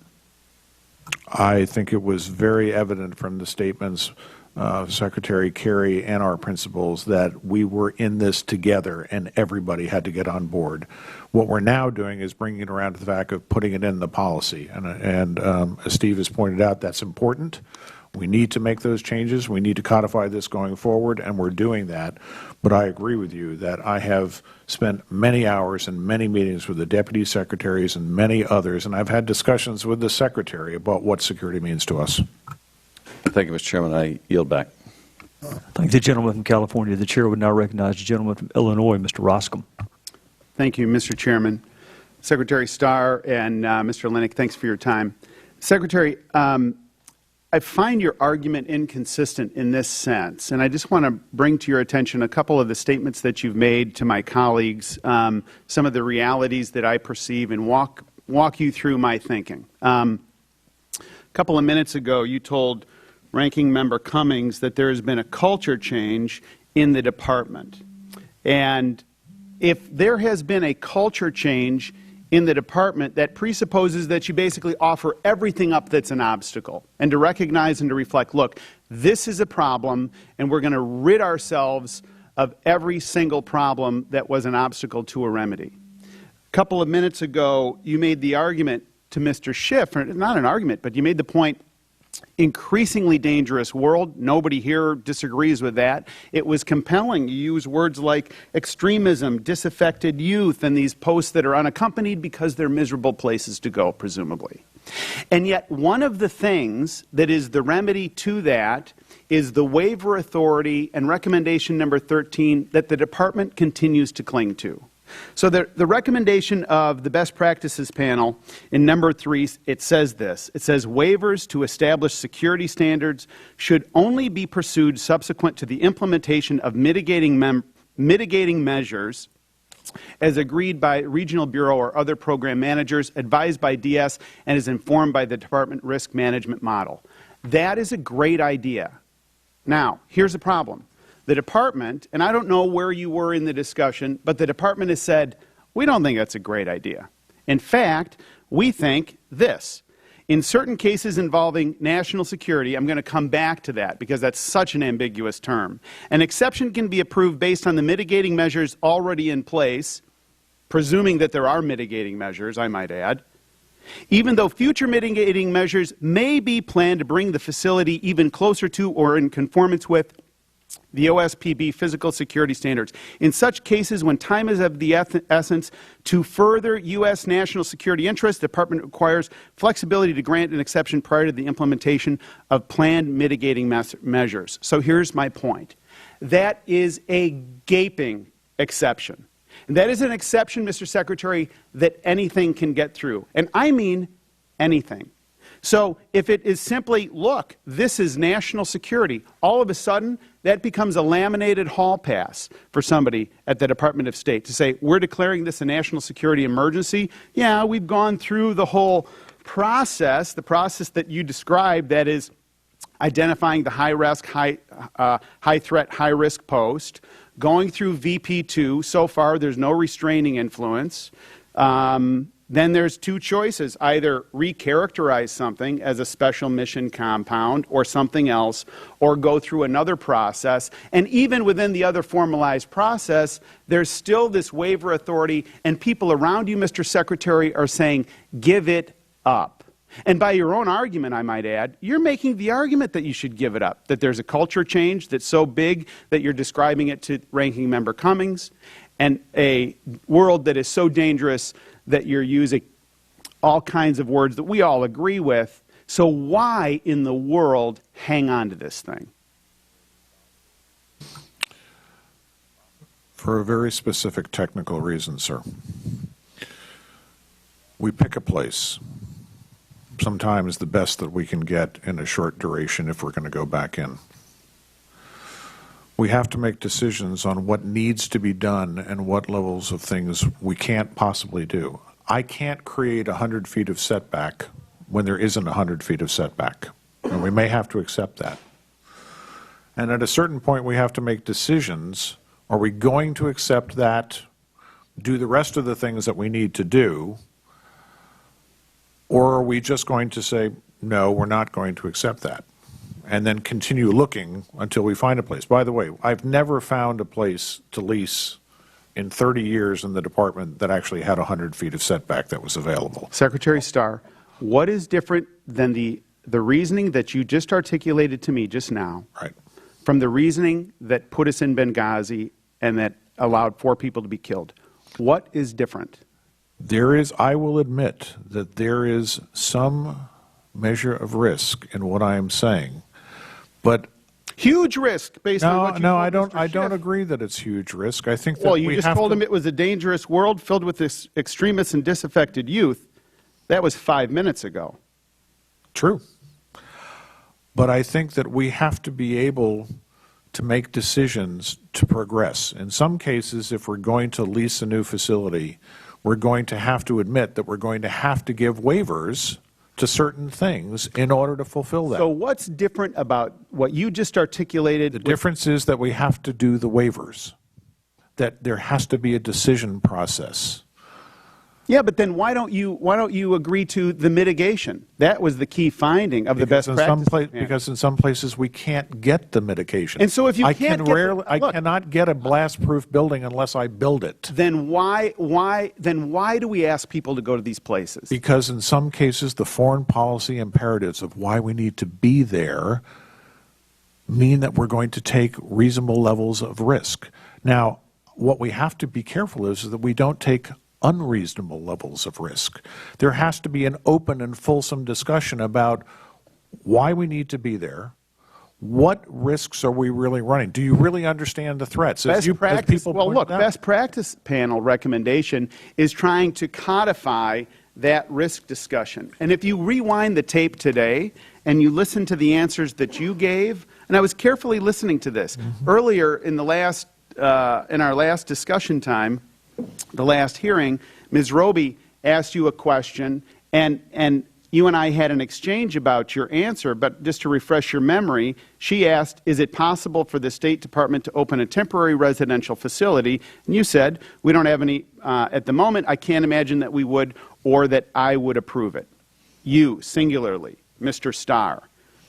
C: I think it was very evident from the statements of Secretary Kerry and our principals that we were in this together and everybody had to get on board. What we're now doing is bringing it around to the fact of putting it in the policy. And as Steve has pointed out, that's important. We need to make those changes. We need to codify this going forward, and we're doing that. But I agree with you that I have spent many hours and many meetings with the deputy secretaries and many others, and I've had discussions with the secretary about what security means to us.
K: Thank you, Mr. Chairman. I yield back.
A: Thank the gentleman from California. The chair would now recognize the gentleman from Illinois, Mr. Roscom.
L: Thank you, Mr. Chairman. Secretary Starr and Mr. Linick, thanks for your time. Secretary, I find your argument inconsistent in this sense, and I just want to bring to your attention a couple of the statements that you've made to my colleagues, some of the realities that I perceive, and walk you through my thinking. A couple of minutes ago, you told Ranking Member Cummings that there has been a culture change in the department. And if there has been a culture change in the department, that presupposes that you basically offer everything up that's an obstacle, and to recognize and to reflect, look, this is a problem, and we're going to rid ourselves of every single problem that was an obstacle to a remedy. A couple of minutes ago, you made the argument to Mr. Schiff, or not an argument, but you made the point, increasingly dangerous world. Nobody here disagrees with that. It was compelling. You use words like extremism, disaffected youth, and these posts that are unaccompanied because they're miserable places to go, presumably. And yet one of the things that is the remedy to that is the waiver authority and recommendation number 13 that the department continues to cling to. So the recommendation of the best practices panel in number 3, it says this. It says waivers to establish security standards should only be pursued subsequent to the implementation of mitigating measures as agreed by regional bureau or other program managers, advised by DS, and is informed by the department risk management model. That is a great idea. Now, here's the problem. The department, and I don't know where you were in the discussion, but the department has said, we don't think that's a great idea. In fact, we think this. In certain cases involving national security, I'm going to come back to that because that's such an ambiguous term, an exception can be approved based on the mitigating measures already in place, presuming that there are mitigating measures, I might add, even though future mitigating measures may be planned to bring the facility even closer to or in conformance with the OSPB physical security standards. In such cases, when time is of the essence to further U.S. national security interests, the department requires flexibility to grant an exception prior to the implementation of planned mitigating measures. So here's my point. That is a gaping exception. And that is an exception, Mr. Secretary, that anything can get through. And I mean anything. So if it is simply, look, this is national security, all of a sudden that becomes a laminated hall pass for somebody at the Department of State to say, we're declaring this a national security emergency. Yeah, we've gone through the whole process, the process that you described, that is identifying the high-risk, high-threat, high-risk post, going through VP2. So far, there's no restraining influence. Then there's two choices: either recharacterize something as a special mission compound or something else, or go through another process. And even within the other formalized process, there's still this waiver authority, and people around you, Mr. Secretary, are saying, give it up. And by your own argument, I might add, you're making the argument that you should give it up, that there's a culture change that's so big that you're describing it to Ranking Member Cummings, and a world that is so dangerous that you're using all kinds of words that we all agree with. So why in the world hang on to this thing?
C: For a very specific technical reason, sir. We pick a place, sometimes the best that we can get in a short duration if we're going to go back in. We have to make decisions on what needs to be done and what levels of things we can't possibly do. I can't create 100 feet of setback when there isn't 100 feet of setback, and we may have to accept that. And at a certain point, we have to make decisions. Are we going to accept that, do the rest of the things that we need to do, or are we just going to say, no, we're not going to accept that, and then continue looking until we find a place? By the way, I've never found a place to lease in 30 years in the department that actually had 100 feet of setback that was available.
L: Secretary Starr, what is different than the reasoning that you just articulated to me just now,
C: right,
L: from the reasoning that put us in Benghazi and that allowed 4 people to be killed? What is different?
C: There is, I will admit that there is some measure of risk in what I am saying, but
L: huge risk based on what you told
C: I don't agree that it's huge risk. I think that
L: well, you just told him it was a dangerous world filled with this extremists and disaffected youth. That was 5 minutes ago.
C: True. But I think that we have to be able to make decisions to progress. In some cases, if we're going to lease a new facility, we're going to have to admit that we're going to have to give waivers to certain things in order to fulfill that.
L: So what's different about what you just articulated?
C: The difference is that we have to do the waivers, that there has to be a decision process.
L: Yeah, but then why don't you agree to the mitigation? That was the key finding of the best practice.
C: Because in some places we can't get the mitigation.
L: And so if you
C: I cannot get a blast-proof building unless I build it.
L: Then why do we ask people to go to these places?
C: Because in some cases the foreign policy imperatives of why we need to be there mean that we're going to take reasonable levels of risk. Now, what we have to be careful is that we don't take unreasonable levels of risk. There has to be an open and fulsome discussion about why we need to be there. What risks are we really running? Do you really understand the threats?
L: Best practice panel recommendation is trying to codify that risk discussion. And if you rewind the tape today and you listen to the answers that you gave, and I was carefully listening to this, earlier in our last discussion time, the last hearing, Ms. Roby asked you a question, and you and I had an exchange about your answer, but just to refresh your memory, she asked, is it possible for the State Department to open a temporary residential facility? And you said, we don't have any at the moment. I can't imagine that we would, or that I would approve it. You, singularly, Mr. Starr.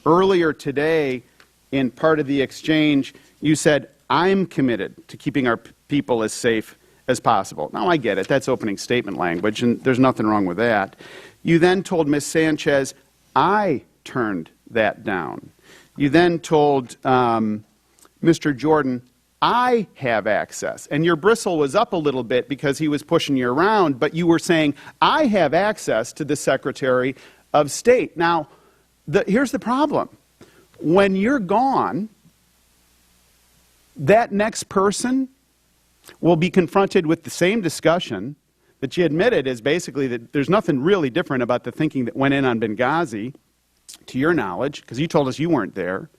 L: Earlier today, in part of the exchange, you said, I'm committed to keeping our people as safe as possible. Now, I get it. That's opening statement language, and there's nothing wrong with that. You then told Ms. Sanchez, I turned that down. You then told Mr. Jordan, I have access. And your bristle was up a little bit because he was pushing you around, but you were saying, I have access to the Secretary of State. Now, here's the problem. When you're gone, that next person will be confronted with the same discussion that you admitted is basically that there's nothing really different about the thinking that went in on Benghazi, to your knowledge, because you told us you weren't there.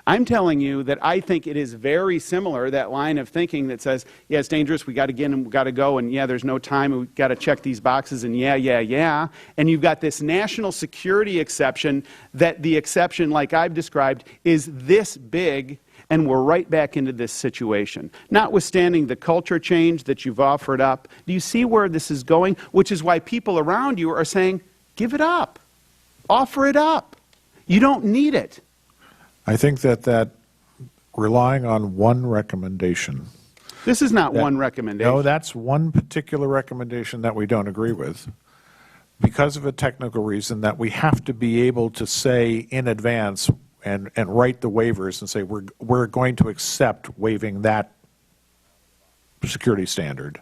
L: I'm telling you that I think it is very similar, that line of thinking that says, yeah, it's dangerous, we got to get in and we got to go, and yeah, there's no time, and we've got to check these boxes, and yeah. And you've got this national security exception, that the exception, like I've described, is this big, and we're right back into this situation. Notwithstanding the culture change that you've offered up, do you see where this is going? Which is why people around you are saying, give it up. Offer it up. You don't need it.
C: I think that relying on one recommendation.
L: This is not one recommendation.
C: No, that's one particular recommendation that we don't agree with, because of a technical reason that we have to be able to say in advance and write the waivers and say we're going to accept waiving that security standard.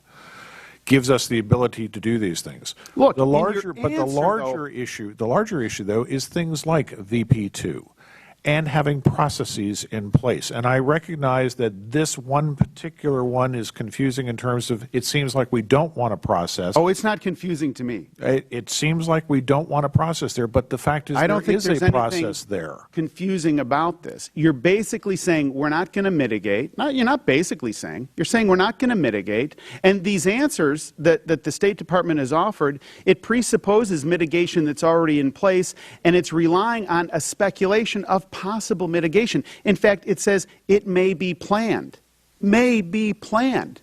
C: Gives us the ability to do these things.
L: Look,
C: the larger issue though is things like VP2 and having processes in place. And I recognize that this one particular one is confusing in terms of it seems like we don't want to process.
L: Oh, it's not confusing to me.
C: It seems like we don't want to process there, but the fact is there is a process there.
L: Confusing about this. You're basically saying we're not going to mitigate. You're not basically saying. You're saying we're not going to mitigate. And these answers that the State Department has offered, it presupposes mitigation that's already in place, and it's relying on a speculation of possible mitigation. In fact, it says it may be planned. May be planned.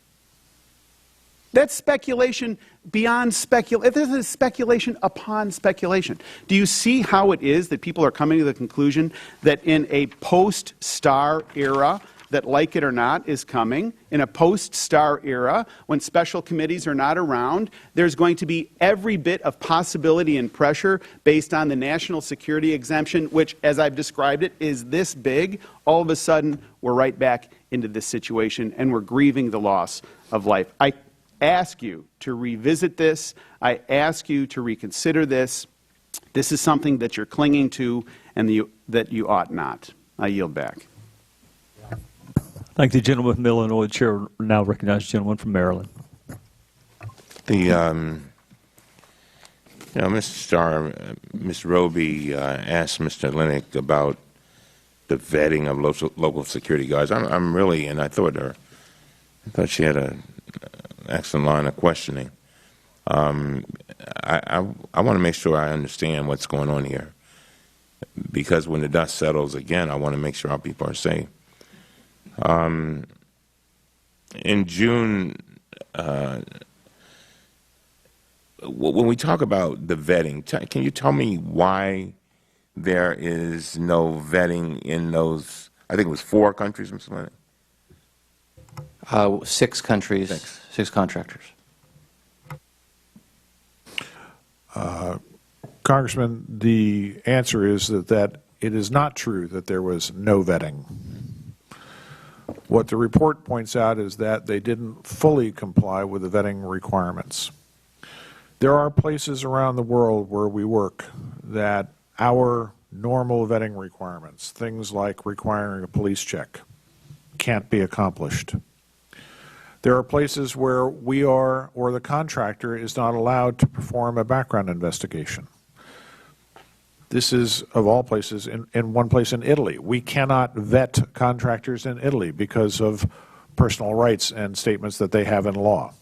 L: That's speculation beyond speculation. This is speculation upon speculation. Do you see how it is that people are coming to the conclusion that in a post-Starr era, that like it or not is coming, in a post-Starr era, when special committees are not around, there's going to be every bit of possibility and pressure based on the national security exemption, which, as I've described it, is this big. All of a sudden, we're right back into this situation, and we're grieving the loss of life. I ask you to revisit this. I ask you to reconsider this. This is something that you're clinging to and that you ought not. I yield back.
A: Thank the gentleman from Illinois. The chair will now recognize the gentleman from Maryland.
B: Mr. Starr, Ms. Roby asked Mr. Linick about the vetting of local security guards. I'm really, and I thought she had an excellent line of questioning. I want to make sure I understand what's going on here, because when the dust settles again, I want to make sure our people are safe. In June, when we talk about the vetting, can you tell me why there is no vetting in those, I think it was 4 countries, Mr. Linick?
D: 6 countries, 6 contractors.
C: Congressman, the answer is that it is not true that there was no vetting. What the report points out is that they didn't fully comply with the vetting requirements. There are places around the world where we work that our normal vetting requirements, things like requiring a police check, can't be accomplished. There are places where we are, or the contractor is not allowed to perform a background investigation. This is, of all places, in one place in Italy. We cannot vet contractors in Italy because of personal rights and statements that they have in law.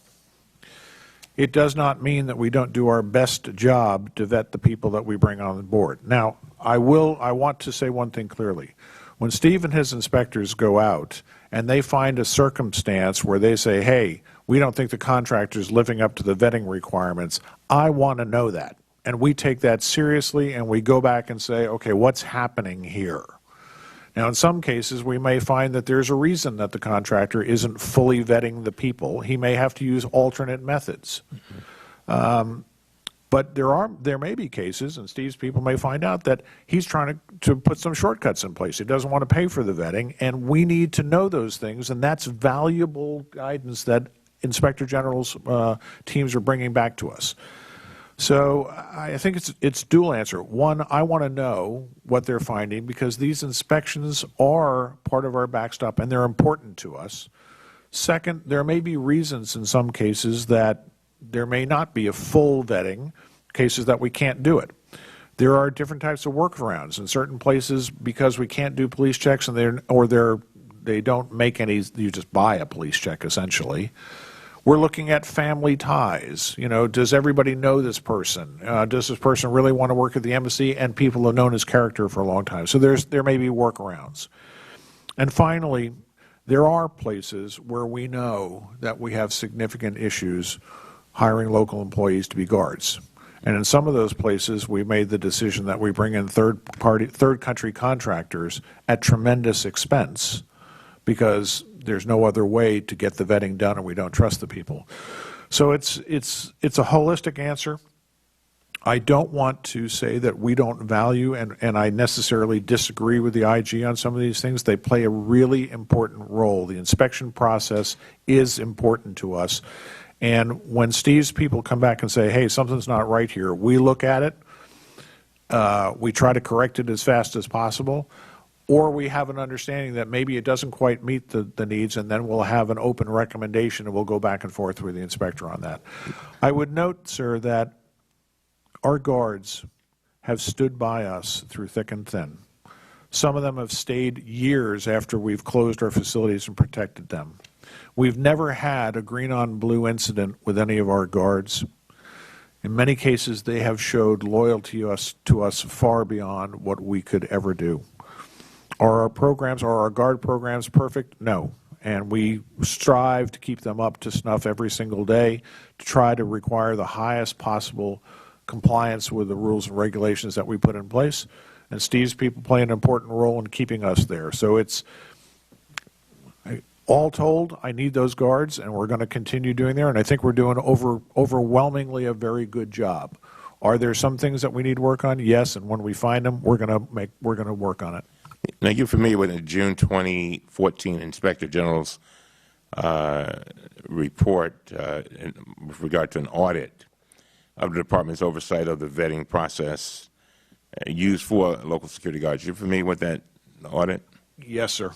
C: It does not mean that we don't do our best job to vet the people that we bring on board. Now, I want to say one thing clearly. When Steve and his inspectors go out and they find a circumstance where they say, hey, we don't think the contractor is living up to the vetting requirements, I want to know that. And we take that seriously, and we go back and say, okay, what's happening here? Now, in some cases, we may find that there's a reason that the contractor isn't fully vetting the people. He may have to use alternate methods. But there may be cases, and Steve's people may find out, that he's trying to put some shortcuts in place. He doesn't want to pay for the vetting, and we need to know those things, and that's valuable guidance that Inspector General's teams are bringing back to us. So I think it's dual answer. One, I want to know what they're finding, because these inspections are part of our backstop and they're important to us. Second, there may be reasons in some cases that there may not be a full vetting, cases that we can't do it. There are different types of workarounds. In certain places, because we can't do police checks and they don't make any, you just buy a police check essentially. We're looking at family ties. You know, does everybody know this person? Does this person really want to work at the embassy? And people have known his character for a long time. So there may be workarounds. And finally, there are places where we know that we have significant issues hiring local employees to be guards. And in some of those places, we made the decision that we bring in third country contractors at tremendous expense because there's no other way to get the vetting done and we don't trust the people. So it's a holistic answer. I don't want to say that we don't value, and I necessarily disagree with the IG on some of these things. They play a really important role. The inspection process is important to us. And when Steve's people come back and say, hey, something's not right here, we look at it, we try to correct it as fast as possible, or we have an understanding that maybe it doesn't quite meet the needs, and then we'll have an open recommendation and we'll go back and forth with the inspector on that. I would note, sir, that our guards have stood by us through thick and thin. Some of them have stayed years after we've closed our facilities and protected them. We've never had a green-on-blue incident with any of our guards. In many cases, they have showed loyalty to us far beyond what we could ever do. Are our guard programs perfect? No. And we strive to keep them up to snuff every single day to try to require the highest possible compliance with the rules and regulations that we put in place. And Steve's people play an important role in keeping us there. So it's, all told, I need those guards, and we're going to continue doing there. And I think we're doing overwhelmingly a very good job. Are there some things that we need to work on? Yes, and when we find them, we're going to work on it.
B: Now, you're familiar with the June 2014 Inspector General's report with regard to an audit of the Department's oversight of the vetting process used for local security guards. You're familiar with that audit?
C: Yes, sir.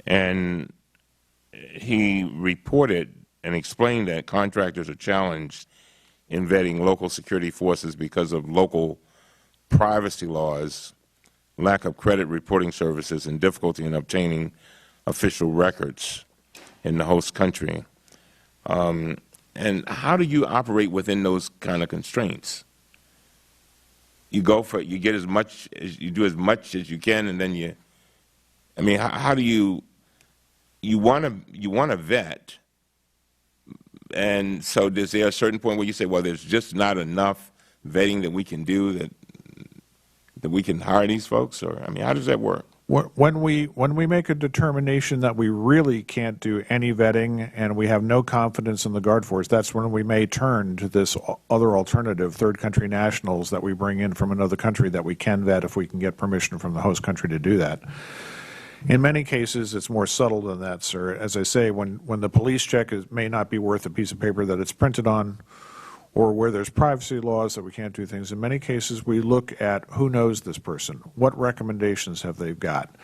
B: And he reported and explained that contractors are challenged in vetting local security forces because of local privacy laws, lack of credit reporting services, and difficulty in obtaining official records in the host country. And how do you operate within those kind of constraints? You go for it, you get as much as you do as much as you can, and then I mean, how do you want to vet, and so is there a certain point where you say, well, there's just not enough vetting that we can do that we can hire these folks, or I mean, how does that work?
C: When we make a determination that we really can't do any vetting and we have no confidence in the guard force, that's when we may turn to this other alternative, third country nationals that we bring in from another country that we can vet if we can get permission from the host country to do that. In many cases, it's more subtle than that, sir. As I say, when the police check may not be worth a piece of paper that it's printed on, or where there's privacy laws that we can't do things. In many cases, we look at who knows this person, what recommendations have they got,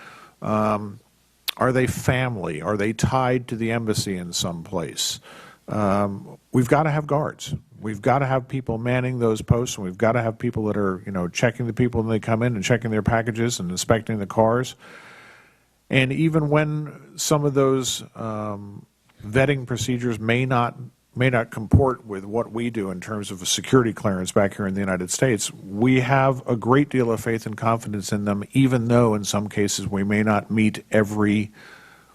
C: are they family, are they tied to the embassy in some place. We've got to have guards. We've got to have people manning those posts, and we've got to have people that are, checking the people when they come in and checking their packages and inspecting the cars. And even when some of those vetting procedures may not comport with what we do in terms of a security clearance back here in the United States, we have a great deal of faith and confidence in them, even though in some cases we may not meet every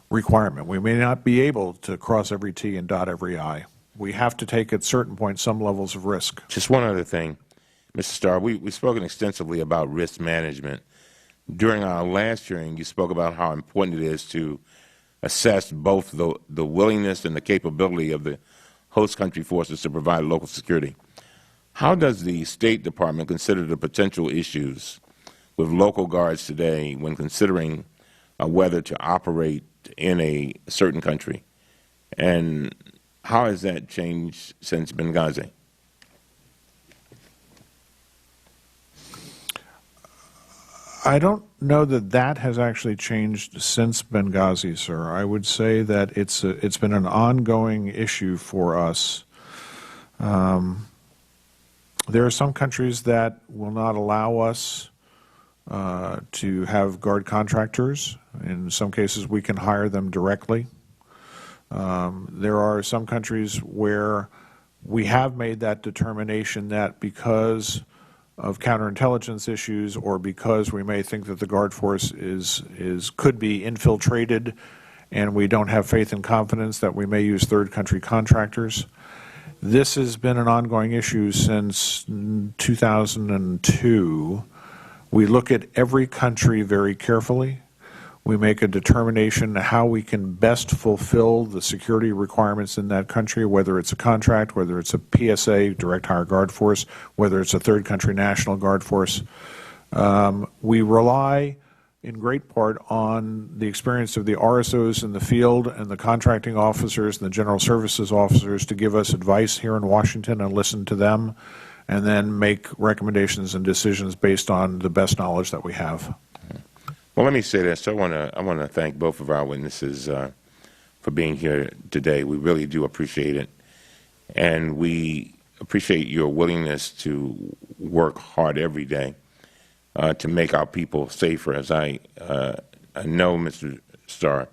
C: requirement. We may not be able to cross every T and dot every I. We have to take at certain points some levels of risk.
B: Just one other thing, Mr. Starr, we've spoken extensively about risk management. During our last hearing, you spoke about how important it is to assess both the willingness and the capability of the host country forces to provide local security. How does the State Department consider the potential issues with local guards today when considering whether to operate in a certain country? And how has that changed since Benghazi?
C: I don't know that that has actually changed since Benghazi, sir. I would say that it's been an ongoing issue for us. There are some countries that will not allow us to have guard contractors. In some cases, we can hire them directly. There are some countries where we have made that determination that because of counterintelligence issues or because we may think that the Guard force could be infiltrated and we don't have faith and confidence that we may use third country contractors. This has been an ongoing issue since 2002. We look at every country very carefully. We make a determination how we can best fulfill the security requirements in that country, whether it's a contract, whether it's a PSA, direct hire guard force, whether it's a third country national guard force. We rely in great part on the experience of the RSOs in the field and the contracting officers and the general services officers to give us advice here in Washington and listen to them and then make recommendations and decisions based on the best knowledge that we have.
B: Well, let me say this. I want to thank both of our witnesses for being here today. We really do appreciate it, and we appreciate your willingness to work hard every day to make our people safer. As I know, Mr. Starr,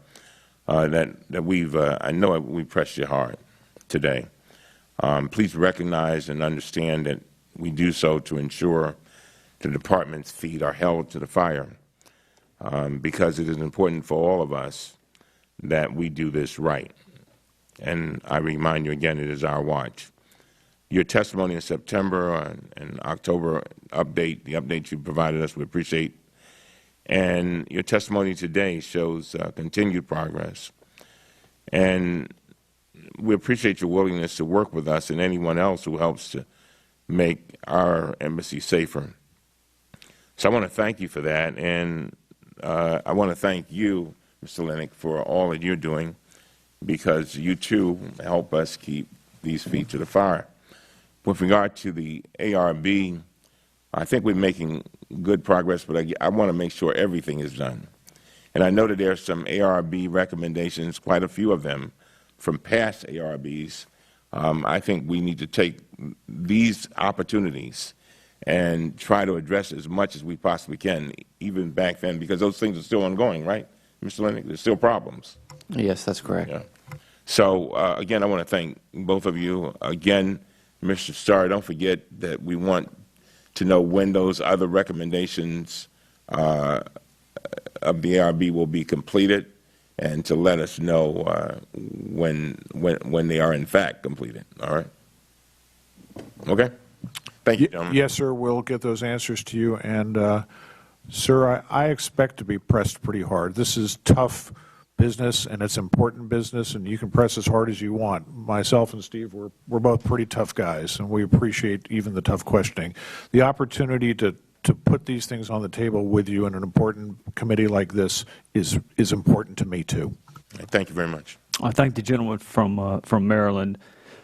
B: that I know we pressed you hard today. Please recognize and understand that we do so to ensure the department's feet are held to the fire. Because it is important for all of us that we do this right. And I remind you again, it is our watch. Your testimony in September and October the update you provided us, we appreciate. And your testimony today shows continued progress. And we appreciate your willingness to work with us and anyone else who helps to make our embassy safer. So I want to thank you for that. And I want to thank you, Mr. Linick, for all that you're doing, because you, too, help us keep these feet to the fire. With regard to the ARB, I think we're making good progress, but I want to make sure everything is done. And I know that there are some ARB recommendations, quite a few of them, from past ARBs. I think we need to take these opportunities and try to address as much as we possibly can, even back then, because those things are still ongoing, right, Mr. Linick? There's still problems.
D: Yes, that's correct.
B: Yeah. So, again, I want to thank both of you. Again, Mr. Starr, don't forget that we want to know when those other recommendations of the ARB will be completed and to let us know when they are, in fact, completed. All right? Okay? Thank you, gentlemen.
C: Yes, sir. We'll get those answers to you. And, sir, I expect to be pressed pretty hard. This is tough business, and it's important business, and you can press as hard as you want. Myself and Steve, we're both pretty tough guys, and we appreciate even the tough questioning. The opportunity to put these things on the table with you in an important committee like this is important to me, too.
B: Thank you very much.
A: I thank the gentleman from Maryland.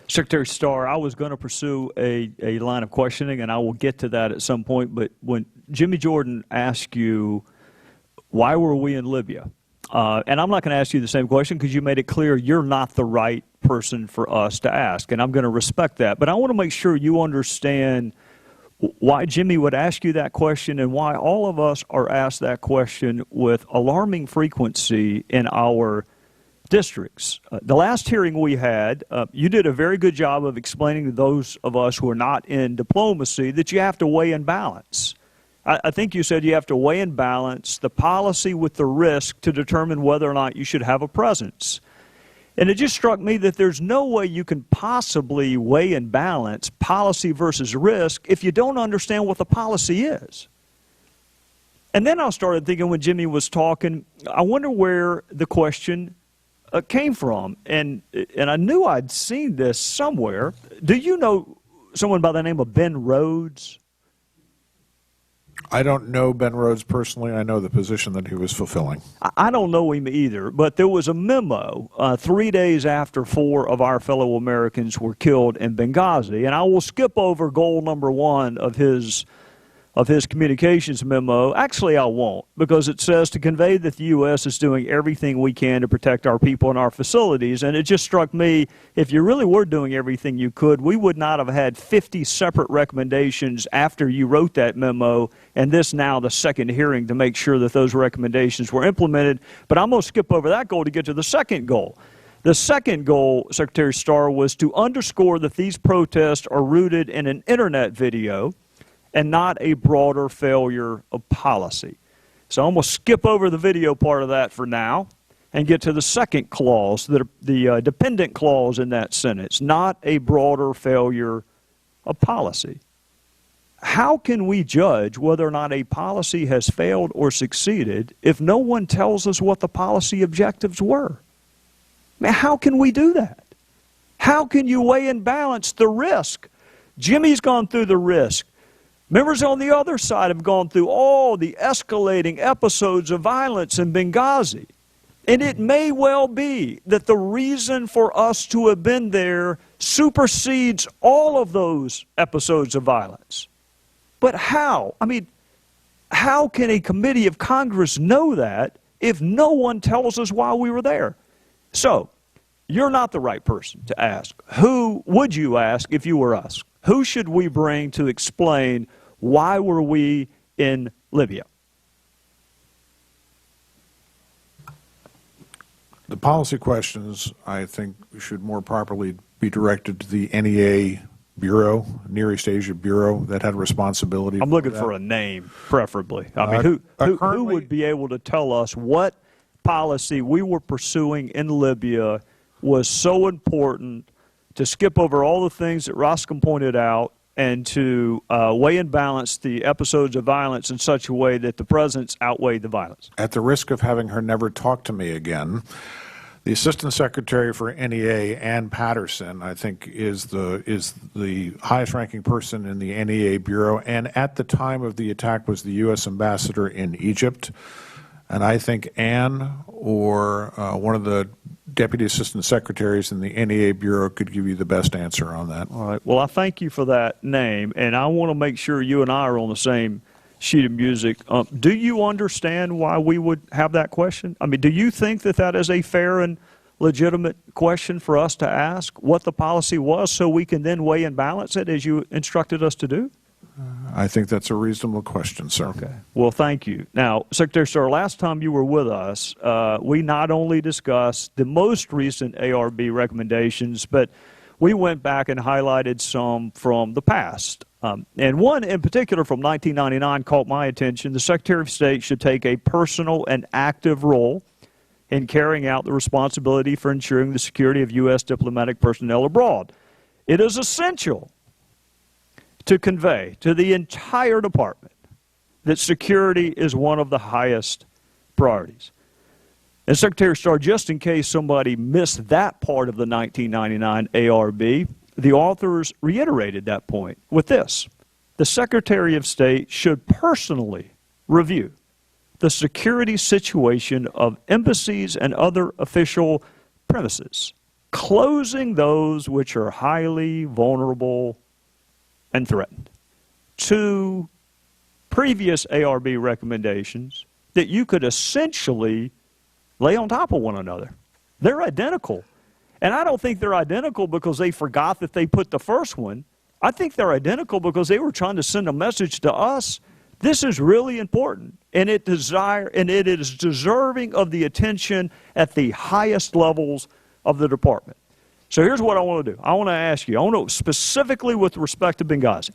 A: Secretary Starr, I was going to pursue a line of questioning, and I will get to that at some point, but when Jimmy Jordan asked you, why were we in Libya? And I'm not going to ask you the same question because you made it clear you're not the right person for us to ask, and I'm going to respect that. But I want to make sure you understand why Jimmy would ask you that question and why all of us are asked that question with alarming frequency in our districts. The last hearing we had, you did a very good job of explaining to those of us who are not in diplomacy that you have to weigh and balance. I think you said you have to weigh and balance the policy with the risk to determine whether or not you should have a presence. And it just struck me that there's no way you can possibly weigh and balance policy versus risk if you don't understand what the policy is. And then I started thinking when Jimmy was talking, I wonder where the question came from, and I knew I'd seen this somewhere. Do you know someone by the name of Ben Rhodes?
C: I don't know Ben Rhodes personally. I know the position that he was fulfilling.
A: I don't know him either, but there was a memo 3 days after 4 of our fellow Americans were killed in Benghazi, and I will skip over goal number 1 of his of his communications memo. Actually, I won't, because it says to convey that the U.S. is doing everything we can to protect our people and our facilities. And it just struck me, if you really were doing everything you could, we would not have had 50 separate recommendations after you wrote that memo, and this now the second hearing to make sure that those recommendations were implemented. But I'm going to skip over that goal to get to the second goal. The second goal, Secretary Starr, was to underscore that these protests are rooted in an Internet video and not a broader failure of policy. So I'm going to skip over the video part of that for now and get to the second clause, the dependent clause in that sentence, not a broader failure of policy. How can we judge whether or not a policy has failed or succeeded if no one tells us what the policy objectives were? I mean, how can we do that? How can you weigh and balance the risk? Jimmy's gone through the risk. Members on the other side have gone through all the escalating episodes of violence in Benghazi. And it may well be that the reason for us to have been there supersedes all of those episodes of violence. But how? I mean, how can a committee of Congress know that if no one tells us why we were there? So, you're not the right person to ask. Who would you ask if you were us? Who should we bring to explain why were we in Libya?
C: The policy questions, I think, should more properly be directed to the NEA Bureau, Near East Asia Bureau, that had responsibility.
A: I'm looking for a name, preferably. I mean, who would be able to tell us what policy we were pursuing in Libya was so important to skip over all the things that Roscoe pointed out and to weigh and balance the episodes of violence in such a way that the presence outweighed the violence?
C: At the risk of having her never talk to me again, the Assistant Secretary for NEA, Ann Patterson, I think is the highest-ranking person in the NEA Bureau, and at the time of the attack was the U.S. Ambassador in Egypt. And I think Ann or one of the Deputy Assistant Secretaries in the NEA Bureau could give you the best answer on that.
A: All right. Well, I thank you for that name, and I want to make sure you and I are on the same sheet of music. Do you understand why we would have that question? I mean, do you think that that is a fair and legitimate question for us to ask, what the policy was, so we can then weigh and balance it as you instructed us to do?
C: I think that's a reasonable question, sir.
A: Okay. Well, thank you. Now, Secretary Starr, last time you were with us, we not only discussed the most recent ARB recommendations, but we went back and highlighted some from the past. And one in particular from 1999 caught my attention. The Secretary of State should take a personal and active role in carrying out the responsibility for ensuring the security of U.S. diplomatic personnel abroad. It is essential to convey to the entire department that security is one of the highest priorities. And Secretary Starr, just in case somebody missed that part of the 1999 ARB, the authors reiterated that point with this: the Secretary of State should personally review the security situation of embassies and other official premises, closing those which are highly vulnerable and threatened. Two previous ARB recommendations that you could essentially lay on top of one another. They're identical. And I don't think they're identical because they forgot that they put the first one. I think they're identical because they were trying to send a message to us. This is really important, and it is deserving of the attention at the highest levels of the department. So here's what I want to do. I want to ask you, I want to specifically with respect to Benghazi.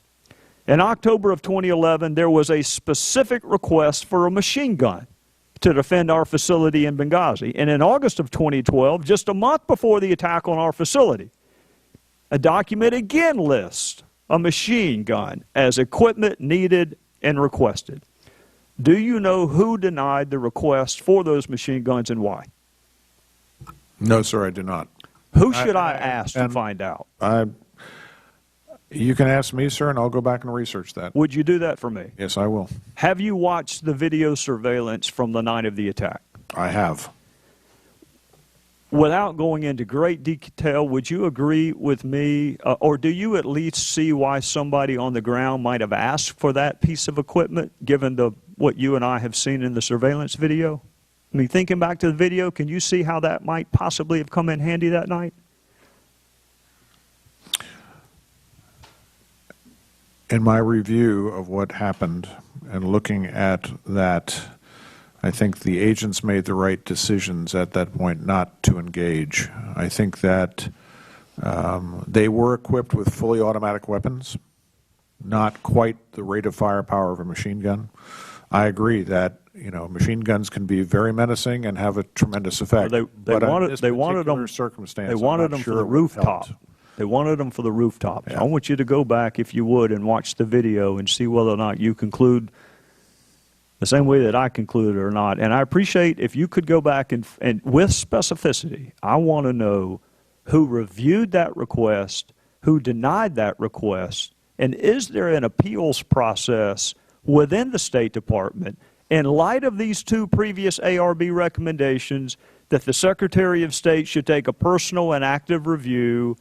A: In October of 2011, there was a specific request for a machine gun to defend our facility in Benghazi. And in August of 2012, just a month before the attack on our facility, a document again lists a machine gun as equipment needed and requested. Do you know who denied the request for those machine guns and why?
C: No, sir, I do not.
A: Who should I ask to find out?
C: You can ask me, sir, and I'll go back and research that.
A: Would you do that for me?
C: Yes, I will.
A: Have you watched the video surveillance from the night of the attack?
C: I have.
A: without going into great detail, would you agree with me, or do you at least see why somebody on the ground might have asked for that piece of equipment, given what you and I have seen in the surveillance video? I mean, thinking back to the video, can you see how that might possibly have come in handy that night?
C: In my review of what happened and looking at that, I think the agents made the right decisions at that point not to engage. I think that they were equipped with fully automatic weapons, not quite the rate of firepower of a machine gun. I agree that machine guns can be very menacing and have a tremendous effect.
A: Well, they wanted them for the rooftop. They wanted them for the rooftop. Yeah. I want you to go back, if you would, and watch the video and see whether or not you conclude the same way that I concluded or not. And I appreciate if you could go back and with specificity, I want to know who reviewed that request, who denied that request, and is there an appeals process within the State Department in light of these two previous ARB recommendations that the Secretary of State should take a personal and active review,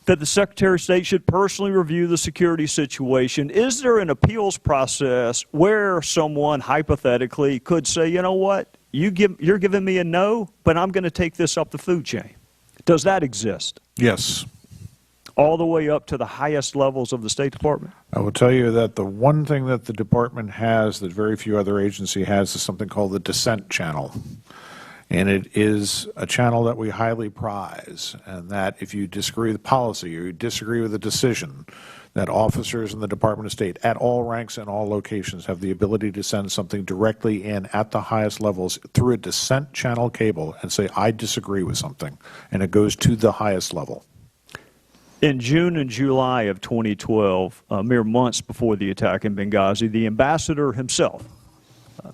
A: that the Secretary of State should personally review the security situation? Is there an appeals process where someone hypothetically could say, you know what, you're giving me a no, but I'm going to take this up the food chain? Does that exist?
C: Yes.
A: All the way up to the highest levels of the State Department?
C: I will tell you that the one thing that the Department has that very few other agency has is something called the dissent channel. And it is a channel that we highly prize, and that if you disagree with policy or you disagree with a decision, that officers in the Department of State at all ranks and all locations have the ability to send something directly in at the highest levels through a dissent channel cable and say, I disagree with something, and it goes to the highest level.
A: In June and July of 2012, mere months before the attack in Benghazi, the ambassador himself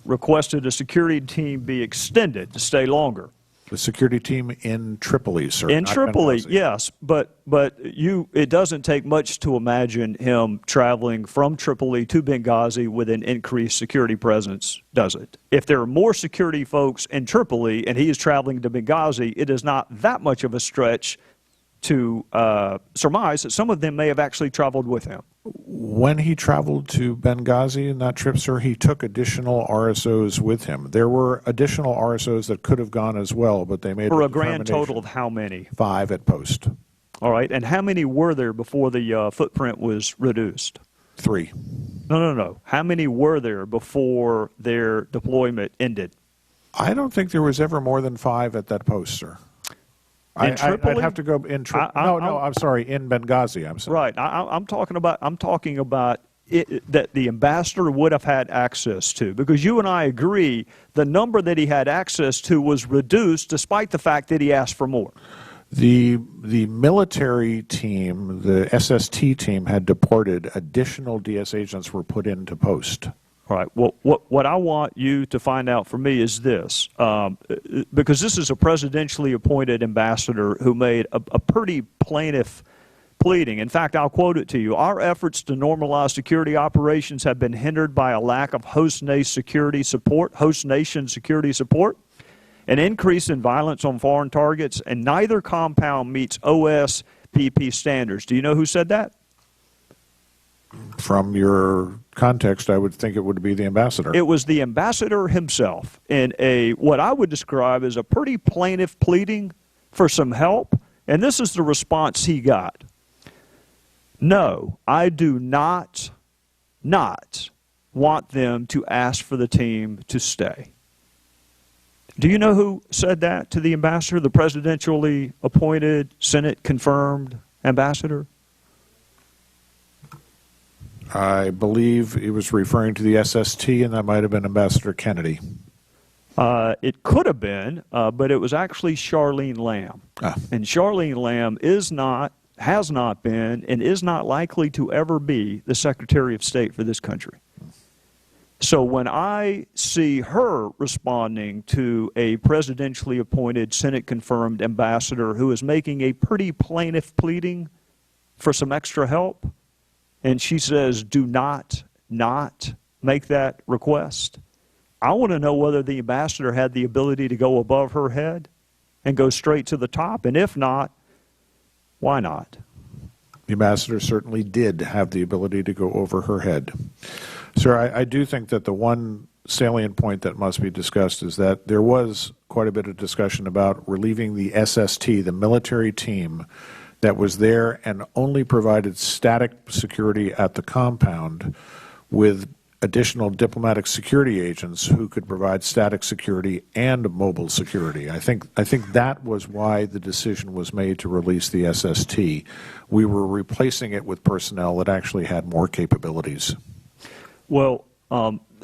A: requested a security team be extended to stay longer.
C: The security team in Tripoli, sir.
A: In Tripoli, yes, but it doesn't take much to imagine him traveling from Tripoli to Benghazi with an increased security presence, does it? If there are more security folks in Tripoli and he is traveling to Benghazi, it is not that much of a stretch to surmise that some of them may have actually traveled with him.
C: When he traveled to Benghazi in that trip, sir, he took additional RSOs with him. There were additional RSOs that could have gone as well, but they made
A: for a grand total of how many?
C: 5 at post.
A: All right, and how many were there before the footprint was reduced?
C: 3.
A: No. How many were there before their deployment ended?
C: I don't think there was ever more than 5 at that post, sir.
A: In Tripoli?
C: I'd have to go in Tripoli. I'm sorry, in Benghazi, I'm sorry.
A: Right. I'm talking about that the ambassador would have had access to, because you and I agree the number that he had access to was reduced despite the fact that he asked for more.
C: The military team, the SST team, had deported. Additional DS agents were put into post.
A: All right. Well, what I want you to find out for me is this, because this is a presidentially appointed ambassador who made a pretty plaintive pleading. In fact, I'll quote it to you. Our efforts to normalize security operations have been hindered by a lack of host nation security support, an increase in violence on foreign targets, and neither compound meets OSPP standards. Do you know who said that?
C: From your context, I would think it would be the ambassador.
A: It was the ambassador himself in what I would describe as a pretty plaintive pleading for some help, and this is the response he got. No, I do not want them to ask for the team to stay. Do you know who said that to the ambassador, the presidentially appointed, Senate-confirmed ambassador?
C: I believe he was referring to the SST, and that might have been Ambassador Kennedy.
A: It could have been, but it was actually Charlene Lamb. And Charlene Lamb has not been, and is not likely to ever be the Secretary of State for this country. So when I see her responding to a presidentially appointed, Senate-confirmed ambassador who is making a pretty plaintive pleading for some extra help, and she says, do not make that request, I want to know whether the ambassador had the ability to go above her head and go straight to the top? And if not, why not?
C: The ambassador certainly did have the ability to go over her head. Sir, I do think that the one salient point that must be discussed is that there was quite a bit of discussion about relieving the SST, the military team that was there and only provided static security at the compound, with additional diplomatic security agents who could provide static security and mobile security. I think that was why the decision was made to release the SST. We were replacing it with personnel that actually had more capabilities.
A: Well,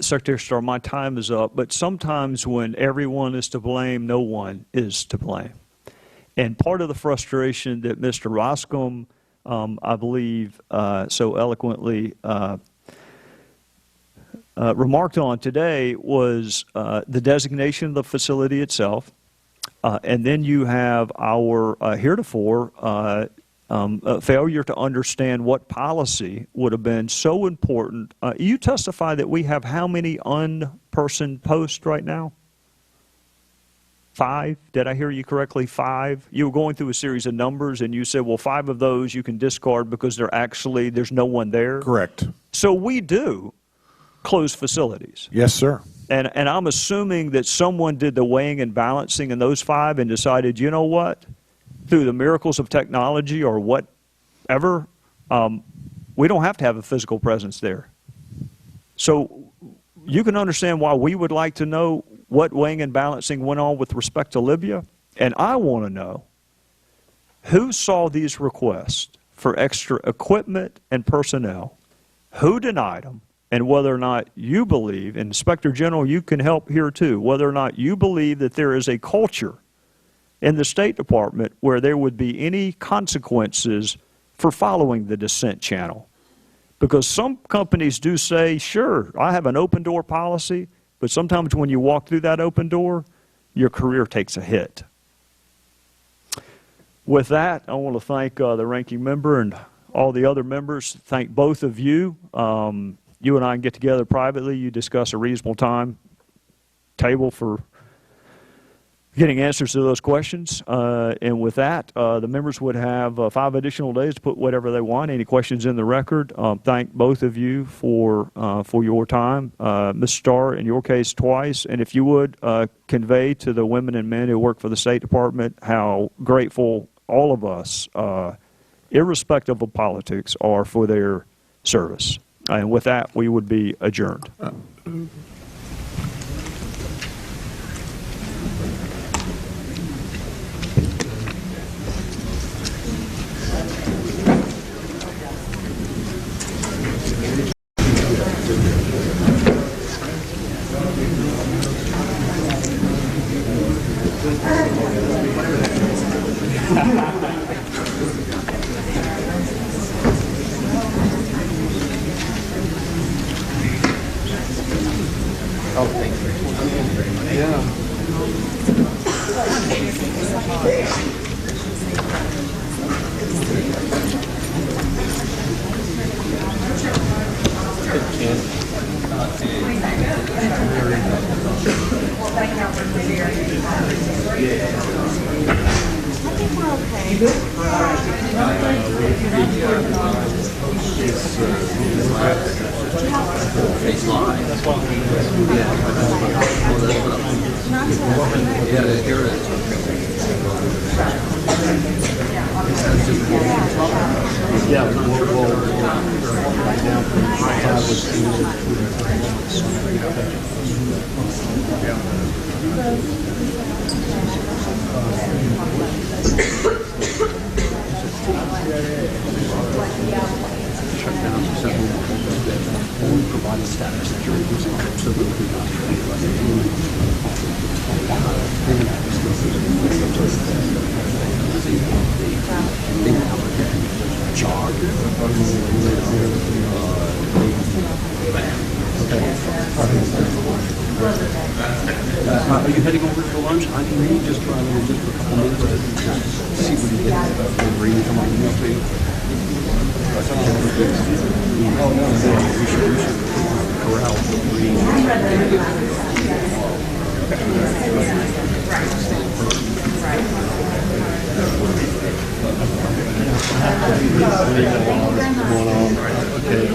A: Secretary Starr, my time is up, but sometimes when everyone is to blame, no one is to blame. And part of the frustration that Mr. Roscom, I believe, so eloquently remarked on today was the designation of the facility itself, and then you have our heretofore failure to understand what policy would have been so important. You testify that we have how many unpersoned posts right now? 5? Did I hear you correctly? 5? You were going through a series of numbers, and you said, well, 5 of those you can discard because there's no one there?
C: Correct.
A: So we do close facilities.
C: Yes, sir.
A: And I'm assuming that someone did the weighing and balancing in those 5 and decided, you know what, through the miracles of technology or whatever, we don't have to have a physical presence there. So you can understand why we would like to know what weighing and balancing went on with respect to Libya. And I want to know who saw these requests for extra equipment and personnel, who denied them, and whether or not you believe, and Inspector General, you can help here too, whether or not you believe that there is a culture in the State Department where there would be any consequences for following the dissent channel. Because some companies do say, sure, I have an open door policy, but sometimes when you walk through that open door, your career takes a hit. With that, I want to thank the ranking member and all the other members. Thank both of you. You and I can get together privately. You discuss a reasonable time table for getting answers to those questions. And with that, the members would have 5 additional days to put whatever they want. Any questions in the record? Thank both of you for your time. Ms. Starr, in your case, twice. And if you would convey to the women and men who work for the State Department how grateful all of us, irrespective of politics, are for their service. And with that, we would be adjourned.
M: Are you heading over for lunch? I can meet just for a couple minutes to see what you get. Bring come on email to you. Oh no, we should corral the green.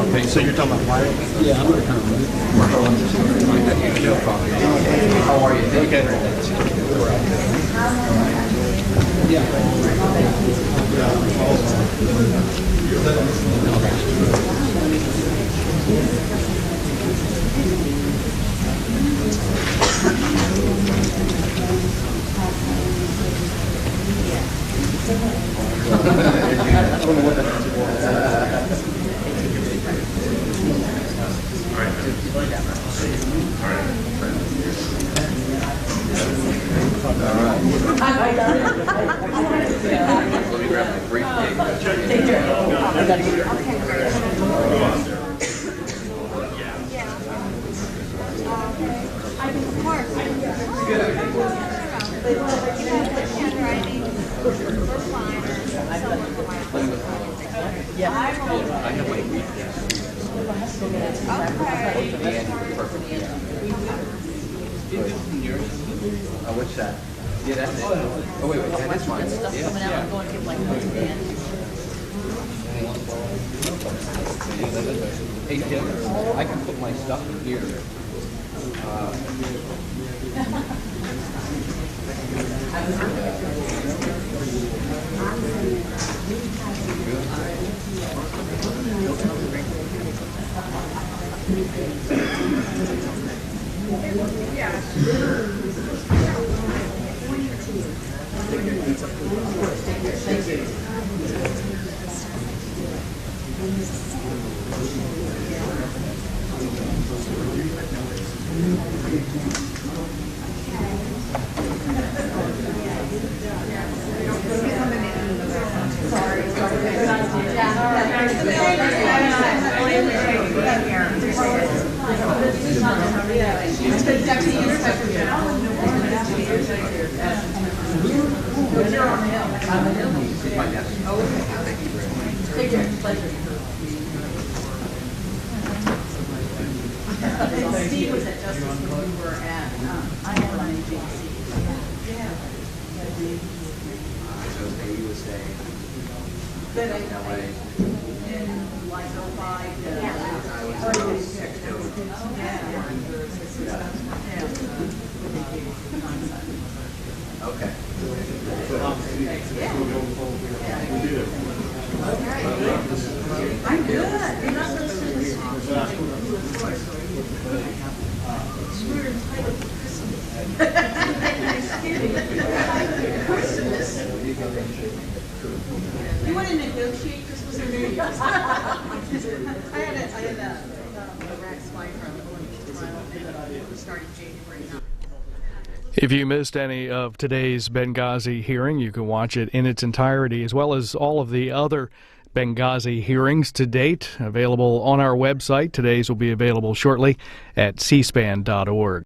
M: Okay, so you're talking about why? Yeah, I'm going to come. How are you? Okay.
D: Oh, what's that? Yeah, that's it. Oh, wait, that is mine. Yeah. I'm going to give like Hey, Tim, I can put my stuff in here.
N: Steve was at Justice when we were at, I am on agency.
D: He was saying,
N: But in like 05,
D: okay.
N: I'm good. You're not listening to this. We're entitled to Christmas. You want to negotiate Christmas or New Year's? I had a Rex fly from Olympic starting January 9th.
O: If you missed any of today's Benghazi hearing, you can watch it in its entirety, as well as all of the other Benghazi hearings to date, available on our website. Today's will be available shortly at cspan.org.